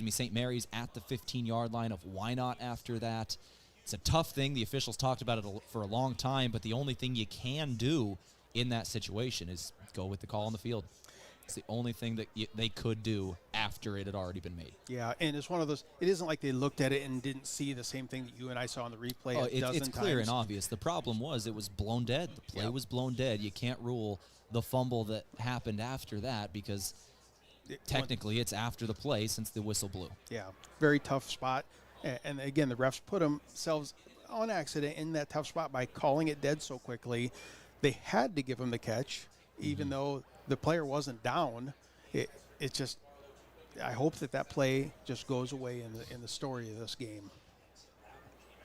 St. Mary's at the 15-yard line of Wynot after that. It's a tough thing. The officials talked about it for a long time, but the only thing you can do in that situation is go with the call on the field. It's the only thing that they could do after it had already been made.
Yeah, and it's one of those, it isn't like they looked at it and didn't see the same thing that you and I saw on the replay a dozen
it's clear
times.
and obvious. The problem was it was blown dead. The play was blown dead. You can't rule the fumble that happened after that because technically it's after the play since the whistle blew.
Yeah, very tough spot. And again, the refs put themselves on accident in that tough spot by calling it dead so quickly. They had to give him the catch, even though the player wasn't down. It just, I hope that play just goes away in the story of this game.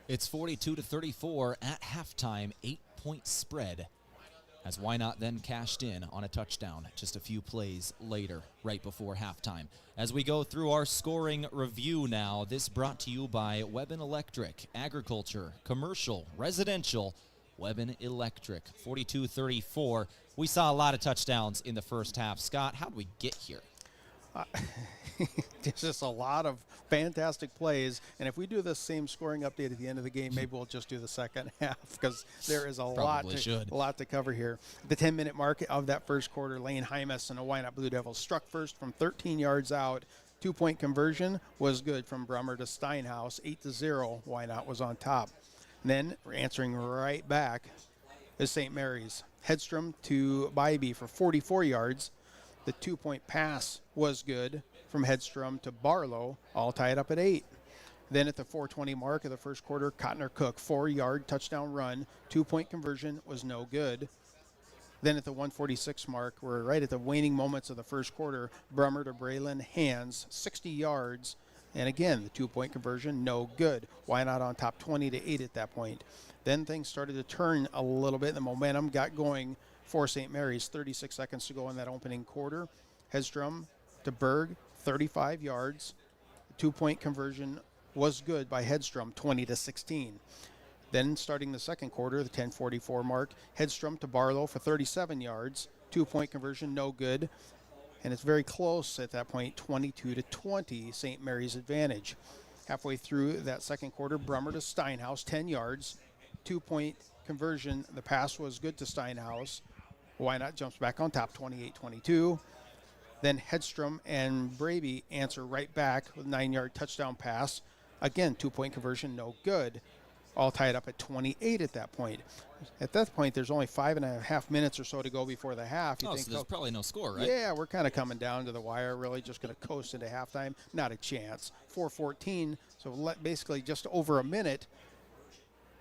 It's 42-34 at halftime, 8-point spread, as Wynot then cashed in on a touchdown just a few plays later, right before halftime. As we go through our scoring review now, this brought to you by Webben Electric, agriculture, commercial, residential, Webben Electric, 42-34. We saw a lot of touchdowns in the first half. Scott, how did we get here?
There's just a lot of fantastic plays, and if we do the same scoring update at the end of the game, maybe we'll just do the second half, because there is a lot to cover here. The 10-minute mark of that first quarter, Lane Hymas and the Wynot Blue Devils struck first from 13 yards out. 2-point conversion was good from Brummer to Steinhaus. 8-0, Wynot was on top. And then answering right back is St. Mary's. Hedstrom to Bybee for 44 yards. The 2-point pass was good from Hedstrom to Barlow, all tied up at 8. Then at the 4:20 mark of the first quarter, Cotner Cook, 4-yard touchdown run. 2-point conversion was no good. Then at the 1:46 mark, we're right at the waning moments of the first quarter, Brummer to Braylon Hands, 60 yards. And again, the 2-point conversion, no good. Wynot on top 20-8 at that point. Then things started to turn a little bit. The momentum got going for St. Mary's. 36 seconds to go in that opening quarter. Hedstrom to Berg, 35 yards. 2-point conversion was good by Hedstrom, 20-16. Then starting the second quarter, the 10:44 mark, Hedstrom to Barlow for 37 yards. 2-point conversion, no good. And it's very close at that point, 22-20, St. Mary's advantage. Halfway through that second quarter, Brummer to Steinhaus, 10 yards. 2-point conversion, the pass was good to Steinhaus. Wynot jumps back on top, 28-22. Then Hedstrom and Braby answer right back with a 9-yard touchdown pass. Again, 2-point conversion, no good. All tied up at 28 at that point. At that point, there's only 5.5 minutes or so to go before the half.
You think, so there's probably no score, right?
Yeah, we're kind of coming down to the wire, really just going to coast into halftime. Not a chance. 4:14, so basically just over a minute.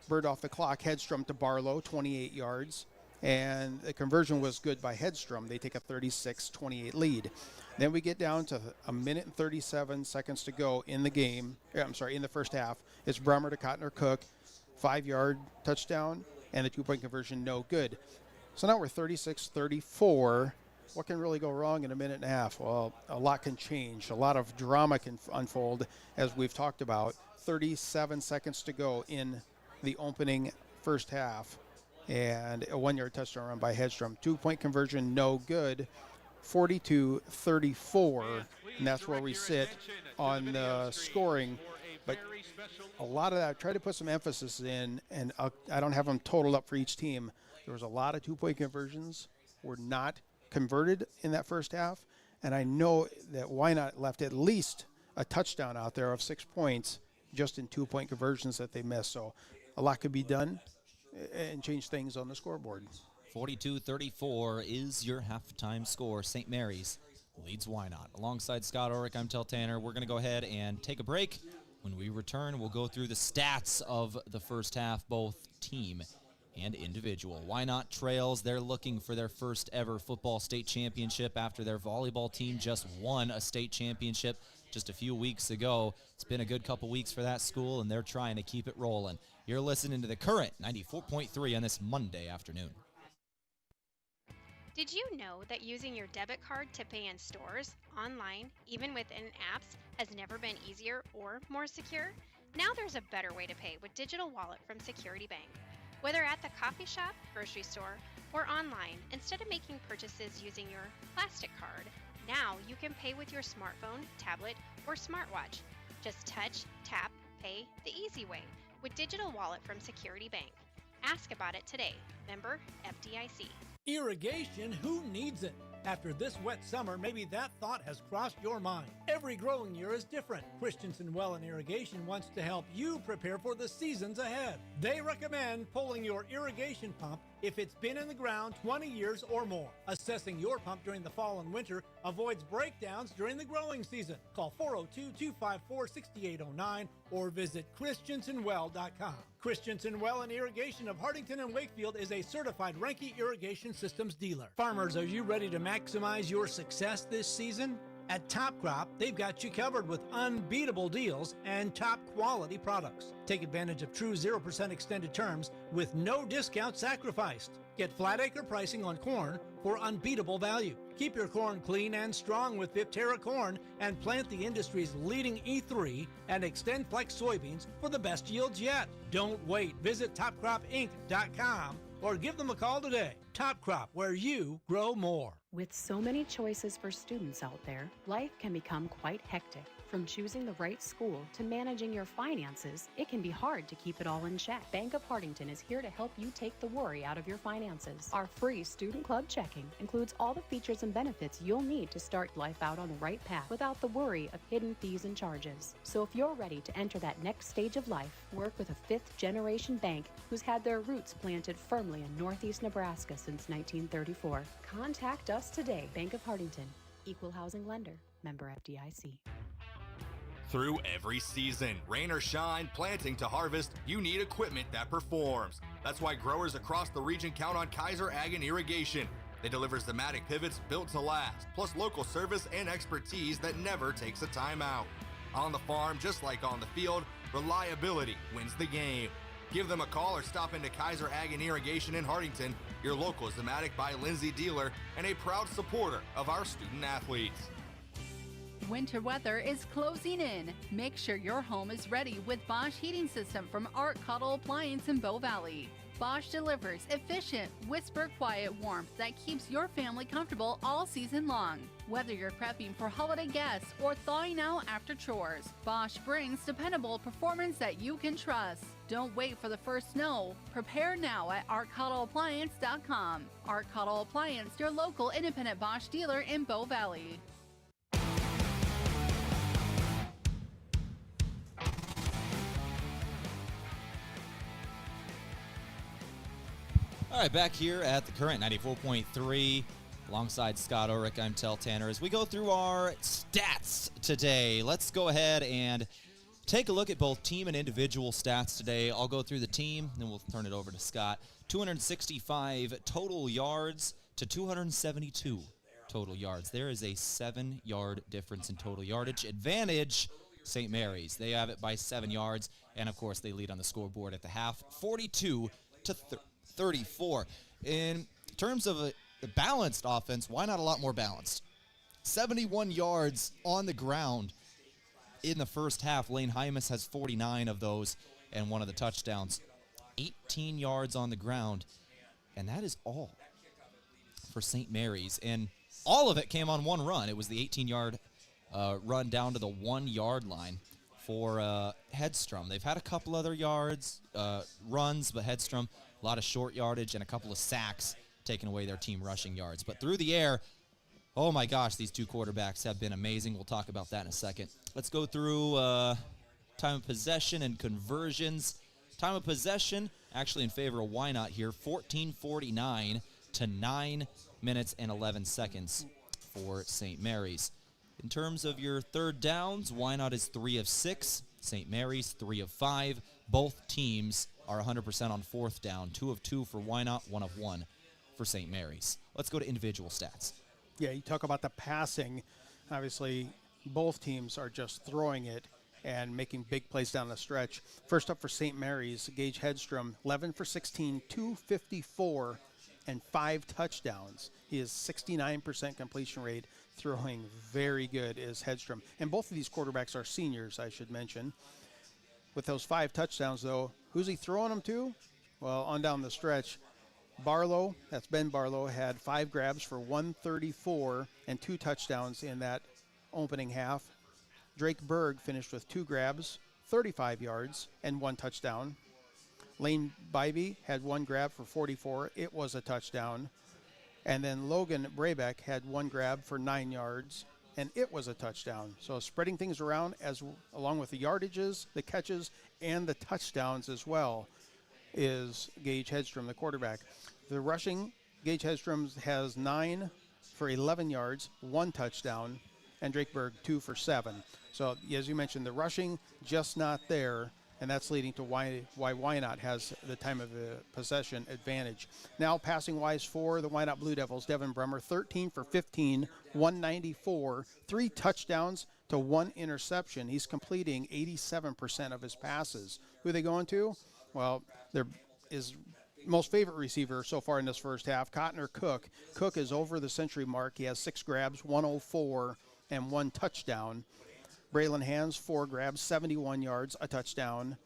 Bird off the clock, Hedstrom to Barlow, 28 yards. And the conversion was good by Hedstrom. They take a 36-28 lead. Then we get down to a minute and 37 seconds to go in the game. In the first half. It's Brummer to Cotner Cook, 5-yard touchdown, and the 2-point conversion no good. So now we're 36-34. What can really go wrong in a minute and a half? Well, a lot can change. A lot of drama can unfold, as we've talked about. 37 seconds to go in the opening first half. And a 1-yard touchdown run by Hedstrom. 2-point conversion, no good. 42-34, and that's where we sit on the scoring. But a lot of that, I try to put some emphasis in, and I don't have them totaled up for each team. There was a lot of 2-point conversions were not converted in that first half, and I know that Wynot left at least a touchdown out there of 6 points just in 2-point conversions that they missed. So a lot could be done and change things on the scoreboard.
42-34 is your halftime score. St. Mary's leads Wynot. Alongside Scott Ulrich, I'm Tehl Tanner. We're going to go ahead and take a break. When we return, we'll go through the stats of the first half, both team and individual. Wynot trails. They're looking for their first ever football state championship after their volleyball team just won a state championship just a few weeks ago. It's been a good couple weeks for that school, and they're trying to keep it rolling. You're listening to The Current 94.3 on this Monday afternoon.
Did you know that using your debit card to pay in stores, online, even within apps, has never been easier or more secure? Now there's a better way to pay with Digital Wallet from Security Bank. Whether at the coffee shop, grocery store, or online, instead of making purchases using your plastic card, now you can pay with your smartphone, tablet, or smartwatch. Just touch, tap, pay the easy way with Digital Wallet from Security Bank. Ask about it today. Member FDIC.
Irrigation, who needs it? After this wet summer, maybe that thought has crossed your mind. Every growing year is different. Christensen Well and Irrigation wants to help you prepare for the seasons ahead. They recommend pulling your irrigation pump if it's been in the ground 20 years or more. Assessing your pump during the fall and winter avoids breakdowns during the growing season. Call 402-254-6809 or visit christensenwell.com. Christensen Well and Irrigation of Hardington and Wakefield is a certified Renke Irrigation Systems dealer. Farmers, are you ready to maximize your success this season? At Top Crop, they've got you covered with unbeatable deals and top quality products. Take advantage of true 0% extended terms with no discount sacrificed. Get flat acre pricing on corn for unbeatable value. Keep your corn clean and strong with Viptera corn and plant the industry's leading E3 and Extend Flex soybeans for the best yields yet. Don't wait. Visit topcropinc.com or give them a call today. Top Crop, where you grow more.
With so many choices for students out there, life can become quite hectic. From choosing the right school to managing your finances, it can be hard to keep it all in check. Bank of Hardington is here to help you take the worry out of your finances. Our free Student Club checking includes all the features and benefits you'll need to start life out on the right path without the worry of hidden fees and charges. So if you're ready to enter that next stage of life, work with a fifth-generation bank who's had their roots planted firmly in Northeast Nebraska since 1934. Contact us today. Bank of Hardington, Equal Housing Lender, member FDIC.
Through every season, rain or shine, planting to harvest, you need equipment that performs. That's why growers across the region count on Kaiser Ag and Irrigation. They deliver Zematic pivots built to last, plus local service and expertise that never takes a time out. On the farm, just like on the field, reliability wins the game. Give them a call or stop into Kaiser Ag and Irrigation in Hardington, your local Zematic by Lindsay dealer and a proud supporter of our student athletes.
Winter weather is closing in. Make sure your home is ready with Bosch Heating System from Art Cuddle Appliance in Bow Valley. Bosch delivers efficient, whisper-quiet warmth that keeps your family comfortable all season long. Whether you're prepping for holiday guests or thawing out after chores, Bosch brings dependable performance that you can trust. Don't wait for the first snow. Prepare now at artcuddleappliance.com. Art Cuddle Appliance, your local independent Bosch dealer in Bow Valley.
All right, back here at the Current 94.3, alongside Scott Ulrich, I'm Tehl Tanner. As we go through our stats today, let's go ahead and take a look at both team and individual stats today. I'll go through the team, then we'll turn it over to Scott. 265 total yards to 272 total yards. There is a 7-yard difference in total yardage. Advantage, St. Mary's. They have it by 7 yards, and, of course, they lead on the scoreboard at the half, 42 to 34. In terms of a balanced offense, why not a lot more balanced? 71 yards on the ground in the first half. Lane Hymas has 49 of those and one of the touchdowns. 18 yards on the ground, and that is all for St. Mary's. And all of it came on one run. It was the 18-yard run down to the 1-yard line for Hedstrom. They've had a couple other runs, but Hedstrom, a lot of short yardage and a couple of sacks taking away their team rushing yards. But through the air, oh my gosh, these two quarterbacks have been amazing. We'll talk about that in a second. Let's go through time of possession and conversions. Time of possession actually in favor of Wynot here, 14:49 to 9 minutes and 11 seconds for St. Mary's. In terms of your third downs, Wynot is 3 of 6, St. Mary's 3 of 5. Both teams are 100% on fourth down, 2 of 2 for Wynot, 1 of 1 for St. Mary's. Let's go to individual stats.
Yeah, you talk about the passing. Obviously, both teams are just throwing it and making big plays down the stretch. First up for St. Mary's, Gage Hedstrom, 11 for 16, 254, and 5 touchdowns. He has 69% completion rate, throwing very good is Hedstrom. And both of these quarterbacks are seniors, I should mention. With those 5 touchdowns, though, who's he throwing them to? Well, on down the stretch, Barlow, that's Ben Barlow, had 5 grabs for 134 and 2 touchdowns in that opening half. Drake Berg finished with 2 grabs, 35 yards, and 1 touchdown. Lane Bybee had 1 grab for 44. It was a touchdown. And then Logan Brabeck had 1 grab for 9 yards, and it was a touchdown. So spreading things around along with the yardages, the catches, and the touchdowns as well is Gage Hedstrom, the quarterback. The rushing, Gage Hedstrom has 9 for 11 yards, 1 touchdown, and Drake Berg 2 for 7. So, as you mentioned, the rushing just not there, and that's leading to why Wynot has the time of possession advantage. Now, passing-wise for the Wynot Blue Devils, Devin Bremer, 13 for 15, 194, 3 touchdowns to 1 interception. He's completing 87% of his passes. Who are they going to? Well, they're is most favorite receiver so far in this first half, Cotner Cook. Cook is over the century mark. He has 6 grabs, 104, and 1 touchdown. Braylon Hands, 4 grabs, 71 yards, a touchdown.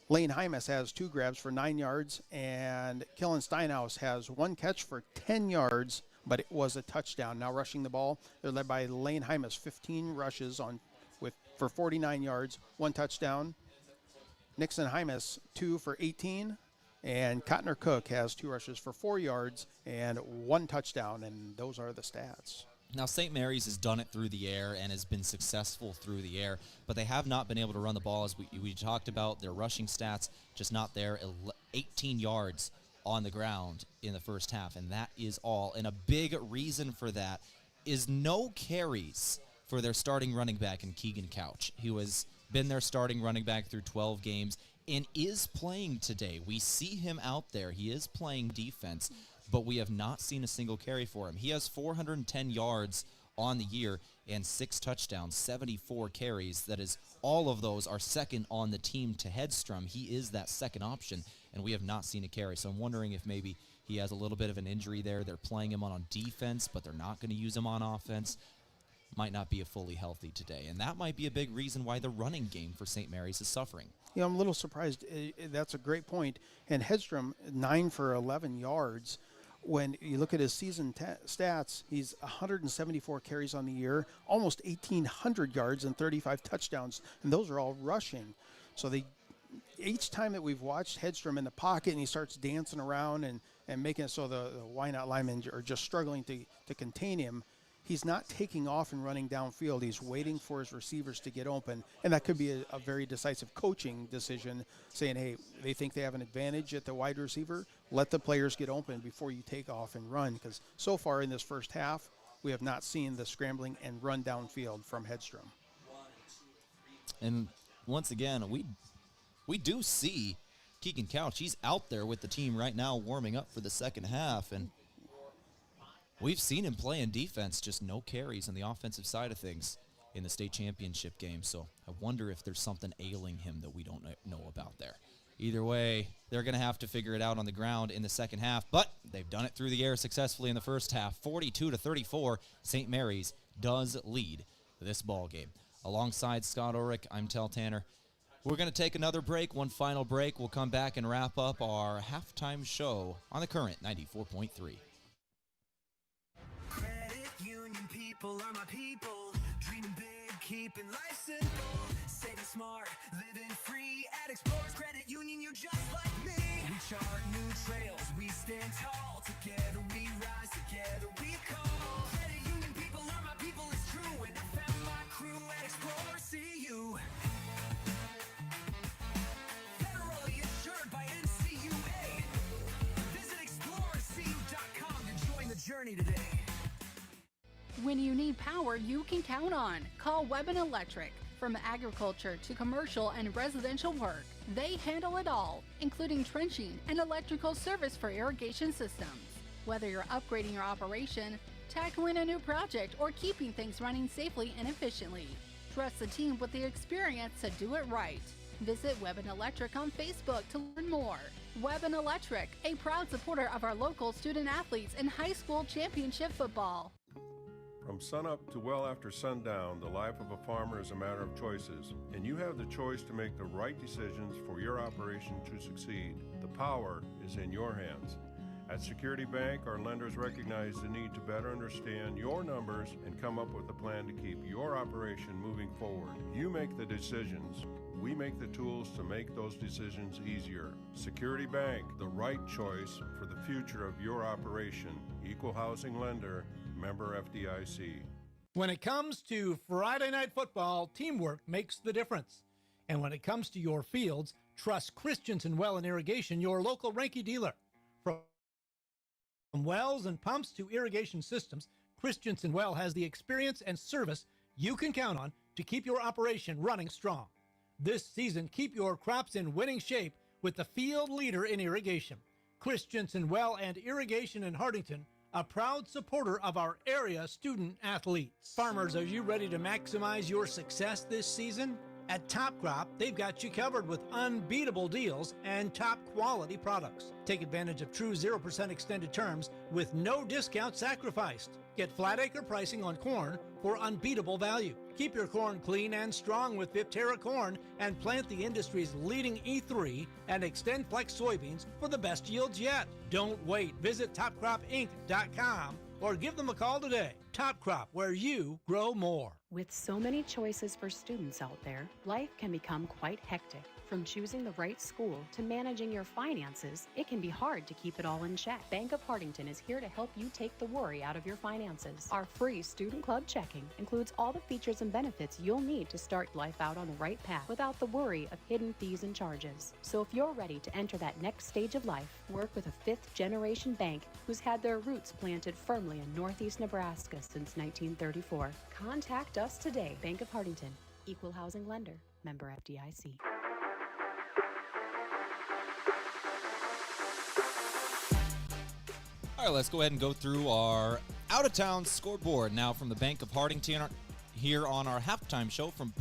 Lane Hymas has 2 grabs for 9 yards, and Killen Steinhaus has 1 catch for 10 yards, but it was a touchdown. Now rushing the ball, they're led by Lane Hymas, 15 rushes for 49 yards, 1 touchdown. Nixon Hymas, 2 for 18. And Cotner Cook has 2 rushes for 4 yards and 1 touchdown, and those are the stats.
Now, St. Mary's has done it through the air and has been successful through the air, but they have not been able to run the ball. As we talked about, their rushing stats just not there. 18 yards on the ground in the first half, and that is all. And a big reason for that is no carries for their starting running back in Keegan Couch, who has been their starting running back through 12 games and is playing today. We see him out there. He is playing defense, but we have not seen a single carry for him. He has 410 yards on the year and 6 touchdowns, 74 carries. That is, all of those are second on the team to Hedstrom. He is that second option, and we have not seen a carry. So I'm wondering if maybe he has a little bit of an injury there. They're playing him on defense, but they're not going to use him on offense. Might not be a fully healthy today, and that might be a big reason why the running game for St. Mary's is suffering.
I'm a little surprised. That's a great point. And Hedstrom, 9 for 11 yards. When you look at his season stats, he's 174 carries on the year, almost 1,800 yards and 35 touchdowns, and those are all rushing. So each time that we've watched Hedstrom in the pocket and he starts dancing around and making it so the Wynot linemen are just struggling to contain him, he's not taking off and running downfield. He's waiting for his receivers to get open, and that could be a very decisive coaching decision, saying, hey, they think they have an advantage at the wide receiver. Let the players get open before you take off and run, because so far in this first half, we have not seen the scrambling and run downfield from Hedstrom.
And once again, we do see Keegan Couch. He's out there with the team right now warming up for the second half, and we've seen him play in defense, just no carries on the offensive side of things in the state championship game. So I wonder if there's something ailing him that we don't know about there. Either way, they're going to have to figure it out on the ground in the second half, but they've done it through the air successfully in the first half. 42-34, St. Mary's does lead this ball game. Alongside Scott Ulrich, I'm Tehl Tanner. We're going to take another break, one final break. We'll come back and wrap up our halftime show on the Current 94.3.
People are my people, dreaming big, keeping life simple, saving smart, living free. At Explorers Credit Union, you're just like me. We chart new trails, we stand tall. Together we rise, together we call. Credit Union people are my people, it's true. And I found my crew at Explorers CU. Federally insured by NCUA. Visit explorerscu.com to join the journey today.
When you need power you can count on, call Webben Electric. From agriculture to commercial and residential work, they handle it all, including trenching and electrical service for irrigation systems. Whether you're upgrading your operation, tackling a new project, or keeping things running safely and efficiently, trust the team with the experience to do it right. Visit Webben Electric on Facebook to learn more. Webben Electric, a proud supporter of our local student athletes in high school championship football.
From sunup to well after sundown, the life of a farmer is a matter of choices, and you have the choice to make the right decisions for your operation to succeed. The power is in your hands. At Security Bank, our lenders recognize the need to better understand your numbers and come up with a plan to keep your operation moving forward. You make the decisions. We make the tools to make those decisions easier. Security Bank, the right choice for the future of your operation. Equal housing lender, member FDIC.
When it comes to Friday night football, teamwork makes the difference. And when it comes to your fields, trust Christensen Well and Irrigation, your local Ranky dealer. From From wells and pumps to irrigation systems, Christensen Well has the experience and service you can count on to keep your operation running strong. This season, keep your crops in winning shape with the field leader in irrigation. Christensen Well and Irrigation in Hardington, a proud supporter of our area student athletes. Farmers, are you ready to maximize your success this season? At Top Crop, they've got you covered with unbeatable deals and top quality products. Take advantage of true 0% extended terms with no discount sacrificed. Get flat acre pricing on corn for unbeatable value. Keep your corn clean and strong with Viptera corn and plant the industry's leading E3 and Extend Flex soybeans for the best yields yet. Don't wait. Visit topcropinc.com or give them a call today. Top Crop, where you grow more.
With so many choices for students out there, life can become quite hectic. From choosing the right school to managing your finances, it can be hard to keep it all in check. Bank of Hardington is here to help you take the worry out of your finances. Our free Student Club checking includes all the features and benefits you'll need to start life out on the right path without the worry of hidden fees and charges. So if you're ready to enter that next stage of life, work with a fifth-generation bank who's had their roots planted firmly in Northeast Nebraska since 1934. Contact us today. Bank of Hardington, Equal Housing Lender, member FDIC.
All right, let's go ahead and go through our out-of-town scoreboard now from the Bank of Hardington here on our halftime show from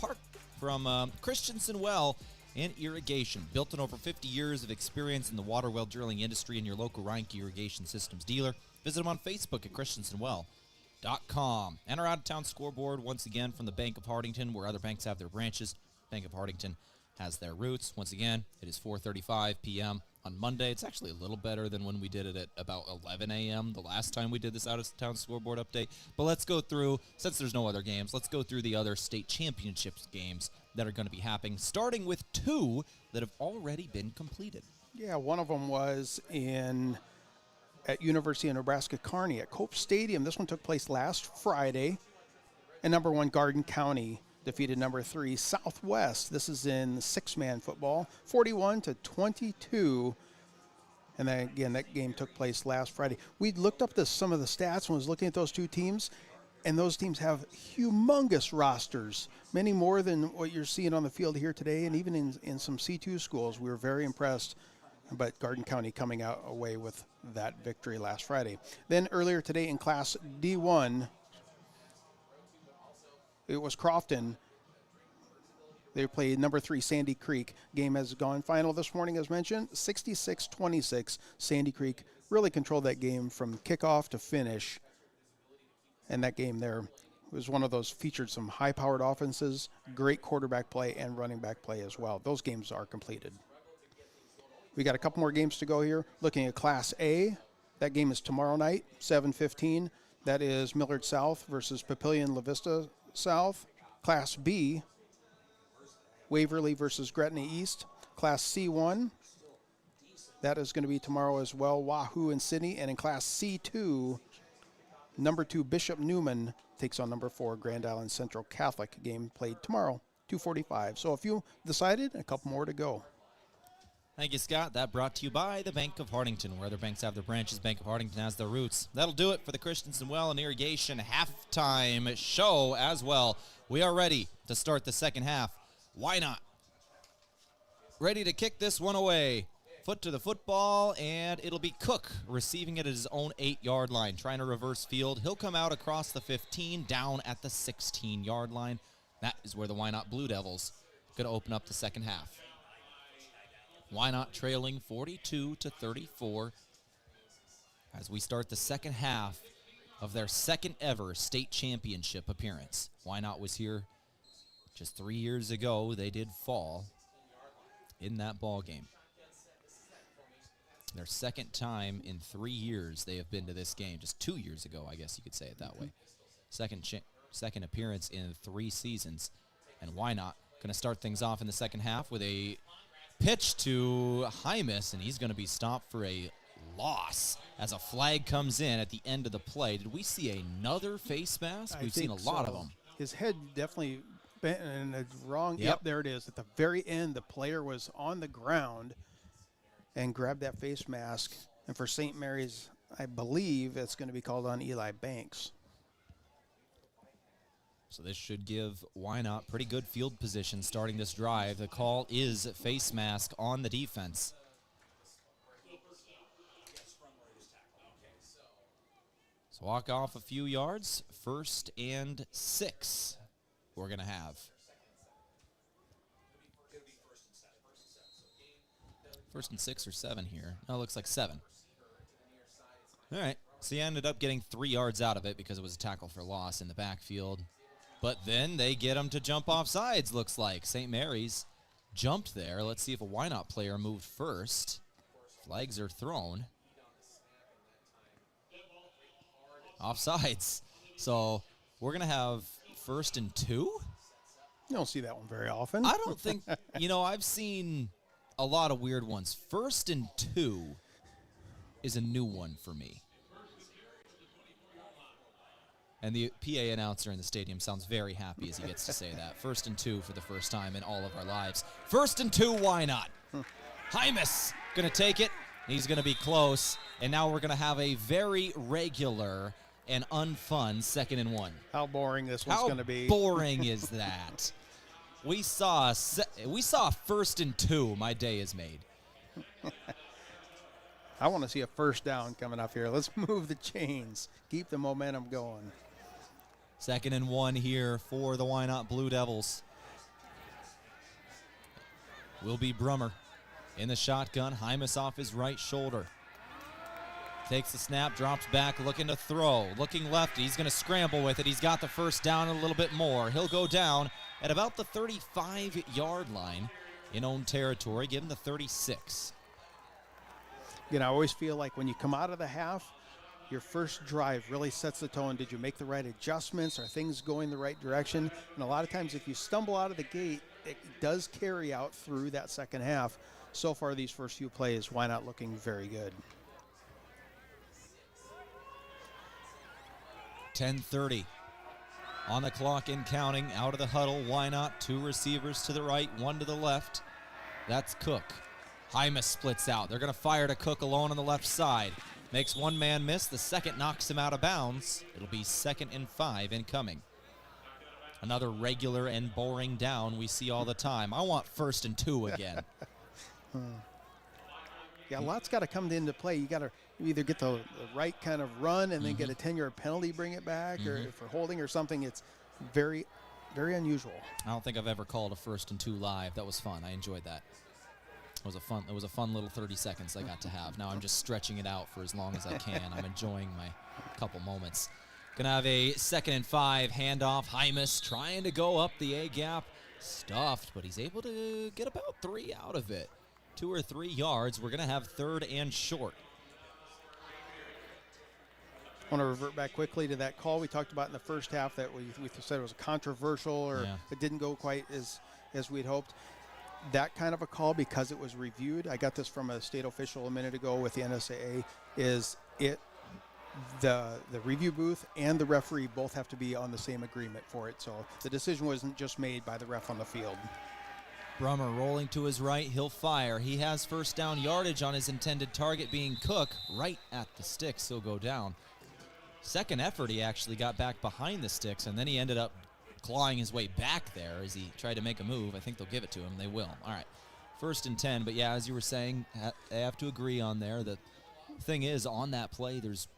Christensen Well and Irrigation. Built on over 50 years of experience in the water well drilling industry and your local Reinke Irrigation Systems dealer. Visit them on Facebook at christensenwell.com. And our out-of-town scoreboard, once again, from the Bank of Hardington, where other banks have their branches. Bank of Hardington has their roots. Once again, it is 4:35 p.m. on Monday. It's actually a little better than when we did it at about 11 a.m. the last time we did this out-of-town scoreboard update. But let's go through, since there's no other games, let's go through the other state championships games that are going to be happening, starting with two that have already been completed.
Yeah, one of them was at University of Nebraska Kearney at Cope Stadium. This one took place last Friday. And number 1, Garden County defeated number 3, Southwest. This is in six-man football, 41-22. And then again, that game took place last Friday. We looked up some of the stats and was looking at those two teams, and those teams have humongous rosters, many more than what you're seeing on the field here today, and even in some C2 schools. We were very impressed. But Garden County coming out away with that victory last Friday. Then earlier today in Class D1, it was Crofton. They played number 3 Sandy Creek. Game has gone final this morning, as mentioned, 66-26. Sandy Creek really controlled that game from kickoff to finish. And that game there was one of those featured some high-powered offenses, great quarterback play, and running back play as well. Those games are completed. We got a couple more games to go here. Looking at Class A, that game is tomorrow night, 7:15. That is Millard South versus Papillion La Vista South. Class B, Waverly versus Gretna East. Class C1, that is going to be tomorrow as well, Wahoo and Sydney. And in Class C2, number 2 Bishop Newman takes on number 4 Grand Island Central Catholic. Game played tomorrow, 2:45. So if you decided, a couple more to go.
Thank you, Scott. That brought to you by the Bank of Hardington. Where other banks have their branches, Bank of Hardington has their roots. That'll do it for the Christensen Well and Irrigation halftime show as well. We are ready to start the second half. Why not? Ready to kick this one away. Foot to the football, and it'll be Cook receiving it at his own 8-yard line, trying to reverse field. He'll come out across the 15, down at the 16-yard line. That is where the Wynot Blue Devils going to open up the second half. Wynot trailing 42-34 as we start the second half of their second ever state championship appearance. Wynot was here just 3 years ago. They did fall in that ball game. Their second time in 3 years they have been to this game. Just 2 years ago, I guess you could say it that way. Second appearance in 3 seasons. And Wynot going to start things off in the second half with a pitch to Hymus, and he's going to be stopped for a loss as a flag comes in at the end of the play. Did we see another face mask? We've seen a lot of them.
His head definitely bent in the wrong. Yep, there it is. At the very end, the player was on the ground and grabbed that face mask. And for St. Mary's I believe it's going to be called on Eli Banks.
So this should give Wynot pretty good field position starting this drive. The call is face mask on the defense. So walk off a few yards. 1st and 6 we're going to have. 1st and 6 or 7 here. No, it looks like 7. All right. So he ended up getting 3 yards out of it because it was a tackle for loss in the backfield. But then they get him to jump off sides, looks like. St. Mary's jumped there. Let's see if a Wynot player moved first. Flags are thrown. Offsides. So we're going to have 1st and 2?
You don't see that one very often.
I don't think, I've seen a lot of weird ones. 1st and 2 is a new one for me. And the PA announcer in the stadium sounds very happy as he gets to say that. 1st and 2 for the first time in all of our lives. 1st and 2, why not? Hymus going to take it. He's going to be close. And now we're going to have a very regular and unfun 2nd and 1.
How boring this one's going to be.
How boring is that? We saw 1st and 2. My day is made.
I want to see a first down coming up here. Let's move the chains. Keep the momentum going.
2nd and 1 here for the Wynot Blue Devils. Will be Brummer in the shotgun. Hymus off his right shoulder. Takes the snap, drops back, looking to throw. Looking left, he's going to scramble with it. He's got the first down and a little bit more. He'll go down at about the 35-yard line in own territory. Give him the 36.
I always feel like when you come out of the half, your first drive really sets the tone. Did you make the right adjustments? Are things going the right direction? And a lot of times if you stumble out of the gate, it does carry out through that second half. So far, these first few plays, Wynot looking very good.
10:30 on the clock and counting. Out of the huddle, Wynot, 2 receivers to the right, 1 to the left. That's Cook. Hymus splits out. They're going to fire to Cook alone on the left side. Makes one man miss. The second knocks him out of bounds. It'll be 2nd and 5 incoming. Another regular and boring down we see all the time. I want 1st and 2 again.
Yeah, a lot's got to come into play. You got to either get the right kind of run and then get a 10-yard penalty, bring it back, or if we're holding or something, it's very, very unusual.
I don't think I've ever called a 1st and 2 live. That was fun. I enjoyed that. It was a fun little 30 seconds I got to have. Now I'm just stretching it out for as long as I can. I'm enjoying my couple moments. Gonna have a 2nd and 5 handoff. Hymus trying to go up the A gap. Stuffed, but he's able to get about 3 out of it. 2 or 3 yards. We're gonna have 3rd and short.
I want to revert back quickly to that call we talked about in the first half that we said it was controversial or it didn't go quite as we'd hoped. That kind of a call, because it was reviewed, I got this from a state official a minute ago with the NSAA, the review booth and the referee both have to be on the same agreement for it. So the decision wasn't just made by the ref on the field.
Brummer rolling to his right. He'll fire. He has first down yardage on his intended target being Cook. Right at the sticks. He'll go down. Second effort, he actually got back behind the sticks, and then he ended up clawing his way back there as he tried to make a move. I think they'll give it to him. They will. All right. 1st and 10. But, yeah, as you were saying, they have to agree on there. The thing is, on that play, there's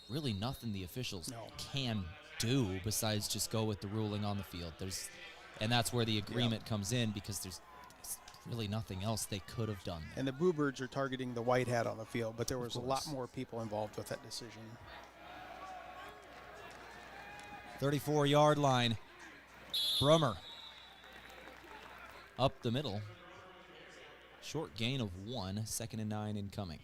really nothing the officials can do besides just go with the ruling on the field. And that's where the agreement comes in, because there's really nothing else they could have done there.
And the Bluebirds are targeting the white hat on the field, but there was a lot more people involved with that decision.
34-yard line. Brummer up the middle. Short gain of 1. 2nd and 9 incoming.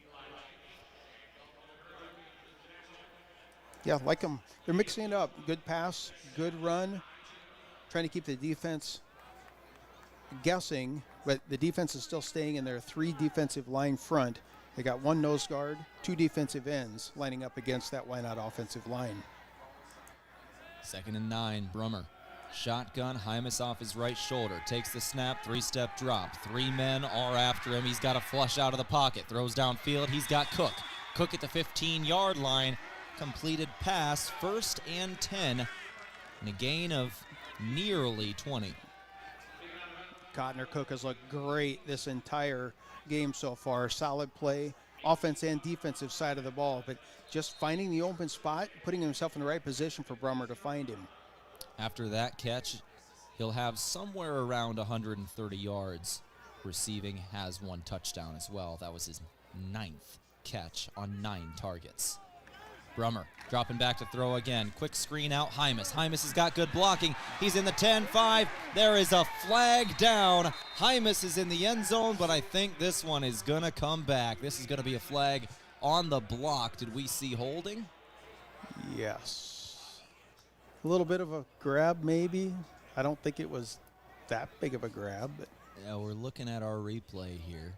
Yeah, like them. They're mixing it up. Good pass, good run. Trying to keep the defense guessing, but the defense is still staying in their 3 defensive line front. They got 1 nose guard, 2 defensive ends lining up against that Wynot offensive line.
2nd and 9, Brummer. Shotgun, Hymus off his right shoulder. Takes the snap, 3-step drop. 3 men are after him. He's got a flush out of the pocket. Throws downfield. He's got Cook. Cook at the 15-yard line. Completed pass, 1st and 10, and a gain of nearly 20.
Cotner Cook has looked great this entire game so far. Solid play, offense and defensive side of the ball, but just finding the open spot, putting himself in the right position for Brummer to find him.
After that catch, he'll have somewhere around 130 yards receiving, has 1 touchdown as well. That was his 9th catch on 9 targets. Brummer dropping back to throw again. Quick screen out, Hymas. Hymas has got good blocking. He's in the 10-5. There is a flag down. Hymas is in the end zone, but I think this one is going to come back. This is going to be a flag on the block. Did we see holding?
Yes. A little bit of a grab, maybe. I don't think it was that big of a grab. But
yeah, we're looking at our replay here.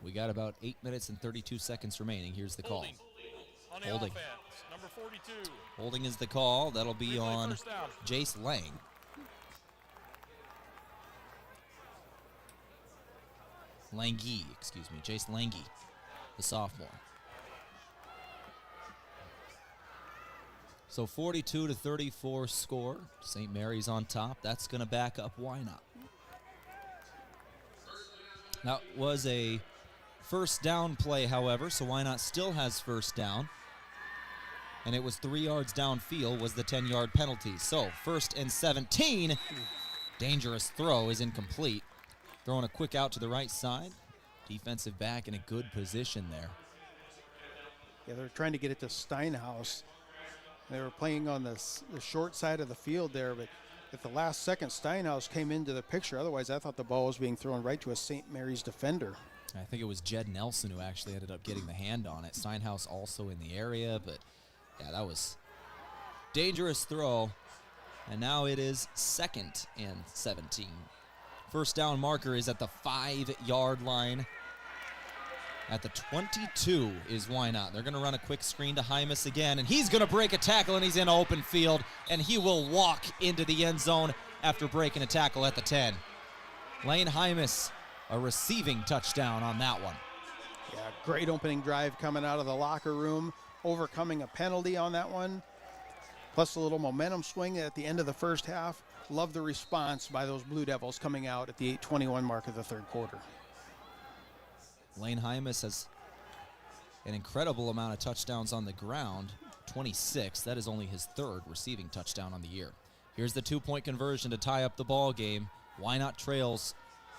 We got about 8 minutes and 32 seconds remaining. Here's the call. Holding.
Number 42.
Holding is the call. That'll be on Jace Lang. Lange, excuse me. Jace Lange, the sophomore. So 42-34 score. St. Mary's on top. That's going to back up Wynot. That was a first down play, however, so Wynot still has first down. And it was 3 yards downfield was the 10-yard penalty. So 1st and 17. Dangerous throw is incomplete. Throwing a quick out to the right side. Defensive back in a good position there.
Yeah, they're trying to get it to Steinhaus. They were playing on the short side of the field there, but at the last second, Steinhaus came into the picture. Otherwise, I thought the ball was being thrown right to a St. Mary's defender.
I think it was Jed Nelson who actually ended up getting the hand on it. Steinhaus also in the area, but yeah, that was dangerous throw. And now it is 2nd and 17. First down marker is at the 5-yard line. At the 22 is Wynot. They're going to run a quick screen to Hymas again, and he's going to break a tackle, and he's in open field, and he will walk into the end zone after breaking a tackle at the 10. Lane Hymas, a receiving touchdown on that one.
Yeah, great opening drive coming out of the locker room, overcoming a penalty on that one, plus a little momentum swing at the end of the first half. Love the response by those Blue Devils coming out at the 8:21 mark of the third quarter.
Lane Hymas has an incredible amount of touchdowns on the ground, 26. That is only his 3rd receiving touchdown on the year. Here's the 2-point conversion to tie up the ball game. Wynot trails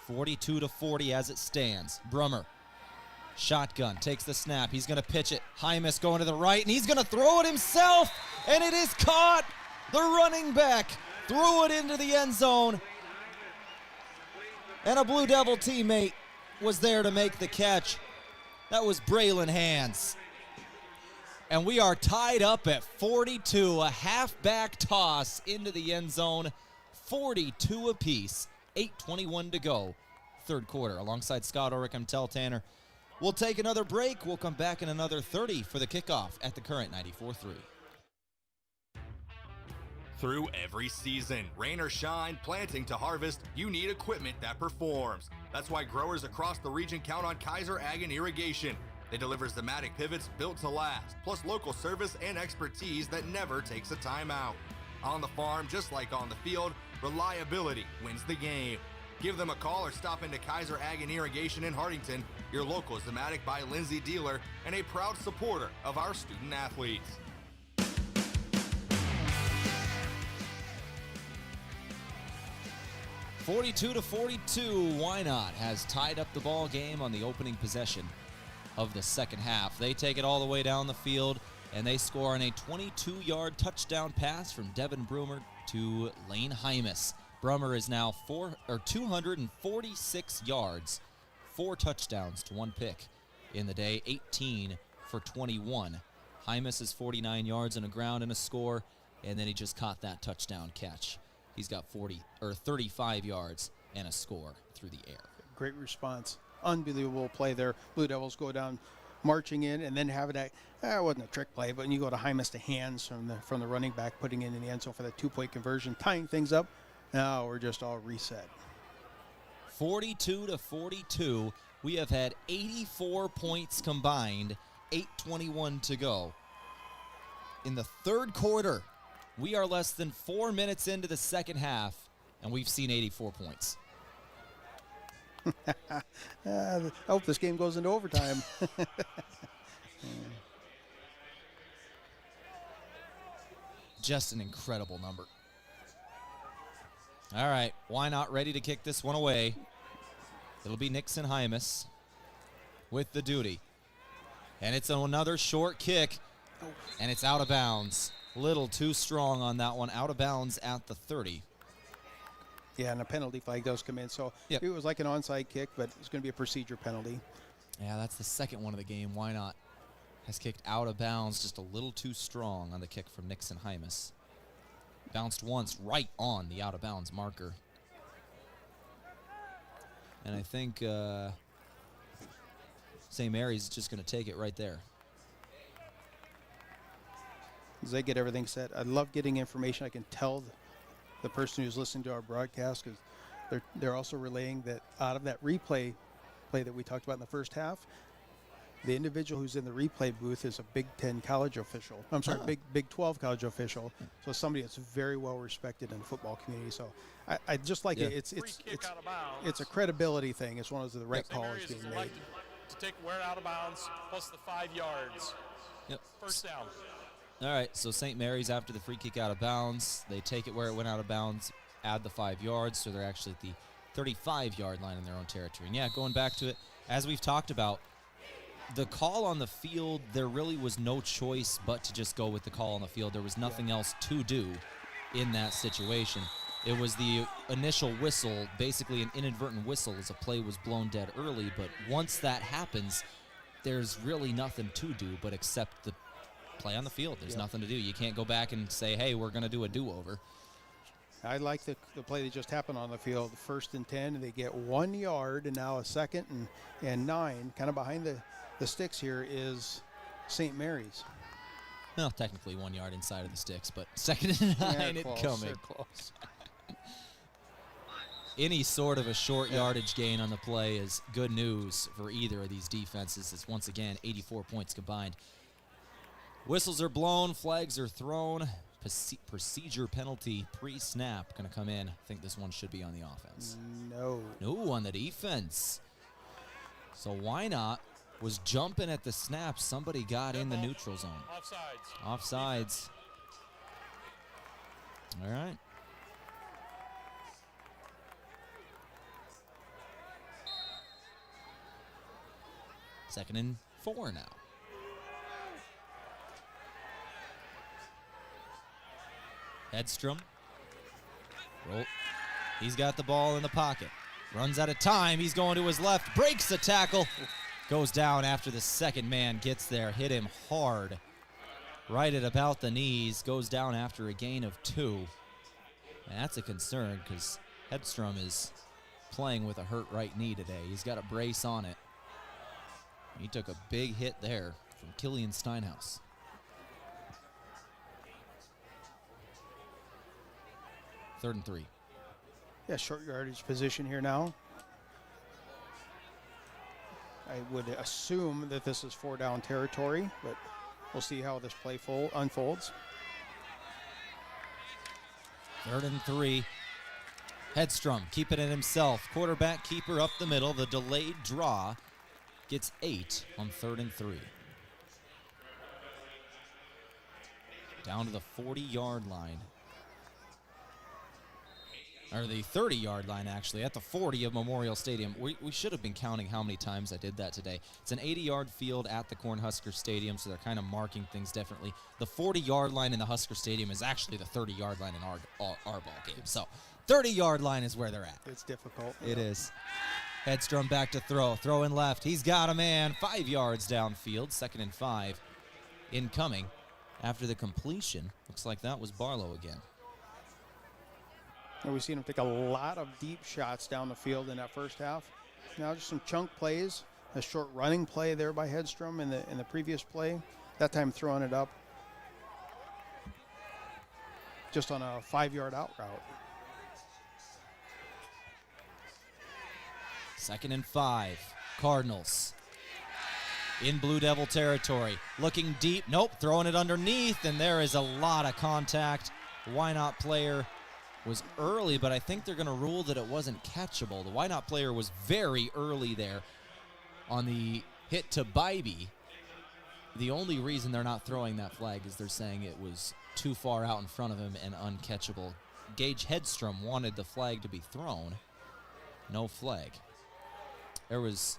42-40 as it stands. Brummer, shotgun, takes the snap. He's going to pitch it. Hymas going to the right, and he's going to throw it himself, and it is caught. The running back threw it into the end zone, and a Blue Devil teammate was there to make the catch. That was Braylon Hands. And we are tied up at 42, a halfback toss into the end zone, 42 apiece, 8:21 to go, third quarter. Alongside Scott Ulrich, I'm Tehl Tanner. We'll take another break. We'll come back in another 30 for the kickoff at the current 94.3.
Through every season, rain or shine, planting to harvest, you need equipment that performs. That's why growers across the region count on Kaiser Ag and Irrigation. They deliver Zematic pivots built to last, plus local service and expertise that never takes a timeout. On the farm, just like on the field, reliability wins the game. Give them a call or stop into Kaiser Ag and Irrigation in Hardington, your local Zematic by Lindsay dealer and a proud supporter of our student athletes.
(42-42), Wynot has tied up the ball game on the opening possession of the second half. They take it all the way down the field, and they score on a 22-yard touchdown pass from Devin Brummer to Lane Hymas. Brummer is now 246 yards, 4 touchdowns to 1 pick in the day, 18 for 21. Hymas is 49 yards on the ground and a score, and then he just caught that touchdown catch. He's got 35 yards and a score through the air.
Great response. Unbelievable play there. Blue Devils go down marching in and then have it at, it wasn't a trick play, but when you go to Hymas to Hands from the running back, putting it in the end zone for the 2-point conversion, tying things up. Now we're just all reset.
42-42. We have had 84 points combined 8:21 to go. In the third quarter, we are less than 4 minutes into the second half, and we've seen 84 points.
I hope this game goes into overtime.
Just an incredible number. All right, Wynot ready to kick this one away. It'll be Nixon Hymas with the duty. And it's another short kick, and it's out of bounds. Little too strong on that one. Out of bounds at the 30.
Yeah, and a penalty flag does come in. So it was like an onside kick, but it's going to be a procedure penalty.
Yeah, that's the second one of the game. Wynot has kicked out of bounds, just a little too strong on the kick from Nixon Hymas. Bounced once right on the out of bounds marker. And I think St. Mary's is just going to take it right there.
As they get everything set, I love getting information. I can tell the person who's listening to our broadcast, because they're also relaying that out of that replay play that we talked about in the first half, the individual who's in the replay booth is a Big 10 college official. I'm sorry, Big 12 college official. So somebody that's very well respected in the football community. So I just like it. It's a credibility thing. It's one of the right calls being made.
To take where out of bounds plus the 5 yards.
Yep.
First down.
All right, so St. Mary's after the free kick out of bounds. They take it where it went out of bounds, add the 5 yards, so they're actually at the 35-yard line in their own territory. And yeah, going back to it, as we've talked about, the call on the field, there really was no choice but to just go with the call on the field. There was nothing else to do in that situation. It was the initial whistle, basically an inadvertent whistle as a play was blown dead early, but once that happens, there's really nothing to do but accept the play on the field. There's nothing to do. You can't go back and say, hey, we're going to do a do-over.
I like the play that just happened on the field. 1st and 10, and they get 1 yard, and now a 2nd and 9. Kind of behind the sticks here is St. Mary's.
Well, technically 1 yard inside of the sticks, but 2nd and 9
yeah,
it coming.
Close.
Any sort of a short yardage gain on the play is good news for either of these defenses. It's once again 84 points combined. Whistles are blown, flags are thrown. Procedure penalty pre-snap going to come in. I think this one should be on the offense. No, on the defense. So Wynot was jumping at the snap. Somebody got in the neutral zone. Offsides. All right. Second and 4 now. Hedstrom. Roll. He's got the ball in the pocket. Runs out of time. He's going to his left. Breaks the tackle. Goes down after the second man gets there. Hit him hard. Right at about the knees. Goes down after a gain of 2. And that's a concern because Hedstrom is playing with a hurt right knee today. He's got a brace on it. He took a big hit there from Killian Steinhaus. Third and 3.
Yeah, short yardage position here now. I would assume that this is 4-down territory, but we'll see how this play unfolds.
Third and 3. Hedstrom keeping it himself. Quarterback keeper up the middle. The delayed draw gets 8 on 3rd and 3. Down to the 40-yard line. Or the 30-yard line, actually, at the 40 of Memorial Stadium. We should have been counting how many times I did that today. It's an 80-yard field at the Cornhusker Stadium, so they're kind of marking things differently. The 40-yard line in the Husker Stadium is actually the 30-yard line in our ball game. So 30-yard line is where they're at.
It's difficult.
It is. Hedstrom back to throw. Throw in left. He's got a man. 5 yards downfield. 2nd and 5 incoming after the completion. Looks like that was Barlow again.
And we've seen him take a lot of deep shots down the field in that first half. Now just some chunk plays, a short running play there by Hedstrom in the previous play. That time throwing it up just on a 5-yard out route.
2nd and 5. Cardinals. in Blue Devil territory. Looking deep, nope, throwing it underneath, and there is a lot of contact. The Wynot player was early, but I think they're going to rule that it wasn't catchable. The Wynot player was very early there on the hit to Bybee. The only reason they're not throwing that flag is they're saying it was too far out in front of him and uncatchable. Gage Hedstrom wanted the flag to be thrown. No flag. There was,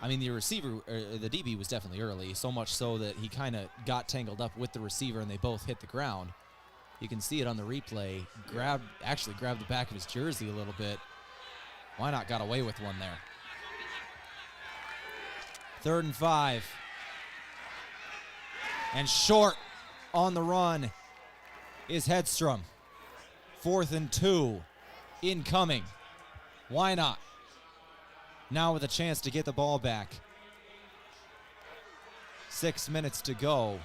I mean, the receiver, the DB was definitely early, so much so that he kind of got tangled up with the receiver and they both hit the ground. You can see it on the replay. Actually grabbed the back of his jersey a little bit. Wynot got away with one there. 3rd and 5. And short on the run is Hedstrom. 4th and 2 incoming. Wynot now with a chance to get the ball back. 6 minutes to go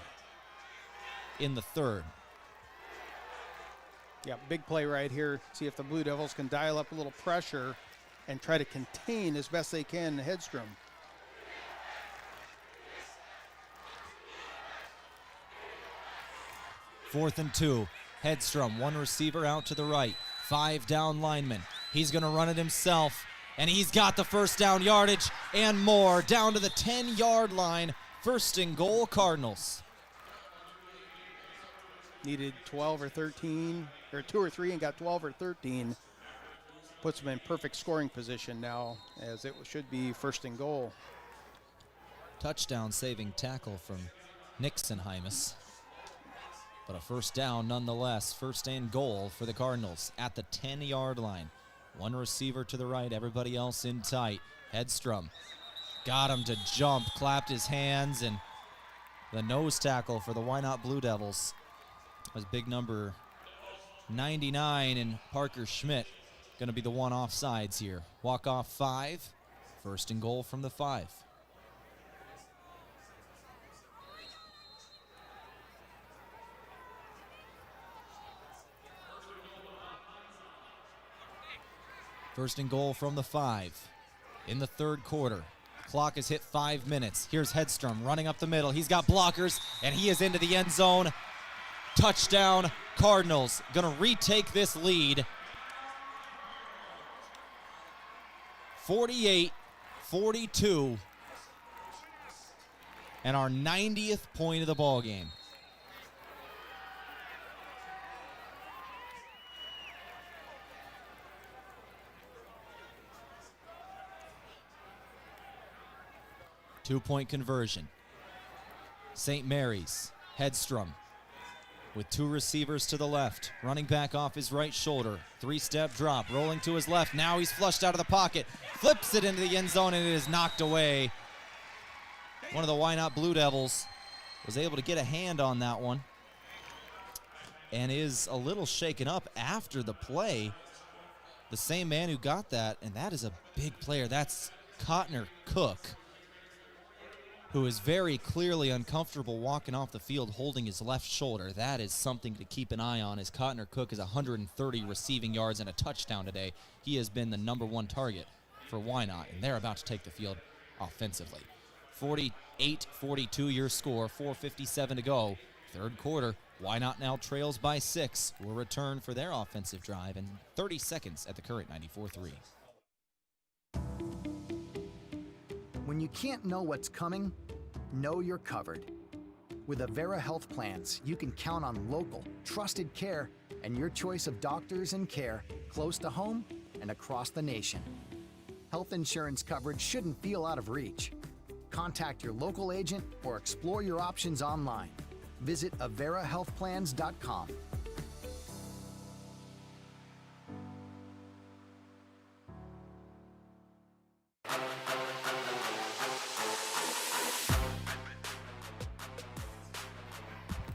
in the 3rd.
Yeah, big play right here. See if the Blue Devils can dial up a little pressure and try to contain as best they can Hedstrom.
Fourth and 2. Hedstrom, one receiver out to the right. 5 down linemen. He's going to run it himself, and he's got the first down yardage and more down to the 10-yard line. 1st and goal, Cardinals.
Needed 12 or 13, or 2 or 3 and got 12 or 13. Puts them in perfect scoring position now, as it should be 1st and goal.
Touchdown saving tackle from Nixon Hymas. But a 1st down nonetheless. 1st and goal for the Cardinals at the 10-yard line. One receiver to the right, everybody else in tight. Hedstrom got him to jump, clapped his hands, and the nose tackle for the Wynot Blue Devils was big number 99, and Parker Schmidt going to be the one offsides here. Walk off 5. 1st and goal from the 5. First and goal from the 5 in the 3rd quarter. Clock has hit 5 minutes. Here's Hedstrom running up the middle. He's got blockers, and he is into the end zone. Touchdown, Cardinals. Going to retake this lead. 48-42. And our 90th point of the ball game. Two-point conversion. St. Mary's, Hedstrom with 2 receivers to the left. Running back off his right shoulder. 3-step drop, rolling to his left. Now he's flushed out of the pocket. Flips it into the end zone, and it is knocked away. One of the Wynot Blue Devils was able to get a hand on that one and is a little shaken up after the play. The same man who got that, and that is a big player. That's Cotner Cook, who is very clearly uncomfortable walking off the field holding his left shoulder. That is something to keep an eye on, as Cotner Cook is 130 receiving yards and a touchdown today. He has been the #1 target for Wynot, and they're about to take the field offensively. 48-42 your score, 4:57 to go. 3rd quarter, Wynot now trails by 6. Will return for their offensive drive in 30 seconds at the current 94-3.
When you can't know what's coming, know you're covered. With Avera Health Plans, you can count on local, trusted care and your choice of doctors and care close to home and across the nation. Health insurance coverage shouldn't feel out of reach. Contact your local agent or explore your options online. Visit averahealthplans.com.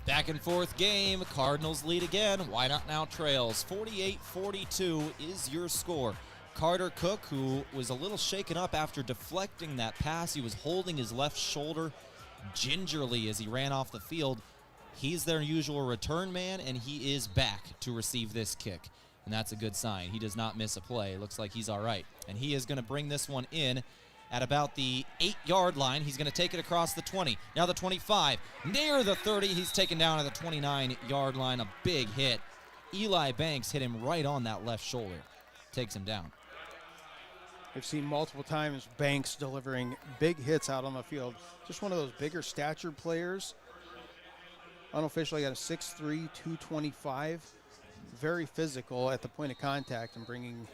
Back and forth game. Cardinals lead again. Wynot now trails. 48-42 is your score. Carter Cook, who was a little shaken up after deflecting that pass. He was holding his left shoulder gingerly as he ran off the field. He's their usual return man, and he is back to receive this kick. And that's a good sign. He does not miss a play. Looks like he's all right. And he is going to bring this one in at about the 8-yard line. He's going to take it across the 20. Now the 25. Near the 30. He's taken down at the 29-yard line. A big hit. Eli Banks hit him right on that left shoulder. Takes him down.
I've seen multiple times Banks delivering big hits out on the field. Just one of those bigger stature players. Unofficially got a 6'3", 225. Very physical at the point of contact and bringing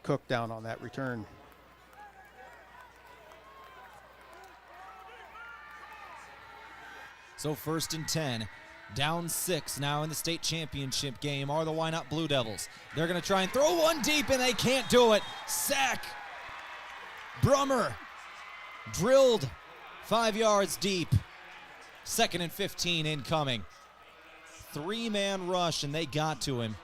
Cook down on that return.
So 1st and 10. Down 6 now in the state championship game are the Wynot Blue Devils. They're going to try and throw one deep, and they can't do it. Sack. Brummer drilled 5 yards deep. 2nd and 15 incoming. 3-man rush, and they got to him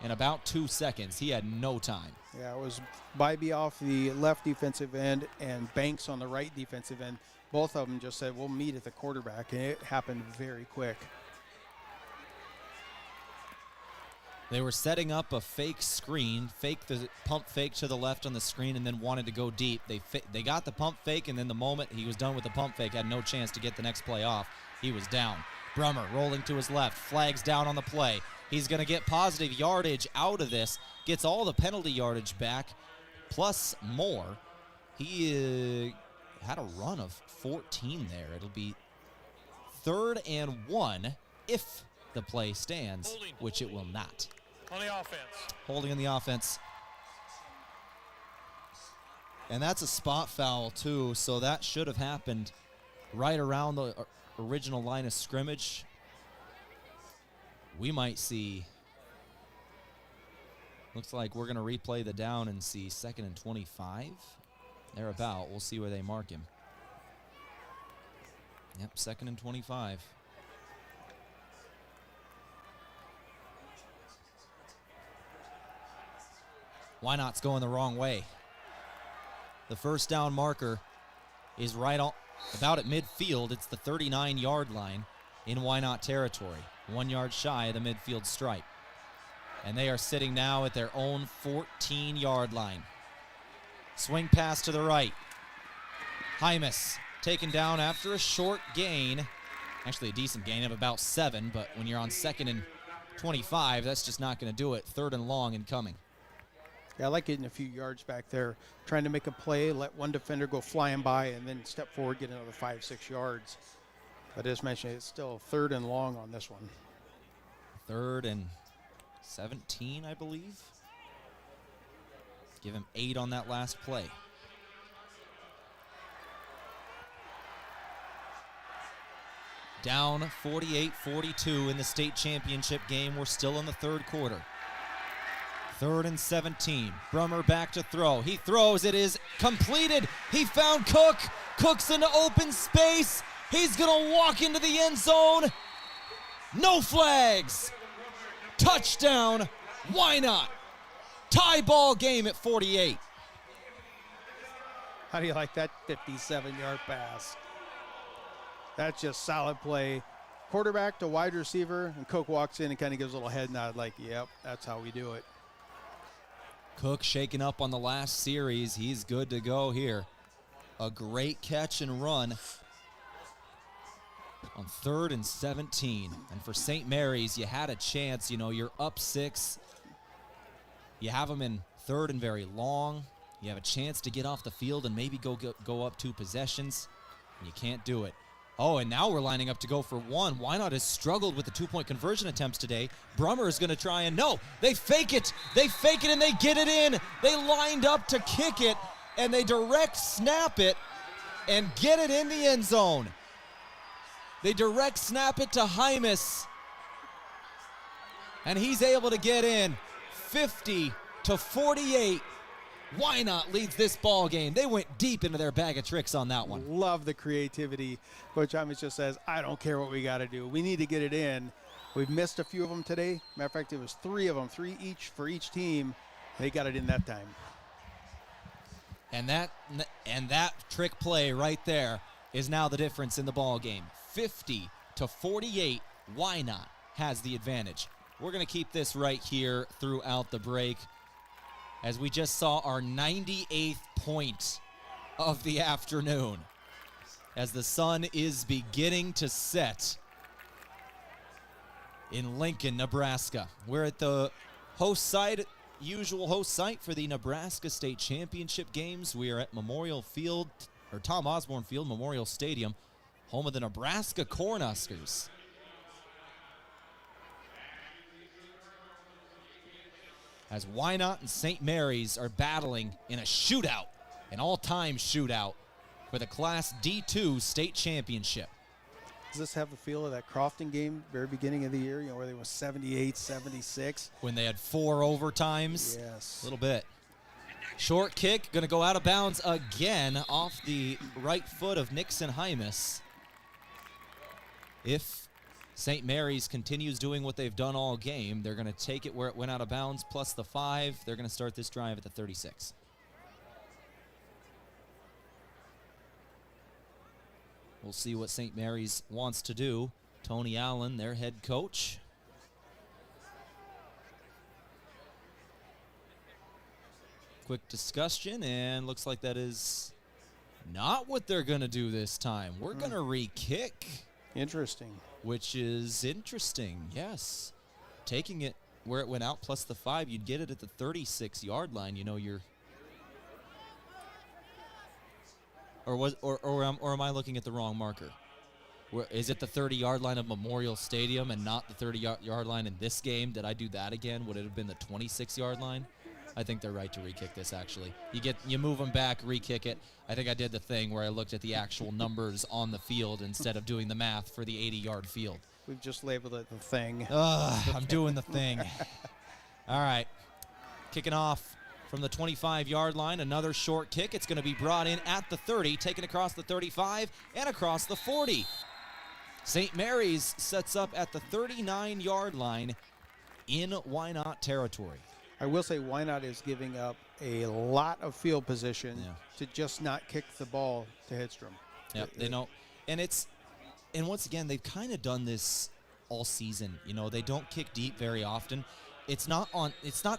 in about 2 seconds. He had no time.
Yeah, it was Bybee off the left defensive end and Banks on the right defensive end. Both of them just said, we'll meet at the quarterback, and it happened very quick.
They were setting up a fake screen, the pump fake to the left on the screen, and then wanted to go deep. They got the pump fake, and then the moment he was done with the pump fake, had no chance to get the next play off. He was down. Brummer rolling to his left, flags down on the play. He's going to get positive yardage out of this, gets all the penalty yardage back, plus more. He had a run of 14 there. It'll be 3rd and 1 if the play stands, which it will not.
On the offense.
Holding on the offense. And that's a spot foul, too, so that should have happened right around the original line of scrimmage. We might see, looks like we're going to replay the down and see 2nd and 25. Thereabout. We'll see where they mark him. Yep, 2nd and 25. Wynot's going the wrong way. The first down marker is right on, about at midfield. It's the 39-yard line in Wynot territory. 1 yard shy of the midfield stripe. And they are sitting now at their own 14-yard line. Swing pass to the right. Hymas taken down after a short gain. Actually a decent gain of about 7, but when you're on 2nd and 25, that's just not going to do it. 3rd and long incoming.
Yeah, I like getting a few yards back there, trying to make a play, let one defender go flying by, and then step forward, get another 5-6 yards. But as mentioned, it's still 3rd and long on this one.
3rd and 17, I believe. Give him 8 on that last play. Down 48-42 in the state championship game. We're still in the 3rd quarter. 3rd and 17. Brummer back to throw. He throws. It is completed. He found Cook. Cook's into open space. He's going to walk into the end zone. No flags. Touchdown. Wynot? Tie ball game at 48.
How do you like that 57-yard pass? That's just solid play. Quarterback to wide receiver, and Cook walks in and kind of gives a little head nod like, yep, that's how we do it.
Cook shaken up on the last series. He's good to go here. A great catch and run on 3rd and 17. And for St. Mary's, you had a chance. You know, you're up 6. You have them in 3rd and very long. You have a chance to get off the field and maybe go up 2 possessions. And you can't do it. Oh, and now we're lining up to go for 1. Wynot has struggled with the 2-point conversion attempts today. Brummer is going to try and no. They fake it. They fake it and they get it in. They lined up to kick it and they direct snap it and get it in the end zone. They direct snap it to Hymas. And he's able to get in 50-48. Wynot leads this ball game. They went deep into their bag of tricks on that one.
Love the creativity. Coach Hymas just says, I don't care what we got to do. We need to get it in. We've missed a few of them today. Matter of fact, it was 3 of them, 3 each for each team. They got it in that time.
And that trick play right there is now the difference in the ball game. 50-48. Wynot has the advantage. We're going to keep this right here throughout the break, as we just saw our 98th point of the afternoon as the sun is beginning to set in Lincoln, Nebraska. We're at the usual host site for the Nebraska State Championship games. We are at Tom Osborne Field, Memorial Stadium, home of the Nebraska Cornhuskers. As Wynot and St. Mary's are battling in a shootout, an all-time shootout for the Class D2 State Championship.
Does this have a feel of that Crofton game, very beginning of the year, where they were 78-76?
When they had 4 overtimes?
Yes.
A little bit. Short kick, going to go out of bounds again off the right foot of Nixon Hymas. If St. Mary's continues doing what they've done all game, they're going to take it where it went out of bounds, plus the 5. They're going to start this drive at the 36. We'll see what St. Mary's wants to do. Tony Allen, their head coach. Quick discussion, and looks like that is not what they're going to do this time. We're going to re-kick.
Interesting.
Which is interesting, yes. Taking it where it went out plus the 5, you'd get it at the 36-yard line. You know, you're... Or am I looking at the wrong marker? Is it the 30-yard line of Memorial Stadium and not the 30-yard line in this game? Did I do that again? Would it have been the 26-yard line? I think they're right to re-kick this, actually. You move them back, re-kick it. I think I did the thing where I looked at the actual numbers on the field instead of doing the math for the 80-yard field.
We've just labeled it the thing.
I'm doing the thing. All right. Kicking off from the 25-yard line, another short kick. It's going to be brought in at the 30, taken across the 35 and across the 40. St. Mary's sets up at the 39-yard line in Wynot territory.
I will say Wynot is giving up a lot of field position to just not kick the ball to Hedstrom.
Yeah, they know. And once again, they've kind of done this all season. You know, they don't kick deep very often. It's not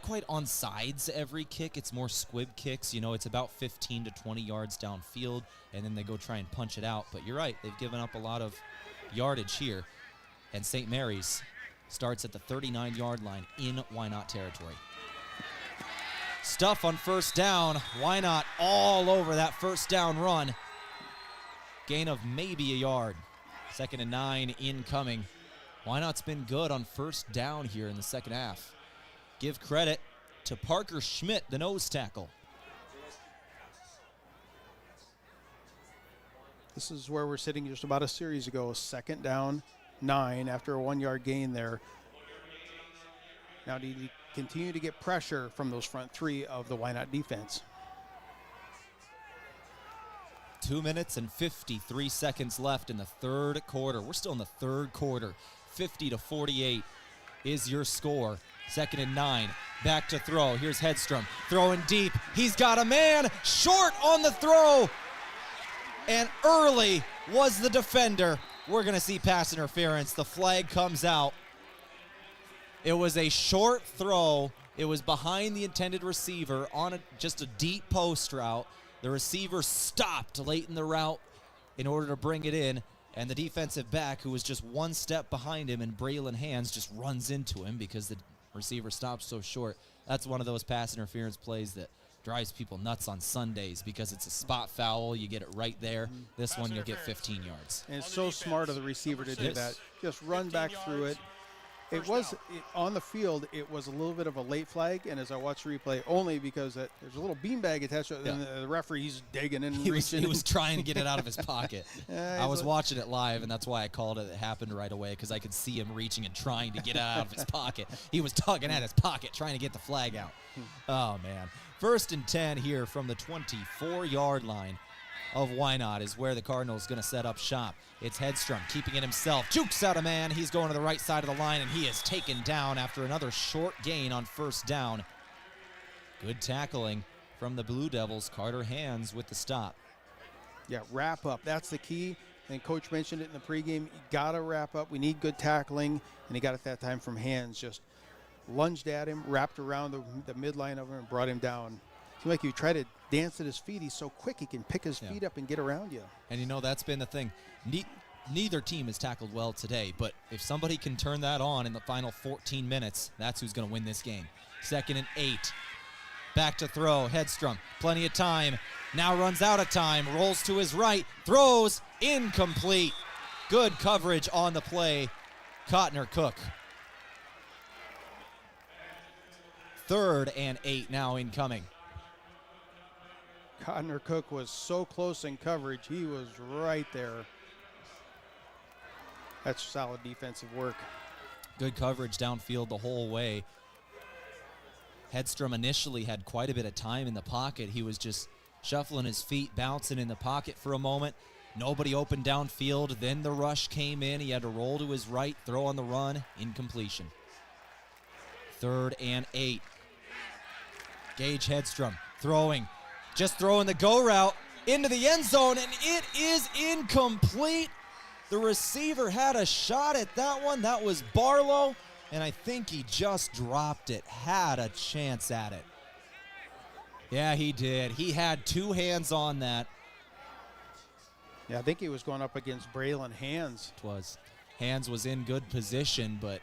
quite on sides every kick. It's more squib kicks. You know, it's about 15 to 20 yards downfield, and then they go try and punch it out. But you're right, they've given up a lot of yardage here. And St. Mary's starts at the 39-yard line in Wynot territory. Stuff on first down. Wynot all over that first down run. Gain of maybe a yard. 2nd and 9 incoming. Wynot's been good on first down here in the second half. Give credit to Parker Schmidt, the nose tackle.
This is where we're sitting just about a series ago. 2nd down, 9 after a 1-yard gain there. Now do you continue to get pressure from those front 3 of the Wynot defense?
2 minutes and 53 seconds left in the third quarter. We're still in the third quarter. 50-48 is your score. 2nd and 9. Back to throw. Here's Hedstrom throwing deep. He's got a man short on the throw. And early was the defender. We're going to see pass interference. The flag comes out. It was a short throw. It was behind the intended receiver on just a deep post route. The receiver stopped late in the route in order to bring it in, and the defensive back, who was just one step behind him, and Braylon Hands just runs into him because the receiver stopped so short. That's one of those pass interference plays that drives people nuts on Sundays because it's a spot foul. You get it right there. This one, you'll get 15 yards.
And it's so smart of the receiver to do that. Just run back through it. It was on the field. It was a little bit of a late flag, and as I watched the replay, only because there's a little beanbag attached to it, and the referee's digging and reaching.
He was trying to get it out of his pocket. I was watching it live, and that's why I called it. It happened right away because I could see him reaching and trying to get it out of his pocket. He was tugging at his pocket, trying to get the flag out. Oh man! 1st and 10 here from the 24-yard line of Wynot is where the Cardinals going to set up shop. It's Hedstrom keeping it himself. Jukes out a man. He's going to the right side of the line, and he is taken down after another short gain on first down. Good tackling from the Blue Devils. Carter Hands with the stop.
Yeah, wrap up. That's the key. And Coach mentioned it in the pregame. You got to wrap up. We need good tackling, and he got it that time from Hands. Just lunged at him, wrapped around the midline of him, and brought him down. Seems like you try to dance at his feet. He's so quick, he can pick his feet up and get around you.
And that's been the thing. Neither team has tackled well today, but if somebody can turn that on in the final 14 minutes, that's who's going to win this game. 2nd and 8. Back to throw. Hedstrom, plenty of time. Now runs out of time. Rolls to his right. Throws. Incomplete. Good coverage on the play. Cotner Cook. 3rd and 8 now incoming.
Cotner Cook was so close in coverage. He was right there. That's solid defensive work.
Good coverage downfield the whole way. Hedstrom initially had quite a bit of time in the pocket. He was just shuffling his feet, bouncing in the pocket for a moment. Nobody open downfield. Then the rush came in. He had to roll to his right, throw on the run. Incompletion. 3rd and 8. Gage Hedstrom throwing. Just throwing the go route into the end zone, and it is incomplete. The receiver had a shot at that one. That was Barlow, and I think he just dropped it. Had a chance at it. Yeah, he did. He had 2 hands on that.
Yeah, I think he was going up against Braylon Hands.
It was. Hands was in good position, but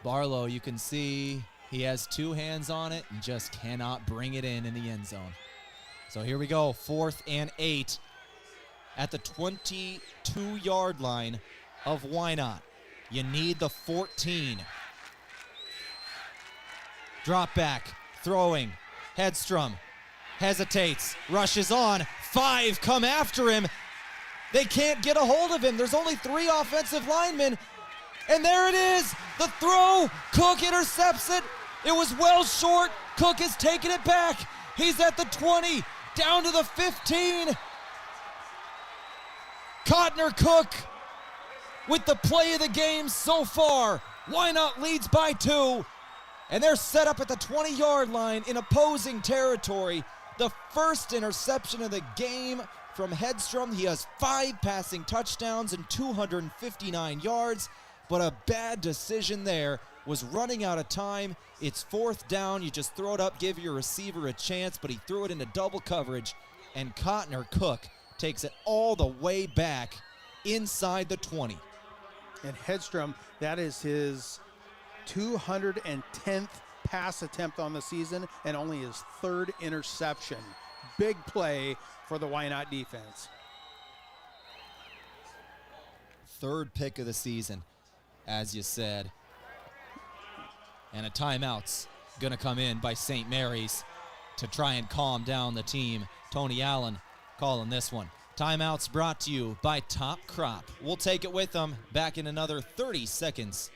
Barlow, you can see he has 2 hands on it and just cannot bring it in the end zone. So here we go, 4th and 8 at the 22-yard line of Wynot. You need the 14. Drop back, throwing. Hedstrom hesitates, rushes on. 5 come after him. They can't get a hold of him. There's only 3 offensive linemen. And there it is, the throw. Cook intercepts it. It was well short. Cook has taken it back. He's at the 20, down to the 15. Cotner Cook with the play of the game so far. Wynot leads by 2, and they're set up at the 20-yard line in opposing territory. The first interception of the game from Hedstrom. He has 5 passing touchdowns and 259 yards, but a bad decision there was running out of time. It's 4th down. You just throw it up, give your receiver a chance, but he threw it into double coverage, and Cotner Cook takes it all the way back inside the 20.
And Hedstrom, that is his 210th pass attempt on the season and only his 3rd interception. Big play for the Wynot defense.
3rd pick of the season, as you said. And a timeout's going to come in by St. Mary's to try and calm down the team. Tony Allen calling this one. Timeout's brought to you by Top Crop. We'll take it with them back in another 30 seconds.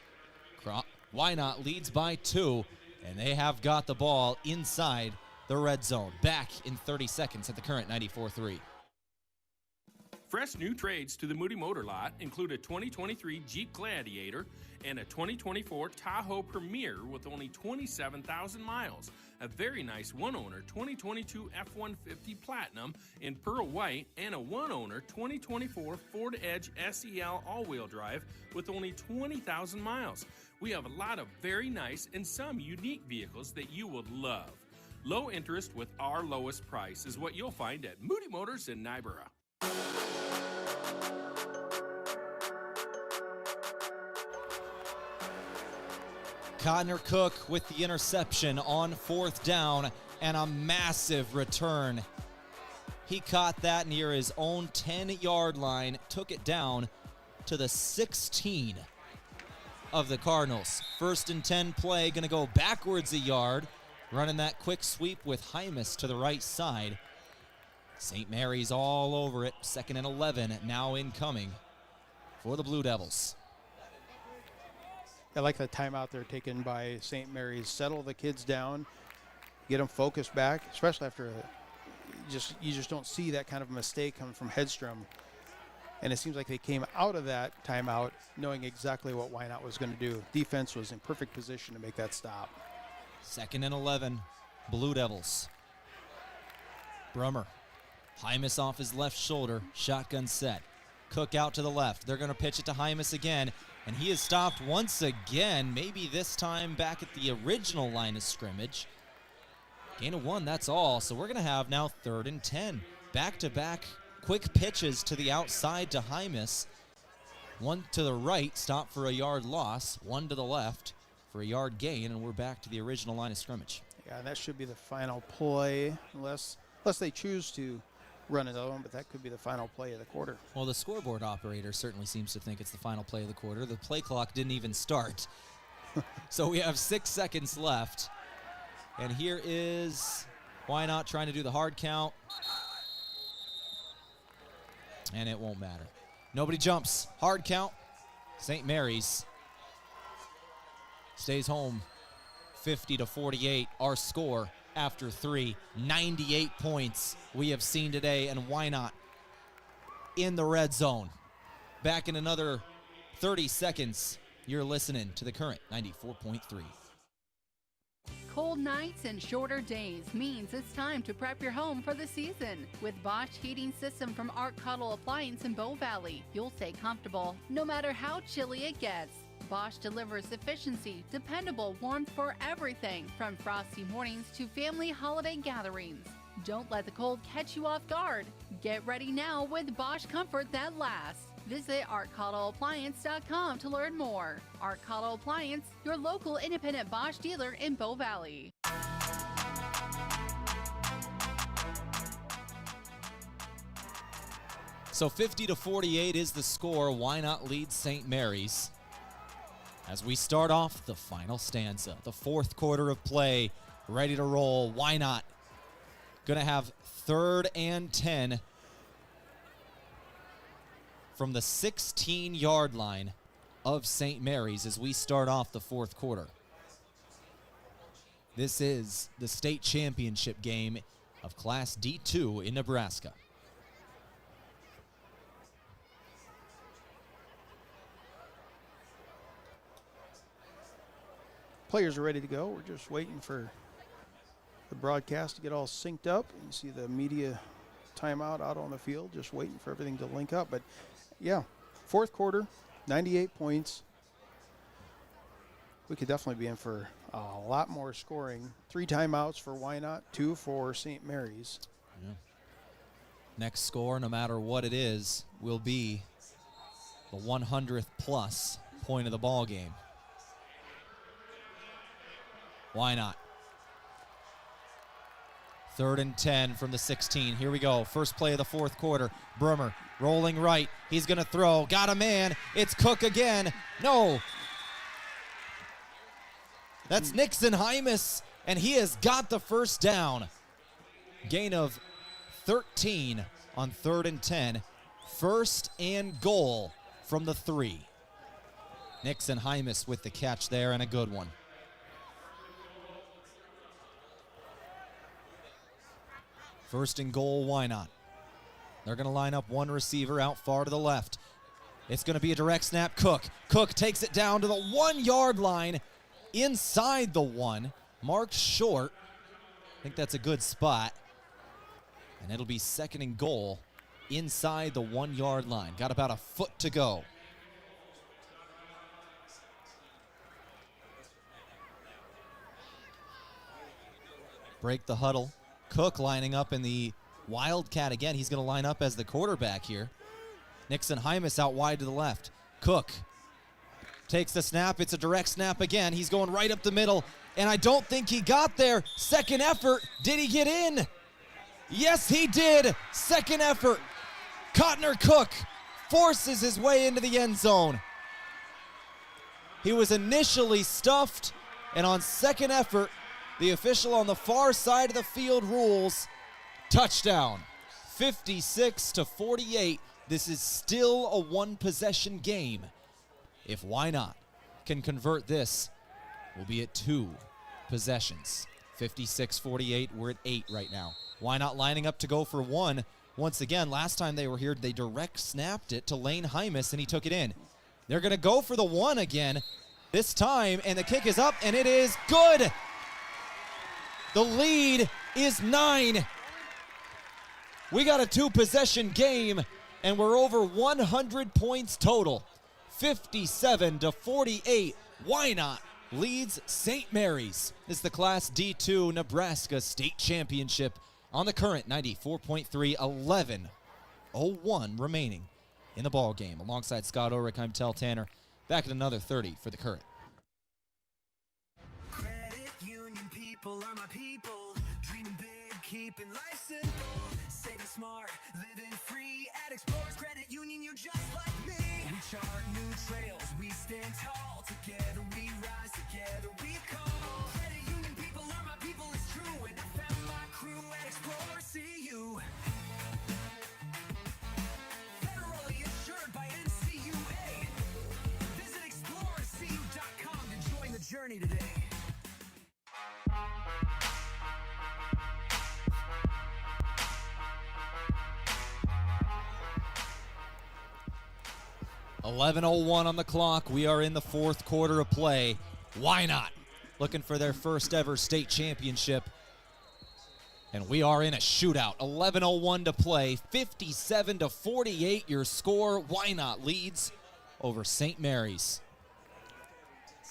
Wynot leads by 2, and they have got the ball inside the red zone. Back in 30 seconds at the current 94-3.
Fresh new trades to the Moody Motor Lot include a 2023 Jeep Gladiator and a 2024 Tahoe Premier with only 27,000 miles. A very nice one-owner 2022 F-150 Platinum in pearl white and a one-owner 2024 Ford Edge SEL all-wheel drive with only 20,000 miles. We have a lot of very nice and some unique vehicles that you will love. Low interest with our lowest price is what you'll find at Moody Motors in Nyborough.
Cotner Cook with the interception on 4th down and a massive return. He caught that near his own 10-yard line, took it down to the 16 of the Cardinals. 1st and 10 play, going to go backwards a yard, running that quick sweep with Hymas to the right side. St. Mary's all over it. 2nd and 11 now incoming for the Blue Devils.
I like the timeout there taken by St. Mary's. Settle the kids down, get them focused back, especially after you just don't see that kind of mistake coming from Hedstrom. And it seems like they came out of that timeout knowing exactly what Wynot was going to do. Defense was in perfect position to make that stop.
2nd and 11, Blue Devils. Brummer. Hymas off his left shoulder, shotgun set. Cook out to the left. They're going to pitch it to Hymas again, and he is stopped once again, maybe this time back at the original line of scrimmage. Gain of 1, that's all. So we're going to have now 3rd and 10. Back-to-back quick pitches to the outside to Hymas. One to the right, stop for a yard loss. One to the left for a yard gain, and we're back to the original line of scrimmage.
Yeah, that should be the final play, unless they choose to run it on, but that could be the final play of the quarter.
Well, the scoreboard operator certainly seems to think it's the final play of the quarter. The play clock didn't even start. So we have 6 seconds left. And here is Wynot trying to do the hard count. And it won't matter. Nobody jumps. Hard count. St. Mary's stays home 50-48. Our score after 3. 98 points we have seen today, and Wynot in the red zone. Back in another 30 seconds. You're listening to the Current 94.3.
Cold nights and shorter days means it's time to prep your home for the season. With Bosch heating system from Arc Cuddle Appliance in Bow Valley, you'll stay comfortable no matter how chilly it gets. Bosch delivers efficiency, dependable warmth for everything from frosty mornings to family holiday gatherings. Don't let the cold catch you off guard. Get ready now with Bosch comfort that lasts. Visit ArcCuddleAppliance.com to learn more. Arc Cuddle Appliance, your local independent Bosch dealer in Bow Valley.
So 50-48 is the score. Wynot leads St. Mary's. As we start off the final stanza, the 4th quarter of play, ready to roll. Wynot going to have 3rd and 10 from the 16-yard line of St. Mary's as we start off the 4th quarter. This is the state championship game of Class D2 in Nebraska.
Players are ready to go. We're just waiting for the broadcast to get all synced up. You see the media timeout out on the field, just waiting for everything to link up. But yeah, 4th quarter, 98 points. We could definitely be in for a lot more scoring. 3 timeouts for Wynot, 2 for St. Mary's.
Yeah. Next score, no matter what it is, will be the 100th plus point of the ball game. Wynot? 3rd and 10 from the 16. Here we go. First play of the 4th quarter. Brummer rolling right. He's going to throw. Got a man. It's Cook again. No. That's Nixon Hymas, and he has got the first down. Gain of 13 on 3rd and 10. 1st and goal from the 3. Nixon Hymas with the catch there, and a good one. First and goal, Wynot? They're going to line up one receiver out far to the left. It's going to be a direct snap. Cook takes it down to the 1-yard line, inside the 1. Marked short. I think that's a good spot. And it'll be 2nd and goal inside the 1-yard line. Got about a foot to go. Break the huddle. Cook lining up in the Wildcat again. He's going to line up as the quarterback here. Nixon Hymas out wide to the left. Cook takes the snap. It's a direct snap again. He's going right up the middle, and I don't think he got there. Second effort. Did he get in? Yes, he did. Second effort. Cotner Cook forces his way into the end zone. He was initially stuffed, and on second effort, the official on the far side of the field rules touchdown. 56-48. This is still a 1-possession game. If Wynot can convert this, we'll be at 2 possessions. 56-48. We're at 8 right now. Wynot lining up to go for 1. Once again, last time they were here, they direct snapped it to Lane Hymas, and he took it in. They're going to go for the 1 again this time, and the kick is up, and it is good. The lead is 9. We got a 2-possession game, and we're over 100 points total. 57-48. Wynot leads St. Mary's. It's the Class D2 Nebraska State Championship on the current 94.3, 11:01 remaining in the ball game. Alongside Scott Ulrich, I'm Tehl Tanner. Back at another 30 for the current.
Credit union people are my people. Dreaming big, keeping life simple. Saving smart, living free. At Explorers Credit Union, you're just like me. We chart new trails, we stand tall. Together we rise, together we call. Credit union people are my people, it's true. And I found my crew at Explorers CU. Federally insured by NCAA. Visit explorerscu.com to join the journey today.
.11:01 on the clock. We are in the fourth quarter of play. Wynot looking for their first ever state championship. And we are in a shootout. 11:01 to play. 57-48 your score. Wynot leads over St. Mary's.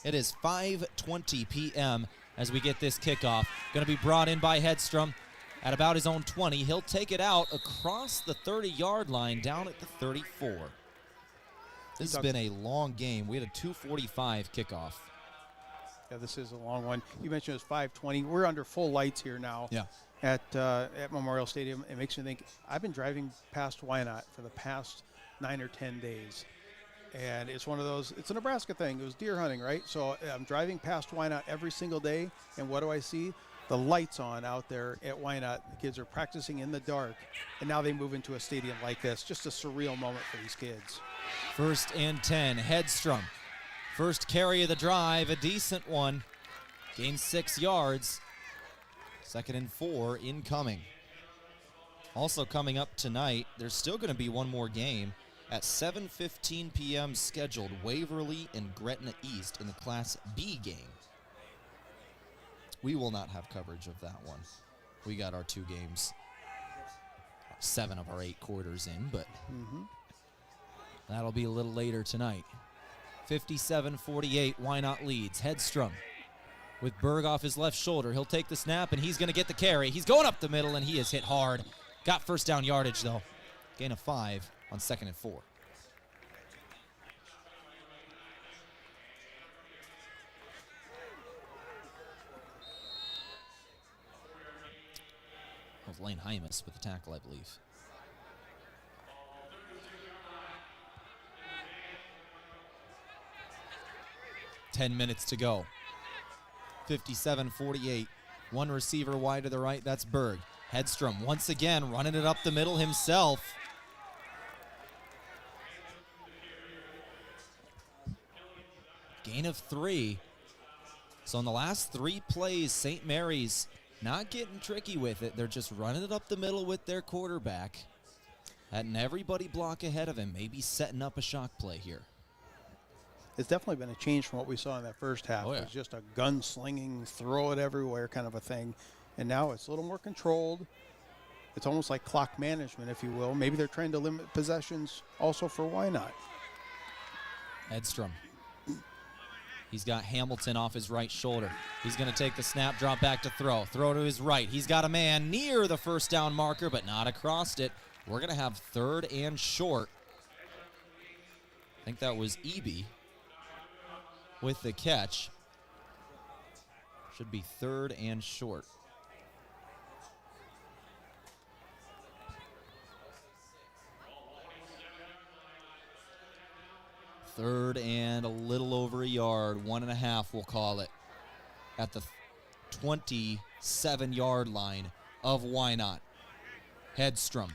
It is 5:20 p.m. as we get this kickoff. Going to be brought in by Hedstrom at about his own 20. He'll take it out across the 30-yard line down at the 34. This has been a long game. We had a 2:45 kickoff.
Yeah, this is a long one. You mentioned it was 5:20. We're under full lights here now.
Yeah.
At Memorial Stadium. It makes me think, I've been driving past Wynot for the past 9 or 10 days. And it's one of those, it's a Nebraska thing. It was deer hunting, right? So I'm driving past Wynot every single day. And what do I see? The lights on out there at Wynot. The kids are practicing in the dark. And now they move into a stadium like this. Just a surreal moment for these kids.
1st and 10, Hedstrom. First carry of the drive, a decent one. Gains 6 yards. 2nd and 4 incoming. Also coming up tonight, there's still going to be one more game at 7:15 p.m. scheduled. Waverly and Gretna East in the Class B game. We will not have coverage of that one. We got our 2 games, 7 of our 8 quarters in, but that'll be a little later tonight. 57-48, Wynot leads. Hedstrom with Berg off his left shoulder. He'll take the snap, and he's going to get the carry. He's going up the middle, and he is hit hard. Got first down yardage, though. Gain of 5 on 2nd and 4. That was Lane Hymas with the tackle, I believe. Ten minutes to go. 57-48. One receiver wide to the right. That's Berg. Hedstrom once again running it up the middle himself. Gain of 3. So in the last 3 plays, St. Mary's not getting tricky with it. They're just running it up the middle with their quarterback. Letting everybody block ahead of him. Maybe setting up a shock play here.
It's definitely been a change from what we saw in that first half.
Oh, yeah.
It was just a gun-slinging, throw it everywhere kind of a thing. And now it's a little more controlled. It's almost like clock management, if you will. Maybe they're trying to limit possessions also for Wynot.
Hedstrom. He's got Hamilton off his right shoulder. He's going to take the snap, drop back to throw. Throw to his right. He's got a man near the first down marker, but not across it. We're going to have 3rd and short. I think that was Eby with the catch. Should be 3rd and short. Third and a little over a yard, 1.5 we'll call it, at the 27-yard line of Wynot. Hedstrom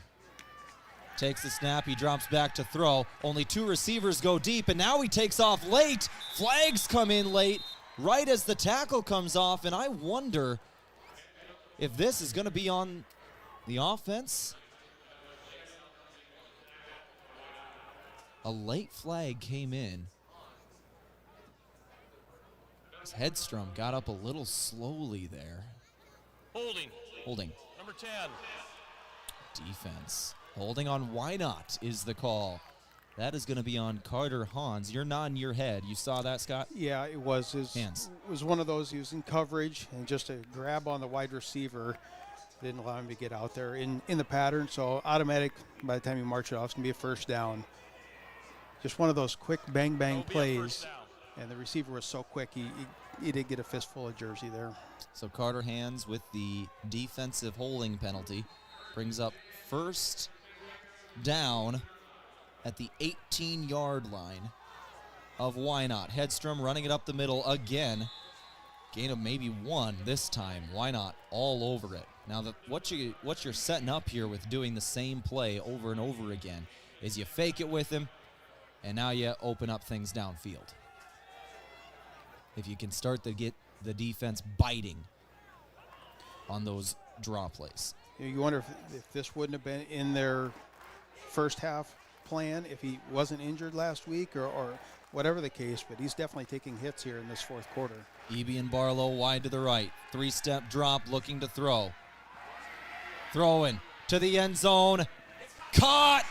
takes the snap, he drops back to throw. Only 2 receivers go deep, and now he takes off late. Flags come in late, right as the tackle comes off, and I wonder if this is going to be on the offense. A late flag came in. Hedstrom got up a little slowly there. Holding.
Number 10.
Defense. Holding on Wynot is the call. That is going to be on Carter Hans. You're nodding your head. You saw that, Scott?
Yeah, it was.
Hands.
It was one of those, he was in coverage, and just a grab on the wide receiver didn't allow him to get out there in the pattern. So automatic, by the time you march it off, it's going to be a first down. Just one of those quick bang plays. And the receiver was so quick, he did get a fistful of jersey there.
So Carter Hans with the defensive holding penalty brings up first down at the 18-yard line of Wynot. Hedstrom running it up the middle again. Gain of maybe 1 this time. Wynot all over it. Now, what you're setting up here with doing the same play over and over again is you fake it with him, and now you open up things downfield. If you can start to get the defense biting on those draw plays.
You wonder if this wouldn't have been in their first half plan if he wasn't injured last week or whatever the case, but he's definitely taking hits here in this fourth quarter.
Eby and Barlow wide to the right. 3-step drop looking to throw. Throwing to the end zone. Caught!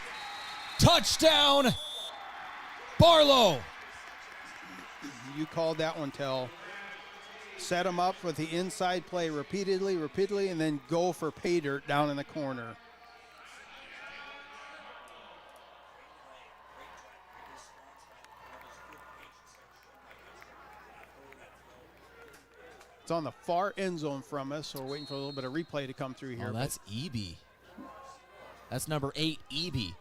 Touchdown! Barlow!
You called that one, Tehl. Set him up with the inside play repeatedly, and then go for pay dirt down in the corner. It's on the far end zone from us, so we're waiting for a little bit of replay to come through here.
Oh, that's Eby. That's number 8, Eby.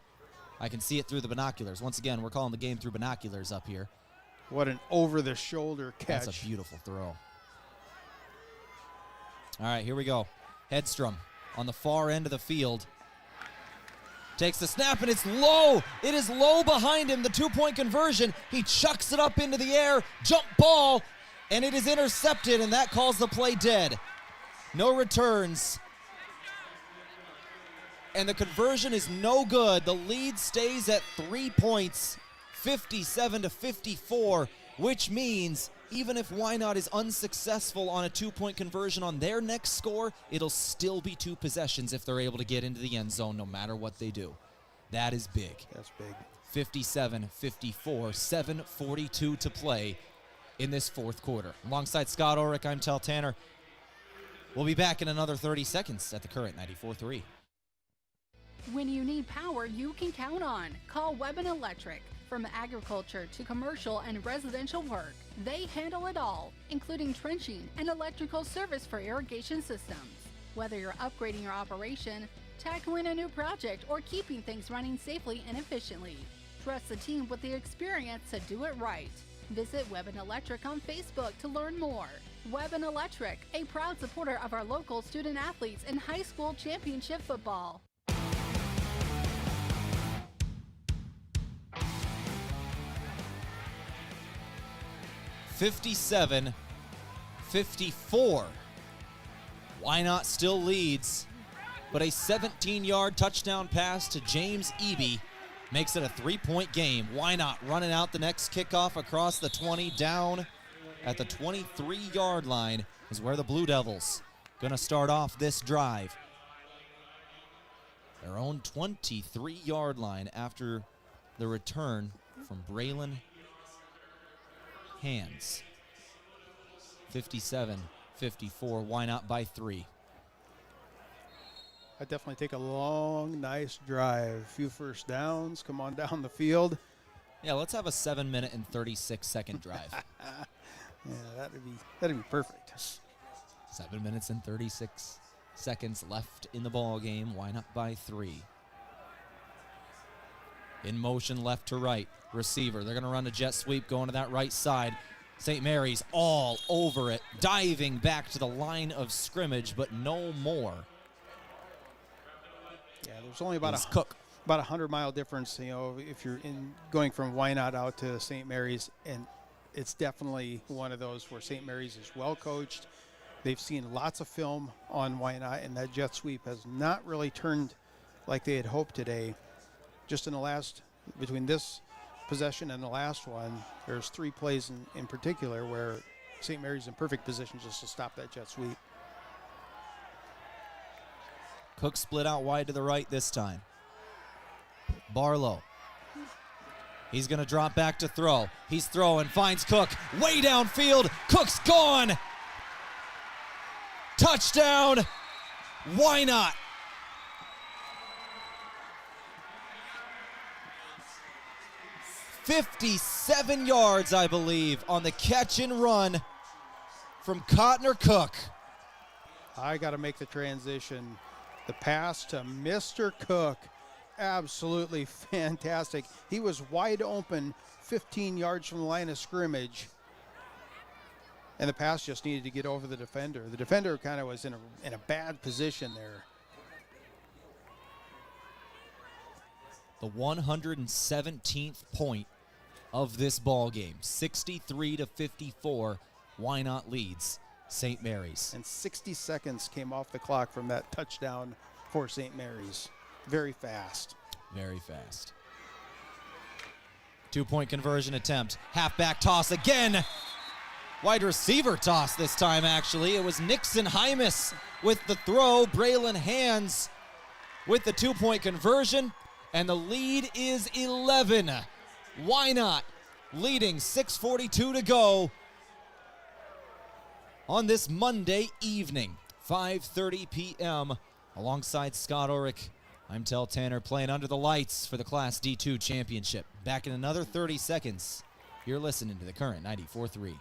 I can see it through the binoculars. Once again, we're calling the game through binoculars up here.
What an over-the-shoulder catch.
That's a beautiful throw. All right, here we go. Hedstrom on the far end of the field. Takes the snap, and it's low. It is low behind him, the 2-point conversion. He chucks it up into the air. Jump ball, and it is intercepted, and that calls the play dead. No returns. And the conversion is no good. The lead stays at 3 points, 57-54, which means even if Wynot is unsuccessful on a 2-point conversion on their next score, it'll still be 2 possessions if they're able to get into the end zone no matter what they do. That is big.
That's big.
57-54, 7:42 to play in this fourth quarter. Alongside Scott Ulrich, I'm Tehl Tanner. We'll be back in another 30 seconds at the current 94.3.
When you need power you can count on, call Webben Electric. From agriculture to commercial and residential work, they handle it all, including trenching and electrical service for irrigation systems. Whether you're upgrading your operation, tackling a new project, or keeping things running safely and efficiently, trust the team with the experience to do it right. Visit Webben Electric on Facebook to learn more. Webben Electric, a proud supporter of our local student athletes in high school championship football.
$57-54. Wynot still leads, but a 17-yard touchdown pass to James Eby makes it a 3-point game. Wynot running out the next kickoff across the 20, down at the 23-yard line is where the Blue Devils going to start off this drive. Their own 23-yard line after the return from Braylon Hands. 57-54, Wynot by 3.
I definitely take a long, nice drive. A few first downs, come on down the field.
Yeah, let's have a 7-minute and 36-second drive.
Yeah, that'd be perfect.
7 minutes and 36 seconds left in the ball game. Wynot by 3. In motion left to right. Receiver. They're going to run a jet sweep going to that right side. St. Mary's all over it. Diving back to the line of scrimmage, but no more.
Yeah, there's only about a 100-mile difference, if you're going from Wynot out to St. Mary's, and it's definitely one of those where St. Mary's is well coached. They've seen lots of film on Wynot, and that jet sweep has not really turned like they had hoped today. Just in the last, between this possession and the last one, there's 3 plays in particular where St. Mary's in perfect position just to stop that jet sweep.
Cook split out wide to the right this time. Barlow He's going to drop back to throw. He's throwing, finds Cook. Way downfield. Cook's gone. Touchdown. Wynot. "57 yards, I believe, on the catch and run from Cotner Cook.
I got to make the transition. The pass to Mr. Cook, absolutely fantastic. He was wide open 15 yards from the line of scrimmage, and the pass just needed to get over the defender. The defender kind of was in a bad position there.
The 117th point of this ball game, 63-54. Wynot leads St. Mary's.
And 60 seconds came off the clock from that touchdown for St. Mary's. Very fast.
Very fast. 2-point conversion attempt. Halfback toss again. Wide receiver toss this time, actually. It was Nixon Hymas with the throw. Braylon Hands with the 2-point conversion. And the lead is 11. Wynot leading, 6:42 to go on this Monday evening, 5:30 p.m. Alongside Scott Ulrich, I'm Tehl Tanner, playing under the lights for the Class D2 Championship. Back in another 30 seconds. You're listening to the Current 94.3.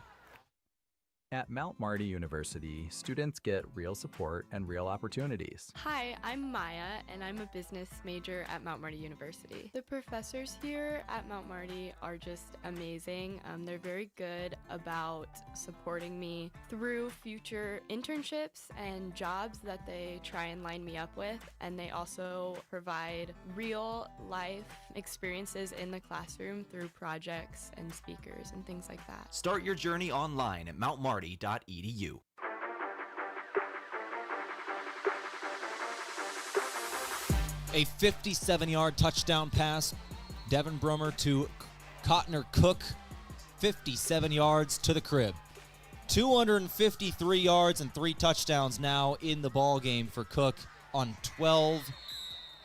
At Mount Marty University, students get real support and real opportunities.
Hi, I'm Maya, and I'm a business major at Mount Marty University. The professors here at Mount Marty are just amazing. They're very good about supporting me through future internships and jobs that they try and line me up with, and they also provide real life experiences in the classroom through projects and speakers and things like that.
Start your journey online at mountmarty.edu.
A 57-yard touchdown pass. Devin Brummer to Cotner Cook. 57 yards to the crib. 253 yards and 3 touchdowns now in the ball game for Cook on 12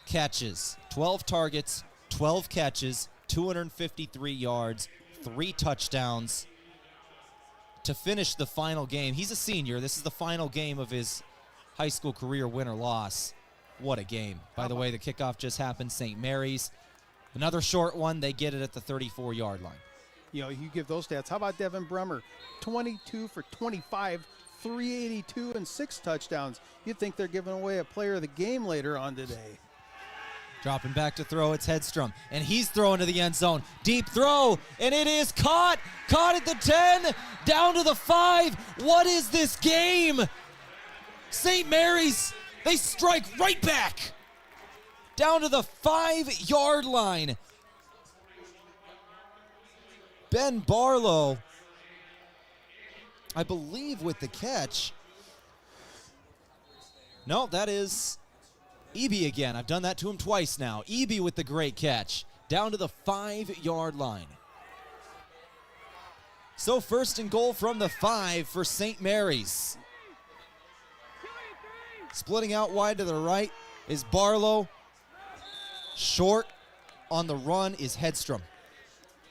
catches. 12 targets, 12 catches, 253 yards, 3 touchdowns to finish the final game. He's a senior. This is the final game of his high school career, win or loss. What a game. By the way, the kickoff just happened, St. Mary's. Another short one. They get it at the 34-yard line.
You know, you give those stats. How about Devin Brummer? 22 for 25, 382, and 6 touchdowns. You'd think they're giving away a player of the game later on today.
Dropping back to throw, it's Hedstrom, and he's throwing to the end zone. Deep throw, and it is caught. Caught at the 10, down to the 5. What is this game? St. Mary's, they strike right back. Down to the 5-yard line. Ben Barlow, I believe, with the catch. No, that is Eby again. I've done that to him twice now. Eby with the great catch. Down to the 5-yard line. So 1st and goal from the 5 for St. Mary's. Splitting out wide to the right is Barlow. Short on the run is Hedstrom.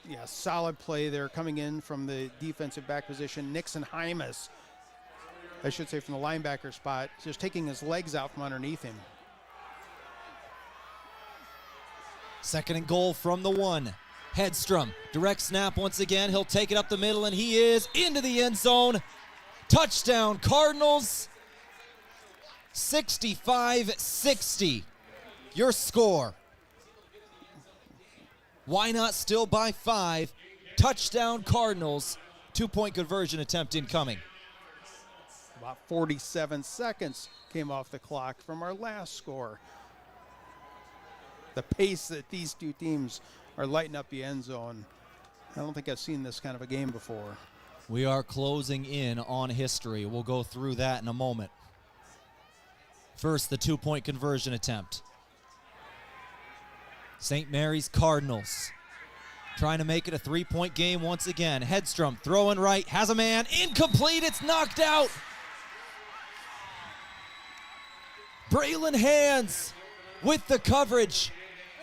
Yeah, solid play there coming in from the defensive back position. Nixon Hymas, I should say, from the linebacker spot, just taking his legs out from underneath him.
2nd and goal from the 1. Hedstrom, direct snap once again. He'll take it up the middle, and he is into the end zone. Touchdown, Cardinals. 65-60. Your score. Wynot still by 5. Touchdown, Cardinals. 2-point conversion attempt incoming.
About 47 seconds came off the clock from our last score. The pace that these two teams are lighting up the end zone, I don't think I've seen this kind of a game before.
We are closing in on history. We'll go through that in a moment. First, the 2-point conversion attempt. St. Mary's Cardinals trying to make it a 3-point game once again. Hedstrom throwing right, has a man, incomplete, it's knocked out. Braylon Hands with the coverage.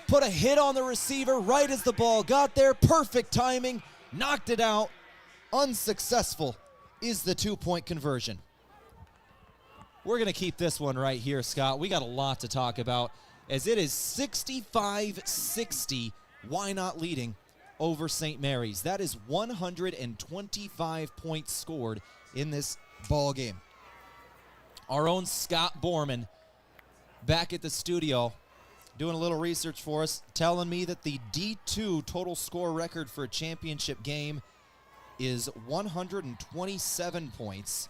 put a hit on the receiver right as the ball got there. Perfect timing, knocked it out. Unsuccessful is the 2-point conversion. We're going to keep this one right here, Scott. We got a lot to talk about as it is 65-60, Wynot leading over St. Mary's. That is 125 points scored in this ball game. Our own Scott Borman back at the studio doing a little research for us, telling me that the D2 total score record for a championship game is 127 points,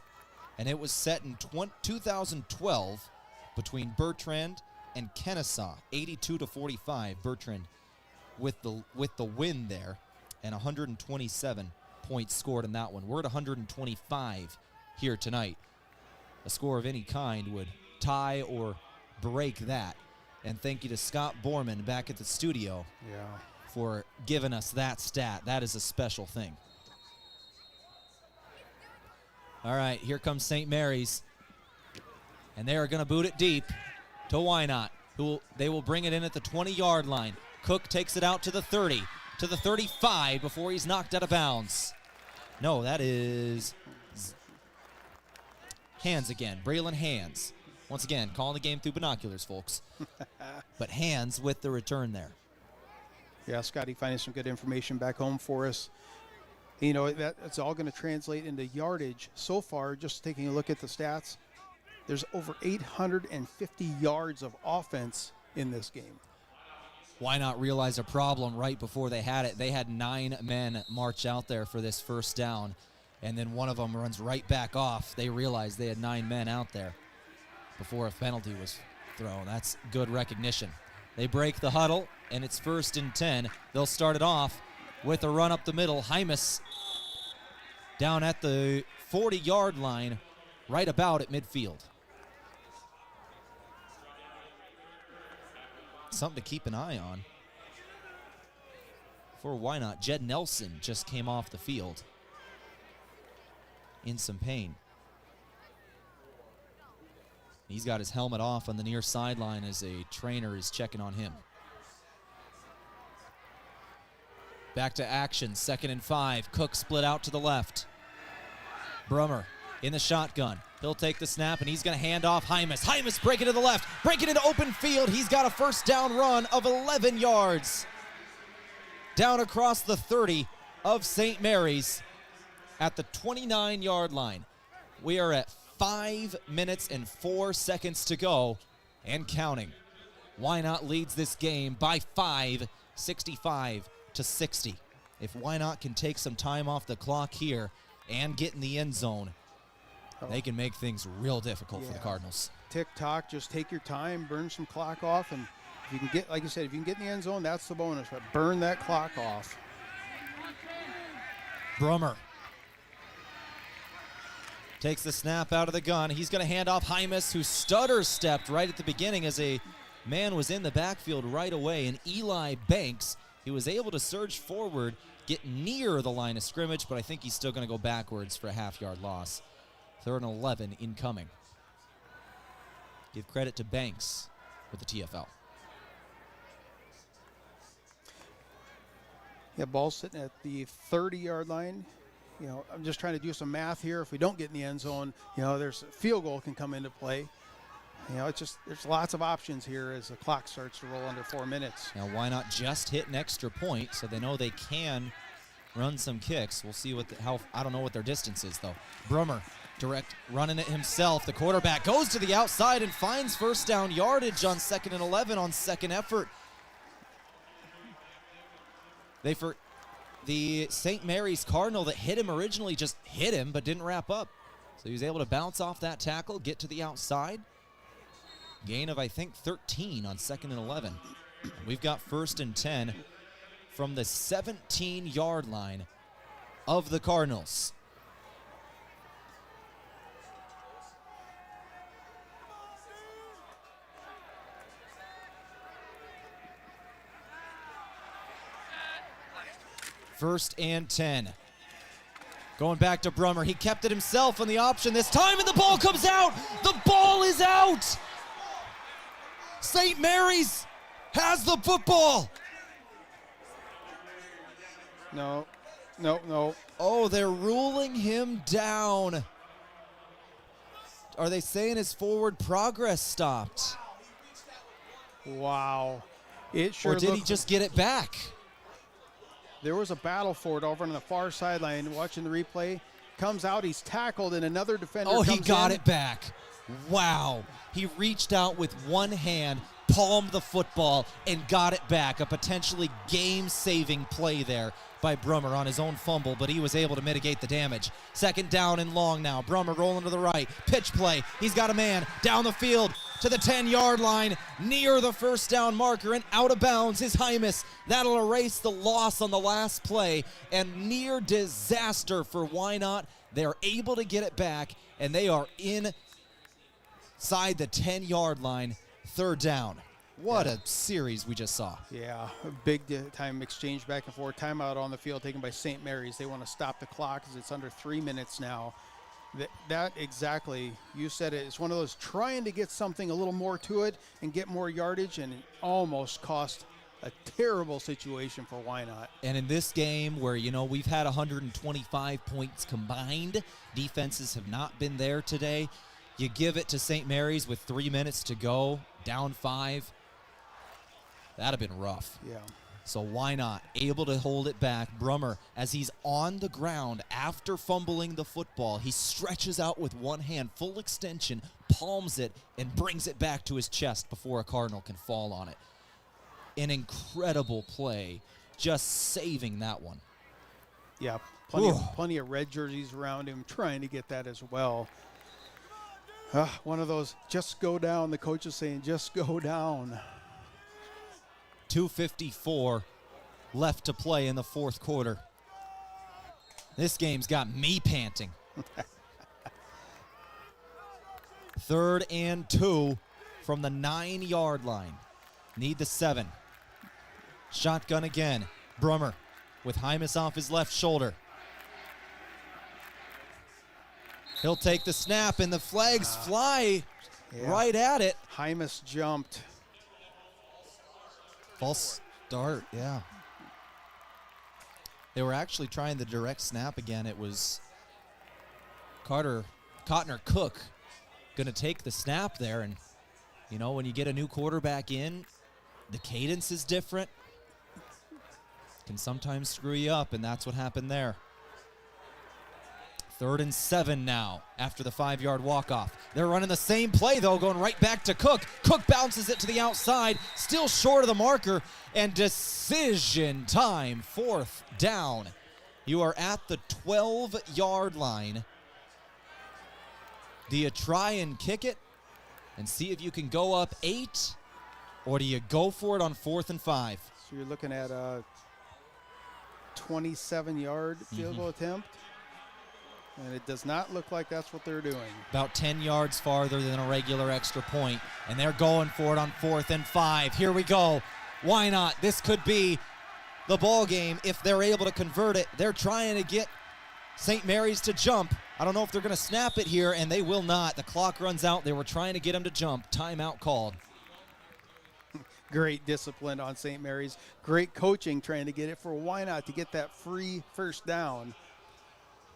and it was set in 2012 between Bertrand and Kennesaw, 82-45. Bertrand with the win there, and 127 points scored in that one. We're at 125 here tonight. A score of any kind would tie or break that. And thank you to Scott Borman back at the studio for giving us that stat. That is a special thing. All right, here comes St. Mary's. And they are going to boot it deep to Wynot. They will bring it in at the 20-yard line. Cook takes it out to the 30, to the 35 before he's knocked out of bounds. No, that is Hands again. Braylon Hands. Once again, calling the game through binoculars, folks. But Hands with the return there.
Yeah, Scotty finding some good information back home for us. You know, that's all going to translate into yardage. So far, just taking a look at the stats, there's over 850 yards of offense in this game.
Wynot realized a problem right before they had it. They had 9 men march out there for this first down, and then one of them runs right back off. They realized they had 9 men out there before a penalty was thrown. That's good recognition. They break the huddle, and it's 1st and 10. They'll start it off with a run up the middle. Hymas down at the 40-yard line, right about at midfield. Something to keep an eye on for Wynot. Jed Nelson just came off the field in some pain. He's got his helmet off on the near sideline as a trainer is checking on him. Back to action, 2nd and 5. Cook split out to the left. Brummer in the shotgun. He'll take the snap, and he's going to hand off Hymas. Hymas breaking to the left, breaking into open field. He's got a first down run of 11 yards. Down across the 30 of St. Mary's at the 29-yard line. We are at 5 minutes and 4 seconds to go and counting. Wynot leads this game by 5, 65-60. If Wynot can take some time off the clock here and get in the end zone, they can make things real difficult for the Cardinals.
Tick-tock, just take your time, burn some clock off, and if you can get, like you said, if you can get in the end zone, that's the bonus, but burn that clock off.
Brummer takes the snap out of the gun. He's going to hand off Hymas, who stutter-stepped right at the beginning as a man was in the backfield right away. And Eli Banks, he was able to surge forward, get near the line of scrimmage, but I think he's still going to go backwards for a half-yard loss. 3rd and 11 incoming. Give credit to Banks with the TFL.
Yeah, ball sitting at the 30-yard line. You know, I'm just trying to do some math here. If we don't get in the end zone, you know, there's a field goal can come into play. You know, it's just, there's lots of options here as the clock starts to roll under 4 minutes.
Now, why not just hit an extra point so they know they can run some kicks? We'll see what I don't know what their distance is, though. Brummer, direct, running it himself. The quarterback goes to the outside and finds first down yardage on 2nd and 11 on second effort. The St. Mary's Cardinal that hit him originally just hit him but didn't wrap up. So he was able to bounce off that tackle, get to the outside. Gain of, I think, 13 on 2nd and 11. We've got 1st and 10 from the 17-yard line of the Cardinals. First and 10. Going back to Brummer. He kept it himself on the option this time, and the ball comes out. The ball is out. St. Mary's has the football.
No.
Oh, they're ruling him down. Are they saying his forward progress stopped?
Wow. It sure
Or did he just get it back?
There was a battle for it over on the far sideline. Watching the replay, comes out, he's tackled, and another defender comes in.
Oh, he got it back. Wow. He reached out with one hand, palmed the football, and got it back. A potentially game-saving play there by Brummer on his own fumble, but he was able to mitigate the damage. Second down and long now. Brummer rolling to the right. Pitch play. He's got a man down the field to the 10-yard line, near the first down marker, and out of bounds is Hymas. That'll erase the loss on the last play, and near disaster for Wynot. They're able to get it back, and they are inside the 10-yard line, third down. What a series we just saw.
Yeah, a big time exchange back and forth. Timeout on the field taken by St. Mary's. They want to stop the clock because it's under 3 minutes now. That exactly, you said it. It's one of those trying to get something a little more to it and get more yardage, and it almost cost a terrible situation for Wynot.
And in this game where, we've had 125 points combined, defenses have not been there today. You give it to St. Mary's with 3 minutes to go, down 5. That'd have been rough.
Yeah.
So Wynot able to hold it back. Brummer, as he's on the ground after fumbling the football, he stretches out with one hand, full extension, palms it, and brings it back to his chest before a Cardinal can fall on it. An incredible play, just saving that one.
Yeah, plenty of red jerseys around him trying to get that as well. One of those, just go down. The coach is saying, just go down.
2:54 left to play in the fourth quarter. This game's got me panting. 3rd and 2 from the 9-yard line. Need the 7. Shotgun again. Brummer with Hymas off his left shoulder. He'll take the snap, and the flags fly right at it.
Hymas jumped.
False start, yeah. They were actually trying the direct snap again. It was Cotner Cook going to take the snap there. And, when you get a new quarterback in, the cadence is different. Can sometimes screw you up, and that's what happened there. 3rd and 7 now after the 5-yard walk-off. They're running the same play, though, going right back to Cook. Cook bounces it to the outside, still short of the marker, and decision time, 4th down. You are at the 12-yard line. Do you try and kick it and see if you can go up 8, or do you go for it on 4th and 5?
So you're looking at a 27-yard field goal attempt. And it does not look like that's what they're doing.
About 10 yards farther than a regular extra point. And they're going for it on 4th and 5. Here we go. Why not? This could be the ball game if they're able to convert it. They're trying to get St. Mary's to jump. I don't know if they're going to snap it here, and they will not. The clock runs out. They were trying to get him to jump. Timeout called.
Great discipline on St. Mary's. Great coaching trying to get it for Wynot to get that free first down.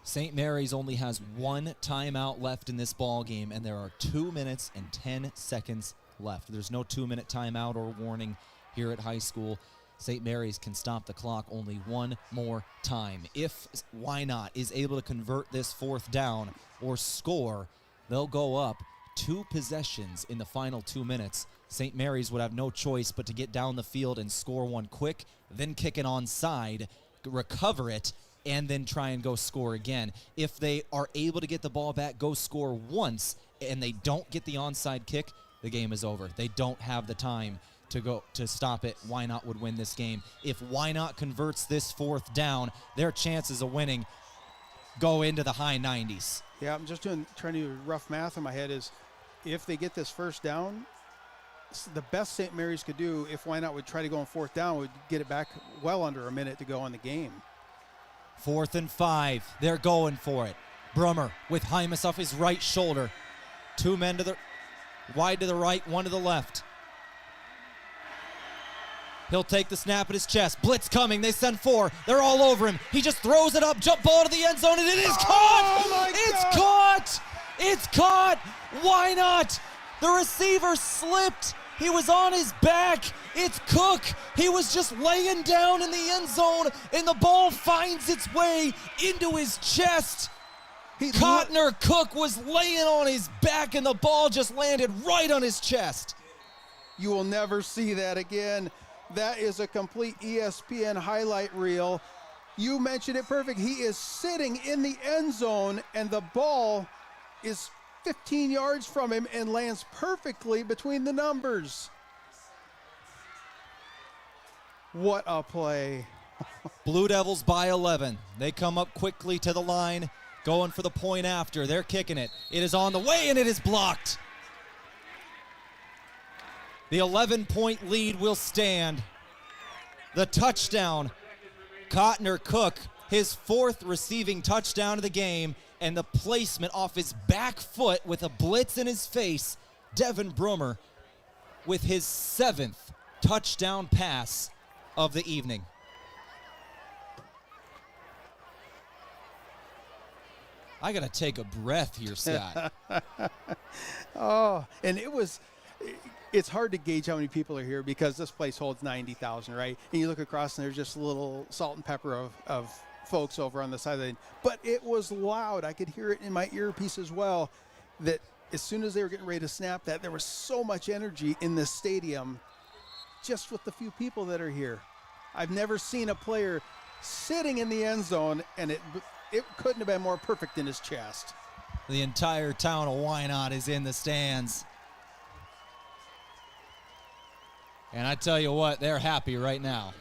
St. Mary's only has 1 timeout left in this ball game, and there are 2 minutes and 10 seconds left. There's no 2-minute timeout or warning here at high school. St. Mary's can stop the clock only one more time. If Wynot is able to convert this 4th down or score, they'll go up 2 possessions in the final 2 minutes. St. Mary's would have no choice but to get down the field and score one quick, then kick it onside, recover it, and then try and go score again. If they are able to get the ball back, go score once, and they don't get the onside kick, the game is over. They don't have the time to stop it. Wynot would win this game. If Wynot converts this 4th down, their chances of winning go into the high 90s.
Yeah, I'm just trying to do rough math in my head is if they get this first down, the best St. Mary's could do if Wynot would try to go on 4th down would get it back well under a minute to go in the game.
4th and 5. They're going for it. Brummer with Hymas off his right shoulder. 2 men to the wide to the right, 1 to the left. He'll take the snap at his chest. Blitz coming. They send 4. They're all over him. He just throws it up. Jump ball to the end zone, and it is caught! It's caught! It's caught! Why not? The receiver slipped. He was on his back. It's Cook. He was just laying down in the end zone, and the ball finds its way into his chest. Cotner Cook was laying on his back, and the ball just landed right on his chest.
You will never see that again. That is a complete ESPN highlight reel. You mentioned it perfect. He is sitting in the end zone, and the ball is 15 yards from him and lands perfectly between the numbers. What a play.
Blue Devils by 11. They come up quickly to the line, going for the point after. They're kicking it. It is on the way, and it is blocked. The 11-point lead will stand. The touchdown, Cotner Cook, his 4th receiving touchdown of the game, and the placement off his back foot with a blitz in his face. Devin Brummer with his 7th touchdown pass of the evening. I got to take a breath here, Scott.
Oh, and it's hard to gauge how many people are here because this place holds 90,000, right? And you look across and there's just a little salt and pepper of folks over on the side of the lane. But it was loud. I could hear it in my earpiece as well, that as soon as they were getting ready to snap that, there was so much energy in this stadium just with the few people that are here. I've never seen a player sitting in the end zone, and it couldn't have been more perfect in his chest.
The entire town of Wynot is in the stands. And I tell you what, they're happy right now.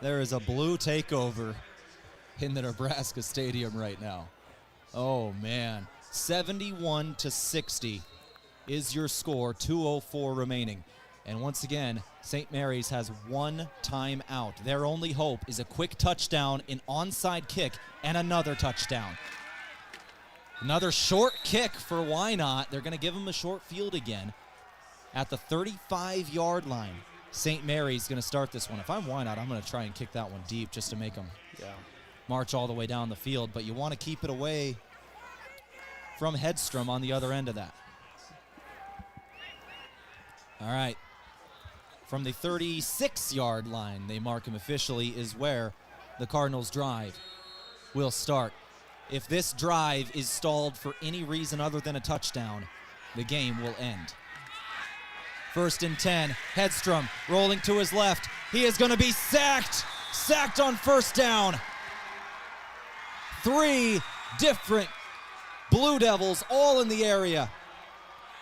There is a blue takeover in the Nebraska Stadium right now. Oh, man. 71-60 is your score, 2:04 remaining. And once again, St. Mary's has 1 timeout. Their only hope is a quick touchdown, an onside kick, and another touchdown. Another short kick for Wynot. They're going to give them a short field again. At the 35-yard line, St. Mary's going to start this one. If I'm Wynot, I'm going to try and kick that one deep just to make them march all the way down the field. But you want to keep it away from Hedstrom on the other end of that. All right. From the 36-yard line, they mark him officially, is where the Cardinals' drive will start. If this drive is stalled for any reason other than a touchdown, the game will end. 1st and 10, Hedstrom rolling to his left. He is going to be sacked. Sacked on 1st down. 3 different Blue Devils all in the area.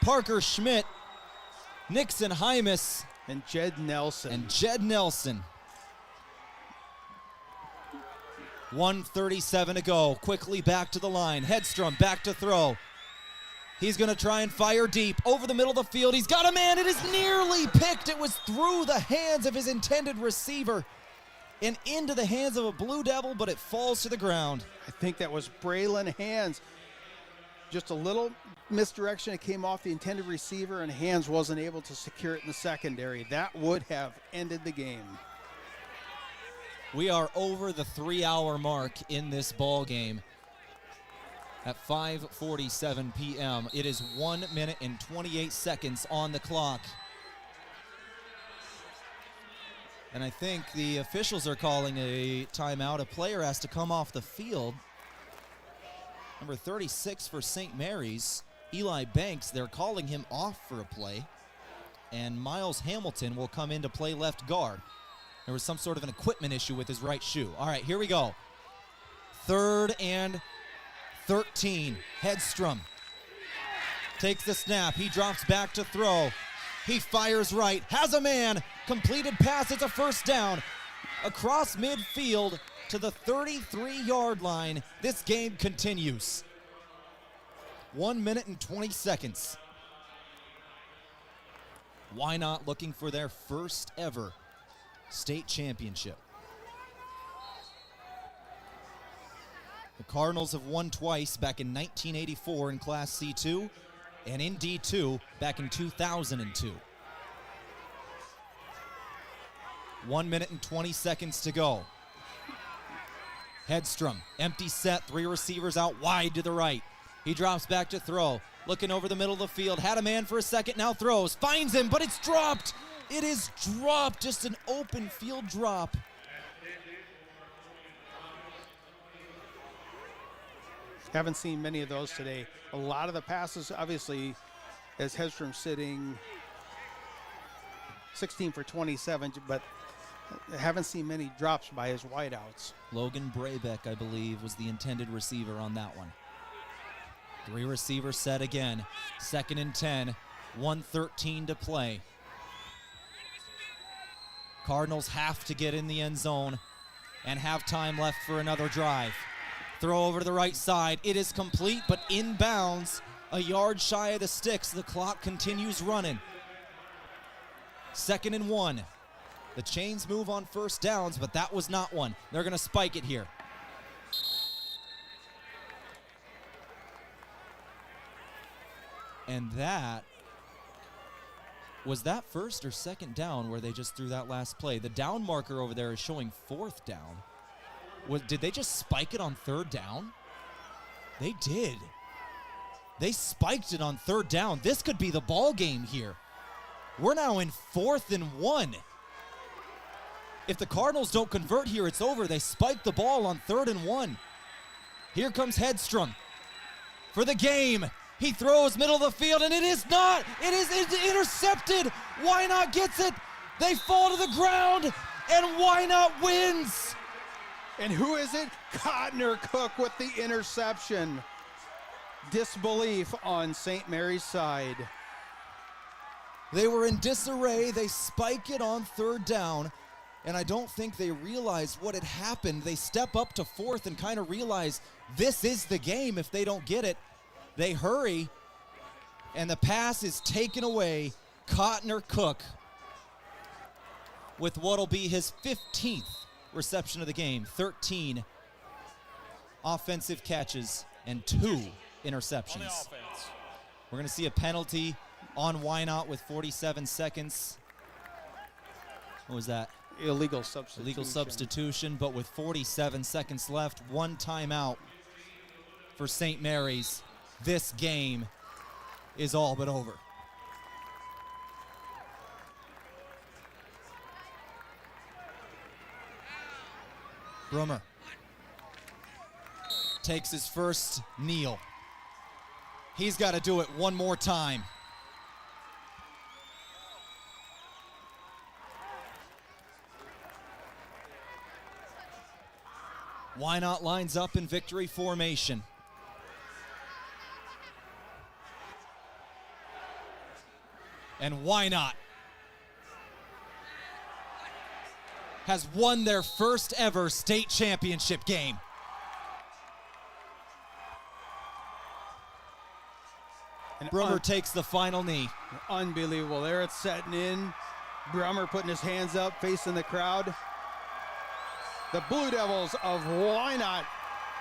Parker Schmidt, Nixon Hymas,
and Jed Nelson.
1:37 to go. Quickly back to the line. Hedstrom back to throw. He's going to try and fire deep over the middle of the field. He's got a man. It is nearly picked. It was through the hands of his intended receiver and into the hands of a Blue Devil, but it falls to the ground.
I think that was Braylon Hands. Just a little misdirection. It came off the intended receiver, and Hands wasn't able to secure it in the secondary. That would have ended the game.
We are over the 3-hour mark in this ball game. At 5:47 p.m. It is 1 minute and 28 seconds on the clock. And I think the officials are calling a timeout. A player has to come off the field. Number 36 for St. Mary's, Eli Banks, they're calling him off for a play. And Miles Hamilton will come in to play left guard. There was some sort of an equipment issue with his right shoe. All right, here we go. 3rd and 13. Hedstrom takes the snap. He drops back to throw. He fires right. Has a man. Completed pass. It's a 1st down. Across midfield to the 33-yard line. This game continues. 1 minute and 20 seconds. Wynot looking for their first ever state championship. The Cardinals have won twice, back in 1984 in Class C2 and in D2 back in 2002. 1 minute and 20 seconds to go. Hedstrom, empty set, 3 receivers out wide to the right. He drops back to throw, looking over the middle of the field, had a man for a second, now throws, finds him, but it's dropped. It is dropped, just an open field drop.
Haven't seen many of those today. A lot of the passes, obviously, as Hedstrom sitting 16 for 27, but haven't seen many drops by his wideouts.
Logan Brabeck, I believe, was the intended receiver on that one. 3 receiver set again. 2nd and 10, 1:13 to play. Cardinals have to get in the end zone and have time left for another drive. Throw over to the right side. It is complete, but inbounds, a yard shy of the sticks. The clock continues running. 2nd and 1. The chains move on first downs, but that was not one. They're going to spike it here. And that, was that 1st or 2nd down where they just threw that last play? The down marker over there is showing 4th down. Did they just spike it on 3rd down? They did. They spiked it on 3rd down. This could be the ball game here. We're now in 4th and 1. If the Cardinals don't convert here, it's over. They spiked the ball on 3rd and 1. Here comes Hedstrom for the game. He throws middle of the field, and it is not. It is intercepted. Wynot gets it. They fall to the ground, and Wynot wins.
And who is it? Cotner Cook with the interception. Disbelief on St. Mary's side.
They were in disarray. They spike it on 3rd down, and I don't think they realized what had happened. They step up to 4th and kind of realize this is the game if they don't get it. They hurry, and the pass is taken away. Cotner Cook with what'll be his 15th reception of the game. 13 offensive catches and 2 interceptions. We're going to see a penalty on Wynot with 47 seconds. What was that?
Illegal substitution.
Illegal substitution, but with 47 seconds left, 1 timeout for St. Mary's. This game is all but over. Brummer takes his first kneel. He's got to do it one more time. Wynot lines up in victory formation. And Wynot has won their first ever state championship game. Brummer takes the final knee.
Unbelievable. There it's setting in. Brummer putting his hands up, facing the crowd. The Blue Devils of Wynot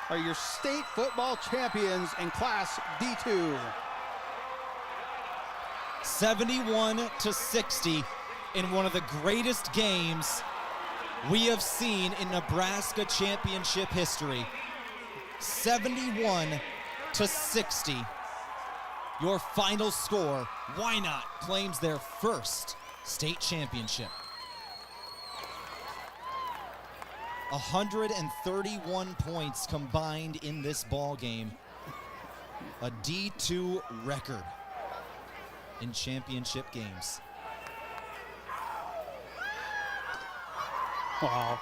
are your state football champions in Class D2.
71-60 in one of the greatest games we have seen in Nebraska championship history. 71-60. Your final score. Wynot claims their first state championship. 131 points combined in this ball game. A D2 record in championship games.
Wow.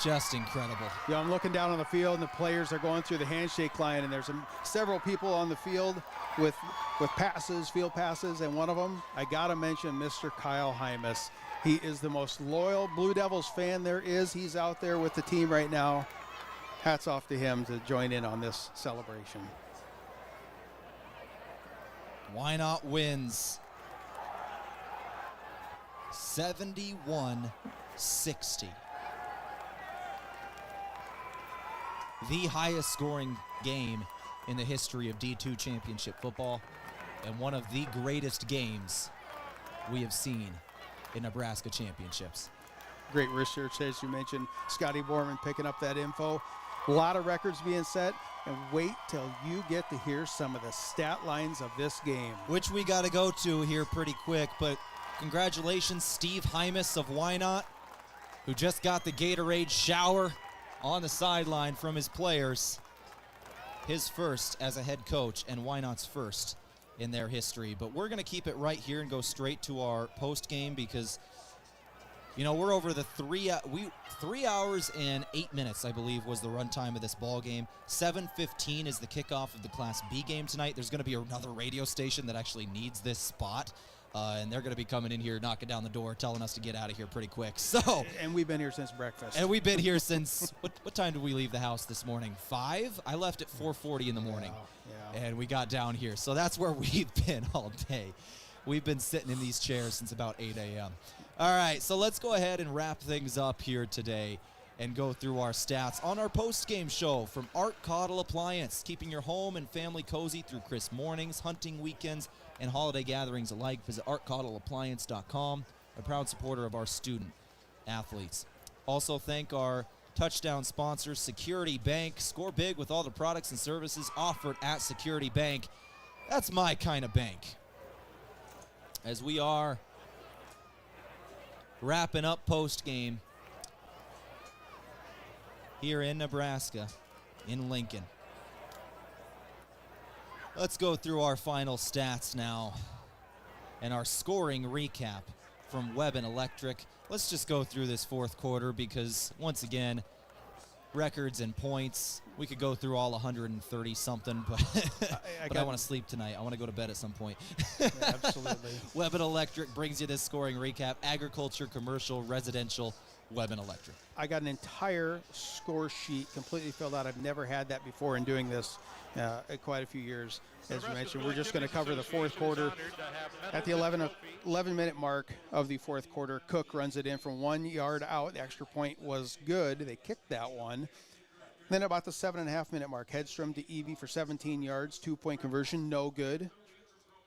Just incredible.
Yeah, I'm looking down on the field, and the players are going through the handshake line, and there's several people on the field with passes, field passes, and one of them, I got to mention Mr. Kyle Hymas. He is the most loyal Blue Devils fan there is. He's out there with the team right now. Hats off to him to join in on this celebration.
Wynot wins 71-60. The highest scoring game in the history of D2 championship football, and one of the greatest games we have seen in Nebraska championships.
great research, as you mentioned. Scotty Borman picking up that info. A lot of records being set, and wait till you get to hear some of the stat lines of this game.
Which we got to go to here pretty quick, but congratulations, Steve Hymas of Wynot, who just got the Gatorade shower on the sideline from his players. His first as a head coach, and Wynot's first in their history. But we're going to keep it right here and go straight to our post game because, you know, we're over the 3 hours and 8 minutes, I believe, was the runtime of this ball game. 7:15 is the kickoff of the Class B game tonight. There's going to be another radio station that actually needs this spot, and they're going to be coming in here, knocking down the door, telling us to get out of here pretty quick. So,
and we've been here since breakfast.
And we've been here since what time did we leave the house this morning? 5? I left at 4:40 in the morning, and we got down here. So that's where we've been all day. We've been sitting in these chairs since about 8 a.m. All right, so let's go ahead and wrap things up here today and go through our stats on our post-game show from Art Caudle Appliance, keeping your home and family cozy through crisp mornings, hunting weekends, and holiday gatherings alike. Visit artcaudleappliance.com, a proud supporter of our student athletes. Also thank our touchdown sponsors, Security Bank. Score big with all the products and services offered at Security Bank. That's my kind of bank. As we are wrapping up post-game here in Nebraska, in Lincoln. Let's go through our final stats now and our scoring recap from Webb and Electric. Let's just go through this fourth quarter because, once again, records and points. We could go through all 130-something, but I want to sleep tonight. I want to go to bed at some point.
Yeah, absolutely.
Webb and Electric brings you this scoring recap. Agriculture, commercial, residential, Webb and Electric.
I got an entire score sheet completely filled out. I've never had that before in doing this quite a few years. As you mentioned, we're just going to cover the fourth quarter. At the 11-minute mark of the fourth quarter, Cook runs it in from 1 yard out. The extra point was good. They kicked that one. Then about the 7.5-minute mark, Hedstrom to Evie for 17 yards, 2-point conversion, no good.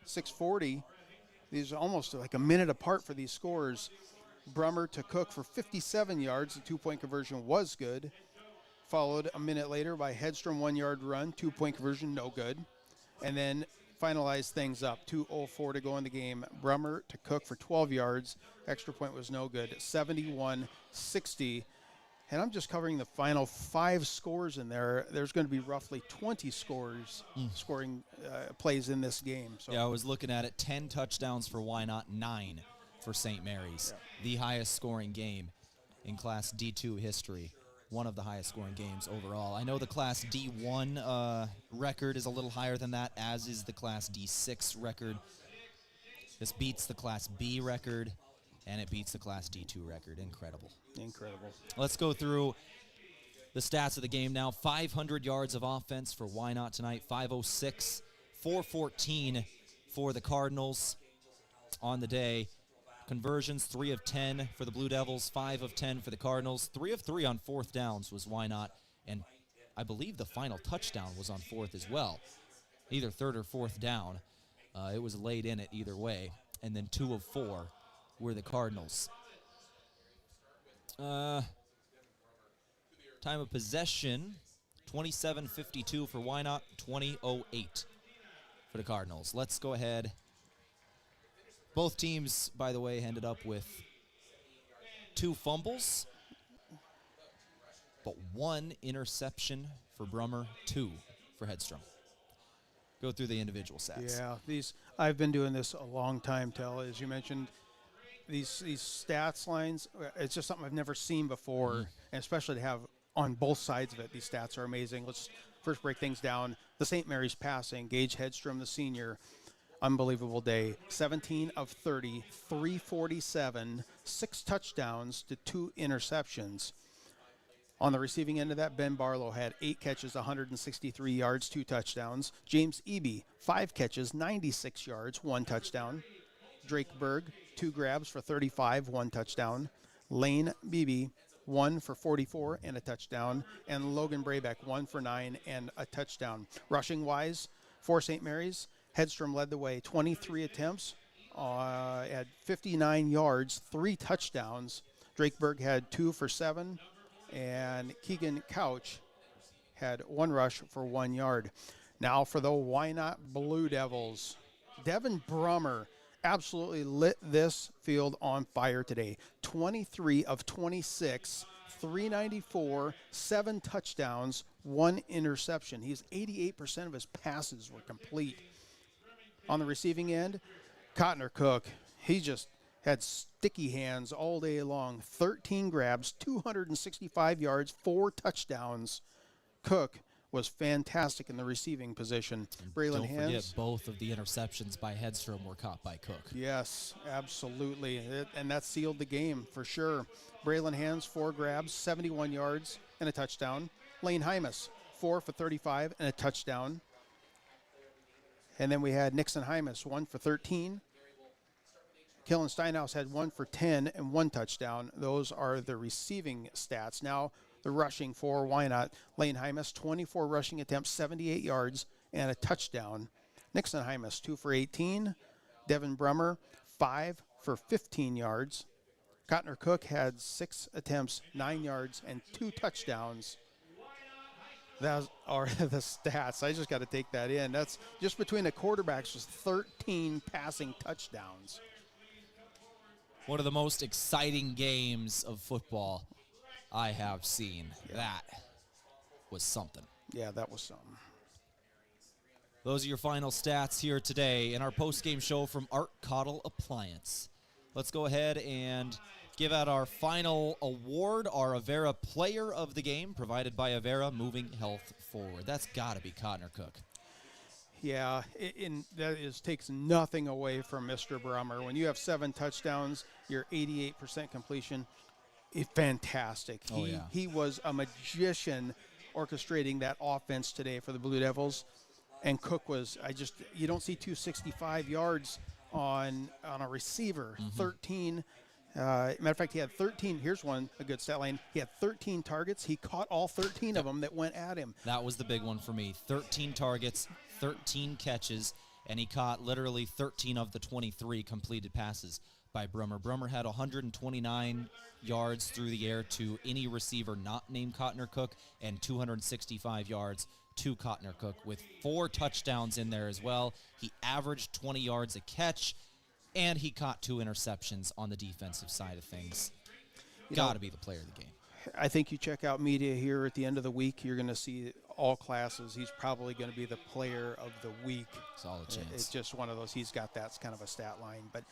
6:40, these are almost like a minute apart for these scores. Brummer to Cook for 57 yards, the 2-point conversion was good. Followed a minute later by Hedstrom 1-yard run, 2-point conversion, no good. And then finalized things up, 2:04 to go in the game. Brummer to Cook for 12 yards, extra point was no good, 71-60. And I'm just covering the final 5 scores in there. There's going to be roughly 20 scoring plays in this game. So.
Yeah, I was looking at it. 10 touchdowns for Wynot, 9 for St. Mary's. Yeah. The highest scoring game in Class D2 history. One of the highest scoring games overall. I know the Class D1 record is a little higher than that, as is the Class D6 record. This beats the Class B record, and it beats the Class D2 record. Incredible. Let's go through the stats of the game now. 500 yards of offense for Wynot tonight. 506, 414 for the Cardinals on the day. Conversions, 3 of 10 for the Blue Devils, 5 of 10 for the Cardinals. 3 of 3 on fourth downs was Wynot, and I believe the final touchdown was on fourth as well. Either third or fourth down. It was laid in it either way. And then 2 of 4 were the Cardinals. Time of possession, 27:52 for Wynot, 20:08 for the Cardinals. Let's go ahead. Both teams, by the way, ended up with 2 fumbles, but 1 interception for Brummer, 2 for Hedstrom. Go through the individual stats.
Yeah, I've been doing this a long time, Tehl. As you mentioned, these stats lines, it's just something I've never seen before, and especially to have on both sides of it. These stats are amazing. Let's first break things down. The St. Mary's passing, Gage Hedstrom, the senior, unbelievable day. 17 of 30, 347, 6 touchdowns to 2 interceptions. On the receiving end of that, Ben Barlow had 8 catches, 163 yards, 2 touchdowns. James Eby, 5 catches, 96 yards, 1 touchdown. Drake Berg, 2 grabs for 35, 1 touchdown. Lane Beebe, 1 for 44 and a touchdown. And Logan Brabeck, 1 for 9 and a touchdown. Rushing wise, for St. Mary's, Hedstrom led the way, 23 attempts, had 59 yards, 3 touchdowns. Drakeberg had 2 for 7, and Keegan Couch had 1 rush for 1 yard. Now for the Wynot Blue Devils. Devin Brummer absolutely lit this field on fire today. 23 of 26, 394, 7 touchdowns, 1 interception. He's 88% of his passes were complete. On the receiving end, Cotner Cook, he just had sticky hands all day long. 13 grabs, 265 yards, 4 touchdowns. Cook was fantastic in the receiving position. Braylon
Don't forget,
Hans.
both of the interceptions by Hedstrom were caught by Cook.
Yes, absolutely. And that sealed the game for sure. Braylon Hans, 4 grabs, 71 yards, and a touchdown. Lane Hymas, 4 for 35 and a touchdown. And then we had Nixon Hymas, 1 for 13. Kellen Steinhaus had 1 for 10 and 1 touchdown. Those are the receiving stats. Now the rushing for Wynot. Lane Hymas, 24 rushing attempts, 78 yards, and a touchdown. Nixon Hymas, 2 for 18. Devin Brummer, 5 for 15 yards. Cotner Cook had 6 attempts, 9 yards, and 2 touchdowns. Those are the stats. I just got to take that in. That's just between the quarterbacks was 13 passing touchdowns.
One of the most exciting games of football I have seen. Yeah. That was something.
Yeah, that was something.
Those are your final stats here today in our post-game show from Art Cottle Appliance. Let's go ahead and give out our final award, our Avera Player of the Game, provided by Avera, moving health forward. That's got to be Cotner Cook.
Yeah, takes nothing away from Mr. Brummer. When you have 7 touchdowns, you're 88% completion. Fantastic. He was a magician orchestrating that offense today for the Blue Devils. And Cook was, you don't see 265 yards on a receiver. 13. Matter of fact, he had 13. Here's a good stat line. He had 13 targets. He caught all 13 of them that went at him.
That was the big one for me. 13 targets, 13 catches, and he caught literally 13 of the 23 completed passes by Brummer. Brummer had 129 yards through the air to any receiver not named Cotner Cook, and 265 yards to Cotner Cook with 4 touchdowns in there as well. He averaged 20 yards a catch, and he caught 2 interceptions on the defensive side of things. Got to be the player of the game.
I think you check out media here at the end of the week, you're going to see all classes. He's probably going to be the player of the week.
Solid chance.
It's just one of those. He's got that's kind of a stat line, but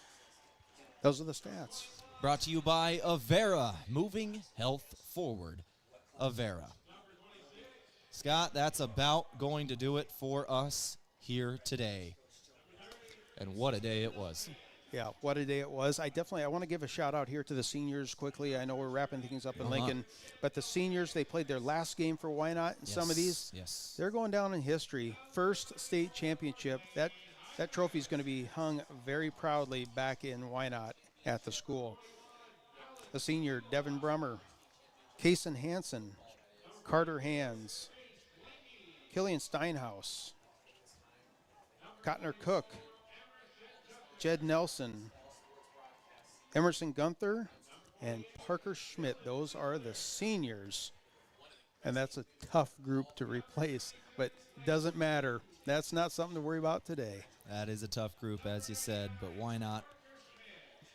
those are the stats.
Brought to you by Avera, moving health forward. Avera. Scott, that's about going to do it for us here today. And what a day it was.
Yeah, what a day it was. I want to give a shout out here to the seniors quickly. I know we're wrapping things up in Lincoln, but the seniors, they played their last game for Wynot, and some of these, they're going down in history. First state championship. That trophy is going to be hung very proudly back in Wynot at the school. The senior, Devin Brummer, Kason Hansen, Carter Hands, Killian Steinhaus, Cotner Cook, Jed Nelson, Emerson Gunther, and Parker Schmidt. Those are the seniors. And that's a tough group to replace, but doesn't matter. That's not something to worry about today.
That is a tough group, as you said, but why not?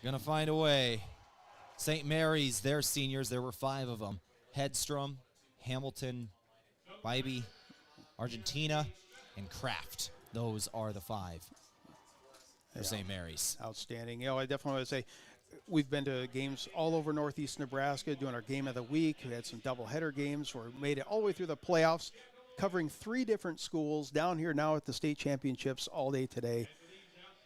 Going to find a way. St. Mary's, their seniors, there were 5 of them. Hedstrom, Hamilton, Bybee, Argentina, and Kraft. Those are the 5. For St. Mary's.
Outstanding. I definitely want to say we've been to games all over Northeast Nebraska doing our game of the week. We had some doubleheader games. We made it all the way through the playoffs, covering 3 different schools down here now at the state championships all day today.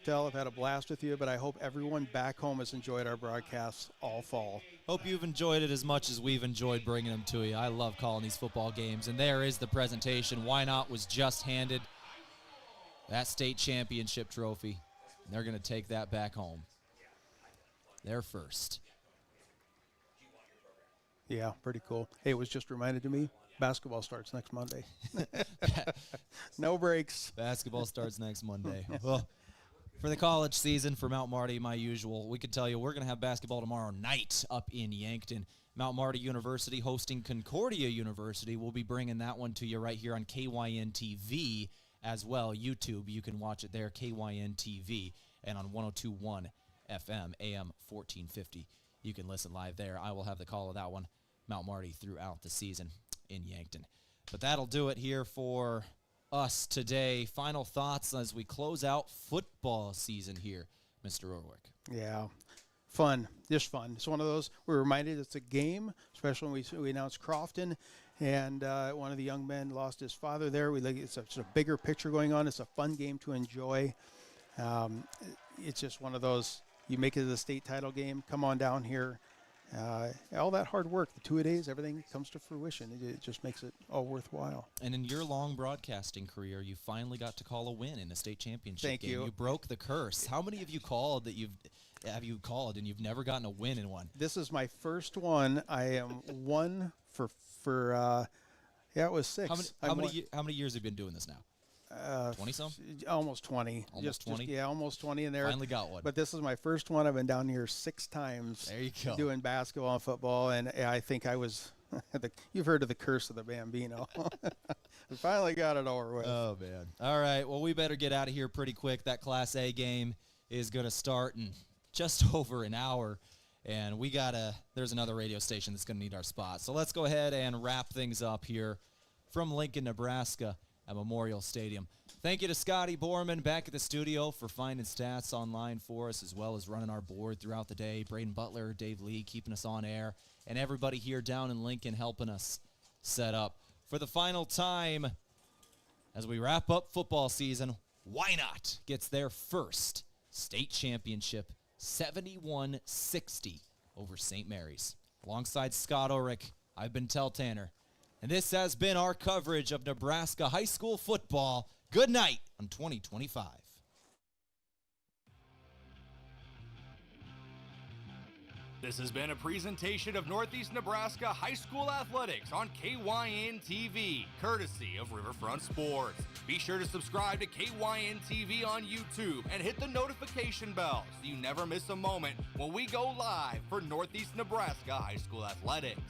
Tehl, I've had a blast with you, but I hope everyone back home has enjoyed our broadcasts all fall.
Hope you've enjoyed it as much as we've enjoyed bringing them to you. I love calling these football games, and there is the presentation. Wynot was just handed that state championship trophy. They're going to take that back home. They're first.
Yeah, pretty cool. Hey, it was just reminded to me, basketball starts next Monday. No breaks.
Basketball starts next Monday. Well, For the college season for Mount Marty, my usual, we could tell you we're going to have basketball tomorrow night up in Yankton. Mount Marty University hosting Concordia University. We'll be bringing that one to you right here on KYN TV as well. YouTube, you can watch it there, KYN TV, and on 102.1 FM, AM 1450. You can listen live there. I will have the call of that one, Mount Marty, throughout the season in Yankton. But that'll do it here for us today. Final thoughts as we close out football season here, Mr. Ulrich.
Yeah, fun, just fun. It's one of those, we're reminded it's a game, especially when we announced Crofton, and one of the young men lost his father there. It's a bigger picture going on. It's a fun game to enjoy. It's just one of those, you make it to the state title game, come on down here. All that hard work, the 2-a-days, everything comes to fruition. It just makes it all worthwhile.
And in your long broadcasting career, you finally got to call a win in a state championship
Thank
game.
you.
You broke the curse. How many of you called that and you've never gotten a win in one?
This is my first one. I am one for it was 6.
How many years have you been doing this now? 20-some?
Almost 20.
Almost 20?
Yeah, almost 20 in there.
Finally got one.
But this is my first one. I've been down here 6 times.
There you go.
Doing basketball and football, and I think I was you've heard of the curse of the Bambino. We finally got it over with.
Oh, man. All right, well, we better get out of here pretty quick. That Class A game is going to start in just over an hour, and there's another radio station that's going to need our spot. So let's go ahead and wrap things up here from Lincoln, Nebraska, at Memorial Stadium. Thank you to Scotty Borman back at the studio for finding stats online for us, as well as running our board throughout the day. Braden Butler, Dave Lee keeping us on air, and everybody here down in Lincoln helping us set up. For the final time, as we wrap up football season, Wynot gets their first state championship, 71-60 over St. Mary's. Alongside Scott Ulrich, I've been Tehl Tanner. And this has been our coverage of Nebraska high school football. Good night on 2025.
This has been a presentation of Northeast Nebraska High School Athletics on KYN TV, courtesy of Riverfront Sports. Be sure to subscribe to KYN TV on YouTube and hit the notification bell so you never miss a moment when we go live for Northeast Nebraska High School Athletics.